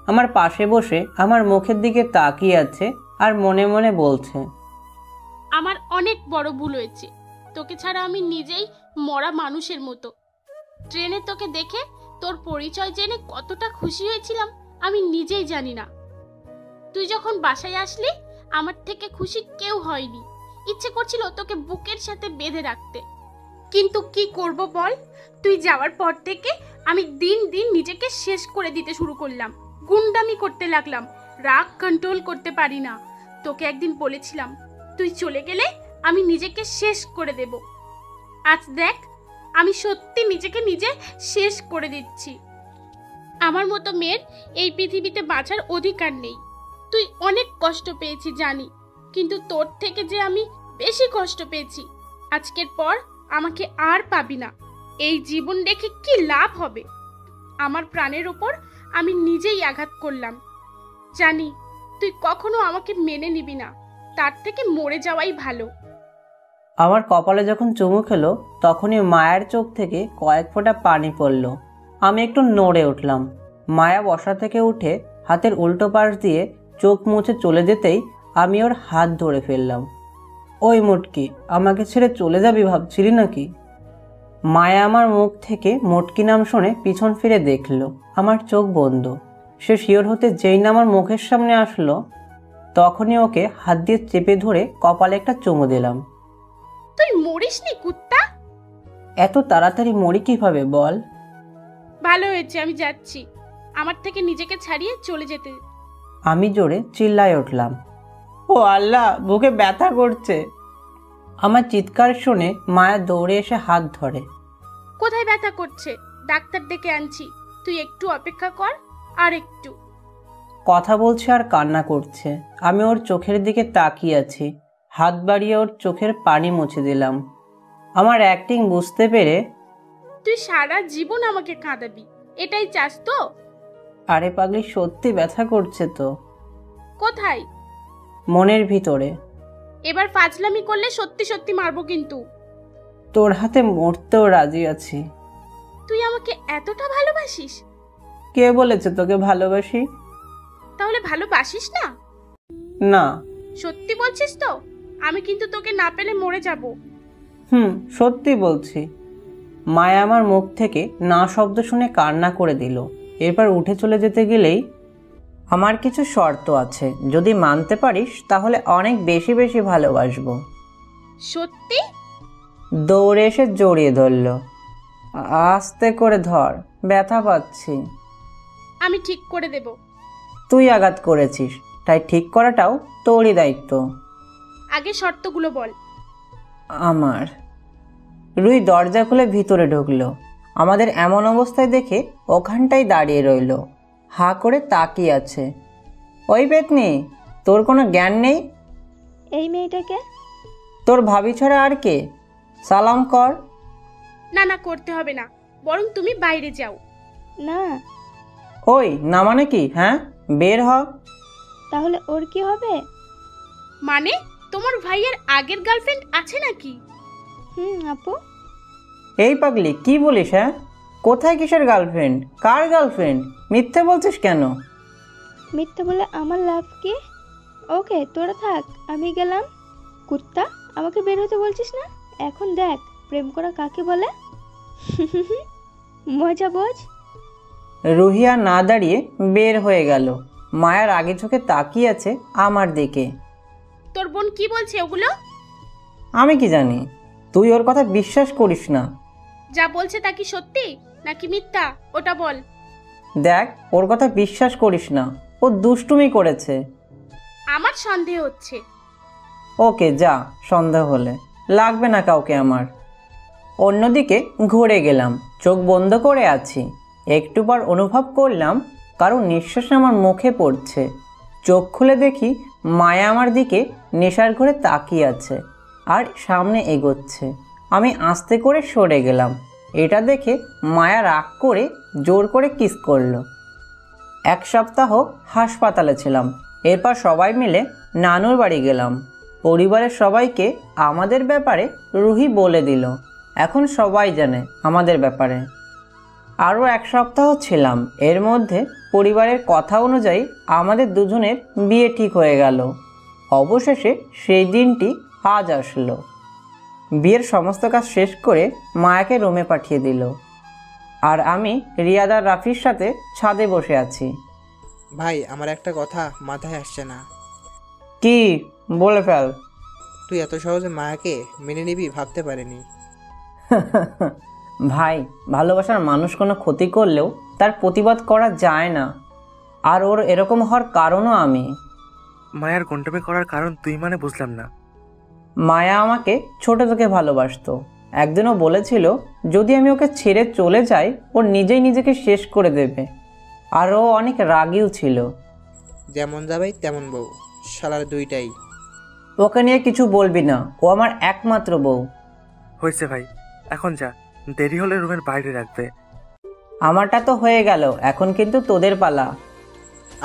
আমার পাশে বসে আমার মুখের দিকে তাকিয়ে আছে আর মনে মনে বলছে, আমার অনেক বড় ভুল হয়েছে। তোকে ছাড়া আমি নিজেই মরা মানুষের মতো। ট্রেনে তোকে দেখে তোর পরিচয় জেনে কতটা খুশি হয়েছিলাম আমি নিজেই জানি না। তুই যখন বাসায় আসলি আমার থেকে খুশি কেউ হয়নি। ইচ্ছে করছিল তোকে বুকের সাথে বেঁধে রাখতে, কিন্তু কি করব বল? তুই যাওয়ার পর থেকে আমি দিন দিন নিজেকে শেষ করে দিতে শুরু করলাম। গুন্ডামি করতে লাগলাম, রাগ কন্ট্রোল করতে পারি না। তোকে একদিন বলেছিলাম তুই চলে গেলে আমি নিজেকে শেষ করে দেব। আজ দেখ, আমি সত্যি নিজেকে নিজে শেষ করে দিচ্ছি। আমার মতো মেয়ের এই পৃথিবীতে বাঁচার অধিকার নেই। তুই অনেক কষ্ট পেয়েছি জানি, কিন্তু তোর থেকে যে আমি বেশি কষ্ট পেয়েছি। আজকের পর আমাকে আর পাবি না। এই জীবন রেখে কি লাভ হবে? আমার প্রাণের ওপর আমি নিজেই আঘাত করলাম। জানি তুই কখনো আমাকে মেনে নিবি না, তার থেকে মরে যাওয়াই ভালো। আমার কপালে যখন চুমু খেলো তখনই মায়ের চোখ থেকে কয়েক ফোঁটা পানি পড়ল। আমি একটু নড়ে উঠলাম। মায়া বসা থেকে উঠে হাতের উল্টো পাশ দিয়ে চোখ মুছে চলে যেতেই আমি ওর হাত ধরে ফেললাম। ওই মুটকি, আমাকে ছেড়ে চলে যাবি ভাবছিলি নাকি? মায়া আমার মুখ থেকে মুটকি নাম শুনে পিছন ফিরে দেখলো। আমার চোখ বন্ধ। সে শিওর হতে যেই না আমার মুখের সামনে আসলো তখনই ওকে হাত দিয়ে চেপে ধরে কপালে একটা চুমু দিলাম। তুই মরিসনি কুত্তা? এত তাড়াতাড়ি মরি কিভাবে বল? ভালো হয়েছে, আমি যাচ্ছি। আমার থেকে নিজেকে ছাড়িয়ে চলে যেতে। আমি জোরে চিল্লায় উঠলাম, ও আল্লাহ, বুকে ব্যথা করছে। আমার চিৎকার শুনে মায়া দৌড়ে এসে হাত ধরে। কোথায় ব্যথা করছে? ডাক্তার ডেকে আনছি, তুই একটু অপেক্ষা কর। আর একটু। কথা বলছে আর কান্না করছে। আমি ওর চোখের দিকে তাকিয়ে আছি। হাত বাড়িয়ে ওর চোখের পানি মুছে দিলাম। আমার অ্যাক্টিং বুঝতে পেরে, তুই সারা জীবন আমাকে কাঁদাবি, এটাই চাস তো? আরে পাগলি, সত্যি ব্যথা করছে তো। কোথায়? মনের ভিতরে। এবার ফাজলামি করলে সত্যি সত্যি মারবো কিন্তু। তোর হাতে মরতেও রাজি আছি। তুই আমাকে এতটা ভালোবাসিস? কে বলেছে তোকে ভালোবাসি? তাহলে ভালোবাসিস না? না। সত্যি বলছিস তো? আমি কিন্তু তোকে না পেলে মরে যাব। সত্যি বলছি। মায়া আমার মুখ থেকে না শব্দ শুনে কান্না করে দিল। এরপর উঠে চলে যেতে গেলেই, আমার কিছু শর্ত আছে, যদি মানতে পারিস তাহলে অনেক বেশি বেশি ভালোবাসবো। সত্যি? দৌড়ে এসে জড়িয়ে ধরল। আস্তে করে ধর, ব্যথা পাচ্ছি। আমি ঠিক করে দেব। তুই আঘাত করেছিস, তাই ঠিক করাটাও তোরই দায়িত্ব। আগে শর্তগুলো বল। আমার। রুই দরজা খুলে ভিতরে ঢুকলো। আমাদের এমন অবস্থায় দেখে ওখানটাই দাঁড়িয়ে রইল, হা করে তাকিয়ে আছে। ওই পেতনি, তোর কোনো জ্ঞান নেই? এই মেয়েটাকে? তোর ভাবি ছাড়া আর কে? সালাম কর। না না, করতে হবে না, বরং তুমি বাইরে যাও। না। ওই না মানে কি? হ্যাঁ, বের হ। তাহলে ওর কি হবে? মানে তোমার ভাইয়ের আগের গার্লফ্রেন্ড আছে নাকি? আপু। এই পাগলি, কি বলিস? হ্যাঁ, কোথায় কিসের গার্লফ্রেন্ড? কার গার্লফ্রেন্ড? মিথ্যে বলছিস কেন? মিথ্যে বলে আমার লাভ কি? ওকে, তোরা থাক, আমি গেলাম। কুত্তা, আমাকে বের হতে বলছিস না? এখন দেখ প্রেম করা কাকে বলে। মজা বোঝ। রুহিয়া না দাঁড়িয়ে বের হয়ে গেল। মায়ার আগে চোখে তাকিয়ে আছে আমার দিকে। তোর বোন কি বলছে ওগুলো? আমি কি জানি, তুই ওর কথা বিশ্বাস করিস না। যা বলছে তা কি সত্যি নাকি মিথ্যা ওটা বল। দেখ, ওর কথা বিশ্বাস করিস না, ও দুষ্টুমি করেছে। আমার সন্দেহ হচ্ছে। ওকে যা, সন্দেহ হলে লাগবে না কাউকে আমার। অন্যদিকে ঘুরে গেলাম, চোখ বন্ধ করে আছি। একটু পর অনুভব করলাম কারো নিঃশ্বাস আমার মুখে পড়ছে। চোখ খুলে দেখি মায়া আমার দিকে নেশার ঘরে তাকিয়ে আছে আর সামনে এগোচ্ছে। আমি আস্তে করে সরে গেলাম। এটা দেখে মায়া রাগ করে জোর করে কিস করলো। 1 সপ্তাহ হাসপাতালে ছিলাম। এরপর সবাই মিলে নানুর বাড়ি গেলাম। পরিবারের সবাইকে আমাদের ব্যাপারে রুহি বলে দিল। এখন সবাই জানে আমাদের ব্যাপারে। আরও 1 সপ্তাহ ছিলাম। এর মধ্যে পরিবারের কথা অনুযায়ী আমাদের দুজনের বিয়ে ঠিক হয়ে গেল। অবশেষে সেই দিনটি আজ আসলো। বিয়ের সমস্ত কাজ শেষ করে মায়াকে রুমে পাঠিয়ে দিল। আর আমি রিয়াদ আর রাফির সাথে ছাদে বসে আছি। ভাই, আমার একটা কথা মাথায় আসছে না। কি? বলে ফেল। তুই এত সহজে মায়াকে মেনে নিবি ভাবতে পারিনি। ভাই, ভালোবাসার মানুষ কোনো ক্ষতি করলেও তার প্রতিবাদ করা যায় না। আর ওর এরকম হওয়ার কারণও আমি। মায়ার গন্ডমে করার কারণ তুই মানে বুঝলাম না। মায়া আমাকে ছোট থেকে ভালোবাসতো। একদিনও বলেছিল যদি আমি ওকে ছেড়ে চলে যাই ও নিজেই নিজেকে শেষ করে দেবে। আর ও অনেক রাগীও ছিল। যেমন যাবে তেমন বউ, শালার দুইটাই। ওকে নিয়ে কিছু বলবি না, ও আমার একমাত্র বউ। হয়েছে ভাই, এখন যা, দেরি হলে রুমের বাইরে রাখবে। আমারটা তো হয়ে গেল, এখন কিন্তু তোদের পালা।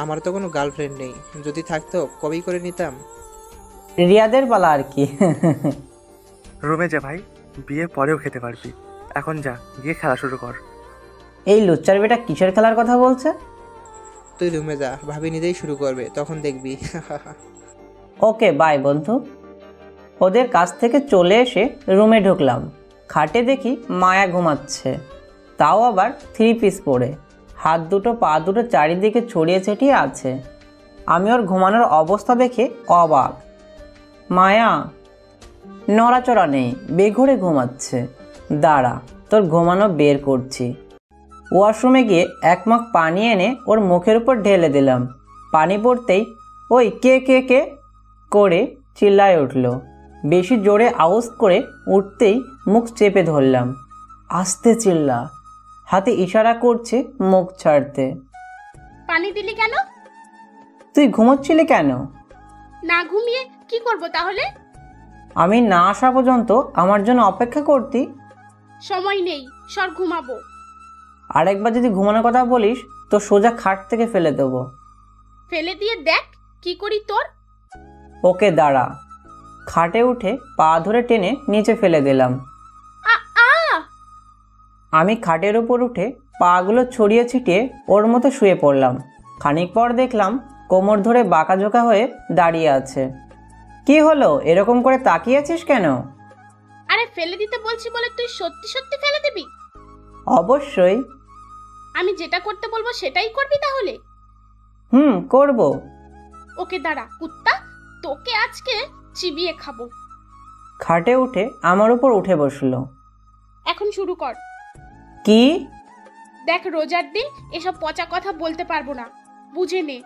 আমার তো কোনো গার্লফ্রেন্ড নেই, যদি থাকতো কবেই করে নিতাম। রিয়াদের পালা আর কি। রুমে যা ভাই, বিয়ে পরেও খেতে পারবি। এখন যা, গিয়ে খেলা শুরু কর। এই লুচ্চার বেটা কিসের খেলার কথা বলছে? তুই রুমে যা, ভাবি নিজেই শুরু করবে, তখন দেখবি। ওকে বাই বন্ধু। ওদের কাছ থেকে চলে এসে রুমে ঢুকলাম। খাটে দেখি মায়া ঘুমাচ্ছে, তাও আবার 3 পিস পরে। হাত দুটো পা দুটো চারিদিকে ছড়িয়ে ছিটিয়ে আছে। আমি ওর ঘুমানোর অবস্থা দেখে অবাক। মায়া নড়াচড়া নেই, বেঘরে ঘুমাচ্ছে। দাঁড়া, তোর ঘুমানো বের করছি। ওয়াশরুমে গিয়ে 1 মগ পানি এনে ওর মুখের উপর ঢেলে দিলাম। পানি পড়তেই ওই কে কে কে করে চিল্লায় উঠল। বেশি জোরে আওয়াজ করে উঠতেই মুখ চেপে ধরলাম। আস্তে চিল্লা, হাতে ইশারা করছে মুখ ছাড়তে। পানি দিলি কেন? তুই ঘুমোচ্ছিলি কেন? না ঘুমিয়ে কি করব তাহলে? আমি না আসা পর্যন্ত আমার জন্য অপেক্ষা করতি? সময় নেই, সর ঘুমাবো। আরেকবার যদি ঘুমানোর কথা বলিস তো সোজা খাট থেকে ফেলে দেবো। ফেলে দিয়ে দেখ কি করি তোর। ওকে দাঁড়া। খাটে উঠে পা ধরে টেনে নিচে ফেলে দিলাম। আমি খাটের উপর উঠে পাগুলো ছড়িয়ে ছিটিয়ে ওর মতো শুয়ে পড়লাম। খানিক পর দেখলাম কোমর ধরে বাঁকাঝোঁকা হয়ে দাঁড়িয়ে আছে। কি হলো, এরকম করে তাকিয়ে আছিস কেন? আরে ফেলে দিতে বলছি বলে তুই সত্যি সত্যি ফেলে দিবি? অবশ্যই। আমি যেটা করতে বলবো সেটাই করবি তাহলে? করব। ওকে দাঁড়া কুত্তা, তোকে আজকে চিবিয়ে খাবো। খাটে উঠে আমার উপর উঠে বসলো। এখন শুরু কর। কি? দেখ, রোজার দিন এসব পচা কথা বলতে পারবো না, বুঝে নে।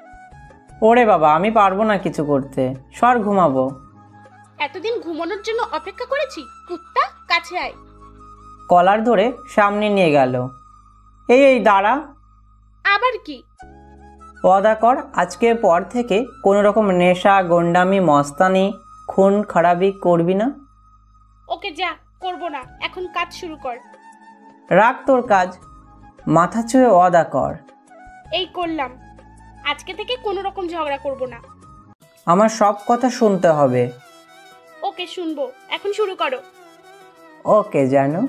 ওরে বাবা, আমি পারবো না কিছু করতে, সর ঘুমাবো। এতদিন ঘুমানোর জন্য অপেক্ষা করেছি, কুত্তা কাছে আয়। কলার ধরে সামনে নিয়ে গেল। এই দাঁড়া। আবার কি? ওয়াদা কর আজকের পর থেকে কোনো রকম নেশা, গন্ডামি, মস্তানি, খুন খারাপি করবি না। ওকে যা, করবো না, এখন কাজ শুরু কর। রাখ তোর কাজ, মাথা ছুঁয়ে ওয়াদা কর। এই করলাম, আজকে থেকে কোনো রকম ঝগড়া করব না। আমার সব কথা শুনতে হবে। ওকে শুনবো, এখন শুরু করো। ওকে জানো।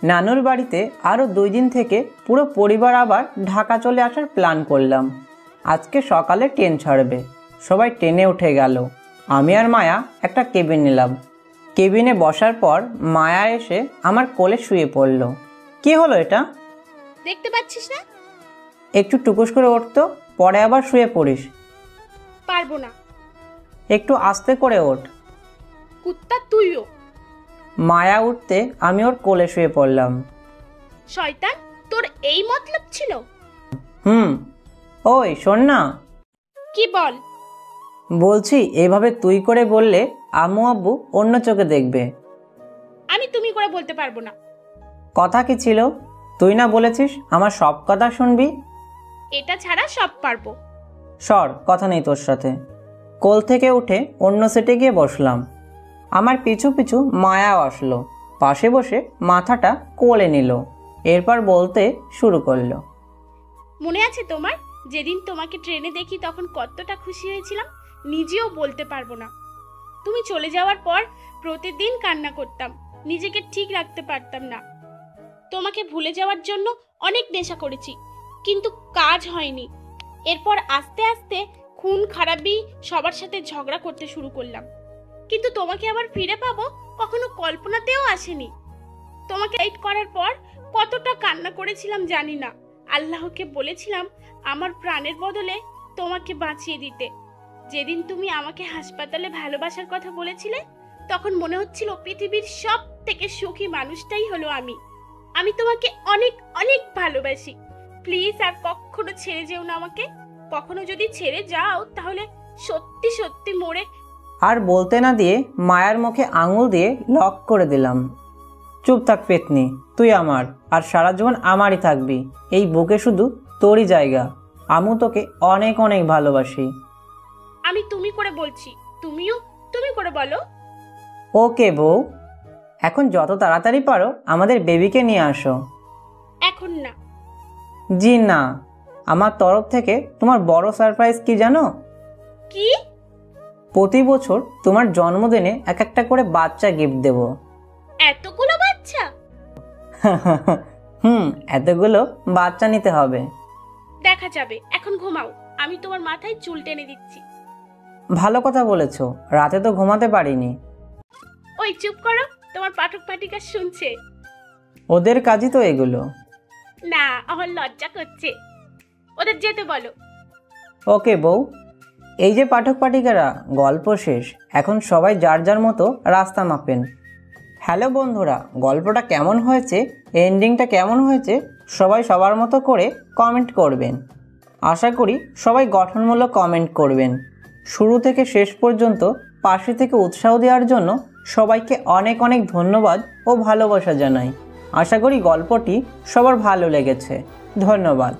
নানুর বাড়িতে আরও 2 দিন থেকে পুরো পরিবার আবার ঢাকা চলে আসার প্ল্যান করলাম। আজকে সকালে ট্রেন ছাড়বে। সবাই ট্রেনে উঠে গেল। আমি আর মায়া একটা কেবিন নিলাম। কেবিনে বসার পর মায়া এসে আমার কোলে শুয়ে পড়ল। কি হলো এটা? দেখতে পাচ্ছিস না? একটু টুকুস করে উঠতো, পরে আবার শুয়ে পড়িস। পারবো না। একটু আস্তে করে ওঠ। কুত্তা তুইও। মায়া উঠতে আমি ওর কোলে শুয়ে পড়লাম। শয়তান, তোর এই মতলব ছিল? ওই শোন না। কি বল? বলছি এভাবে তুই করে বললে আম্মু আব্বু অন্য চোখে দেখবে। আমি তুমি করে বলতে পারবো না। কথা কি ছিল? তুই না বলেছিস আমার সব কথা শুনবি? এটা ছাড়া সব পারবো। সর, কথা নেই তোর সাথে। কোল থেকে উঠে অন্য সিটে গিয়ে বসলাম। আমার পিছু পিছু মায়াও আসলো, পাশে বসে মাথাটা কোলে নিল। এরপর বলতে শুরু করলো। মনে আছে তোমার, যেদিন তোমাকে ট্রেনে দেখি তখন কতটা খুশি হয়েছিলাম, নিজেও বলতে পারবো না। তুমি চলে যাওয়ার পর প্রতিদিন কান্না করতাম, নিজেকে ঠিক রাখতে পারতাম না। তোমাকে ভুলে যাওয়ার জন্য অনেক নেশা করেছি, কিন্তু কাজ হয়নি। এরপর আস্তে আস্তে খুন খারাপি সবার সাথে ঝগড়া করতে শুরু করলাম, কিন্তু তোমাকে আবার ফিরে পাবো কখনো কল্পনাতেও আসেনি। তোমাকে এইট করার পর কতটা কান্না করেছিলাম জানি না। আল্লাহকে বলেছিলাম আমার প্রাণের বদলে তোমাকে বাঁচিয়ে দিতে। যেদিন তুমি আমাকে হাসপাতালে ভালোবাসার কথা বলেছিলে, তখন মনে হচ্ছিল পৃথিবীর সব থেকে সুখী মানুষটাই হলো আমি। আমি তোমাকে অনেক অনেক ভালোবাসি। প্লিজ আর কখনো ছেড়ে যেও না আমাকে। কখনো যদি ছেড়ে যাও তাহলে সত্যি সত্যি মরে। আর বলতে না দিয়ে মায়ার মুখে আঙুল দিয়ে লক করে দিলাম। চুপ থাক পেতনি, তুই আমার, আর সারা জীবন আমারই থাকবি। এই বুকে শুধু তোরই জায়গা। আমু তোকে অনেক অনেক ভালোবাসি। আমি তুমি করে বলছি, তুমিও তুমি করে বলো। ওকে বউ, এখন যত তাড়াতাড়ি পারো আমাদের বেবিকে নিয়ে আসো। এখন না। জি না, আমার তরফ থেকে তোমার বড় সারপ্রাইজ কি জানো? কি? প্রতি বছর তোমার জন্মদিনে এক একটা করে বাচ্চা গিফট দেব। এতগুলো বাচ্চা? এতগুলো বাচ্চা নিতে হবে। দেখা যাবে, এখন ঘুমাও, আমি তোমার মাথায় চুল টেনে দিচ্ছি। ভালো কথা বলেছো, রাতে তো ঘুমাতে পারিনি। ওই চুপ করো, তোমার পাঠক পাঠিকা শুনছে। ওদের কাজই তো এগুলো। না, আমার লজ্জা করছে, ওদের যেতে বলো। ওকে বউ। এই যে পাঠক পাঠিকারা, গল্প শেষ, এখন সবাই যার যার মতো রাস্তা মাপেন। হ্যালো বন্ধুরা, গল্পটা কেমন হয়েছে, এন্ডিংটা কেমন হয়েছে, সবাই সবার মতো করে কমেন্ট করবেন। আশা করি সবাই গঠনমূলক কমেন্ট করবেন। শুরু থেকে শেষ পর্যন্ত পাশে থেকে উৎসাহ দেওয়ার জন্য সবাইকে অনেক অনেক ধন্যবাদ ও ভালোবাসা জানাই। আশা করি গল্পটি সবার ভালো লেগেছে। ধন্যবাদ।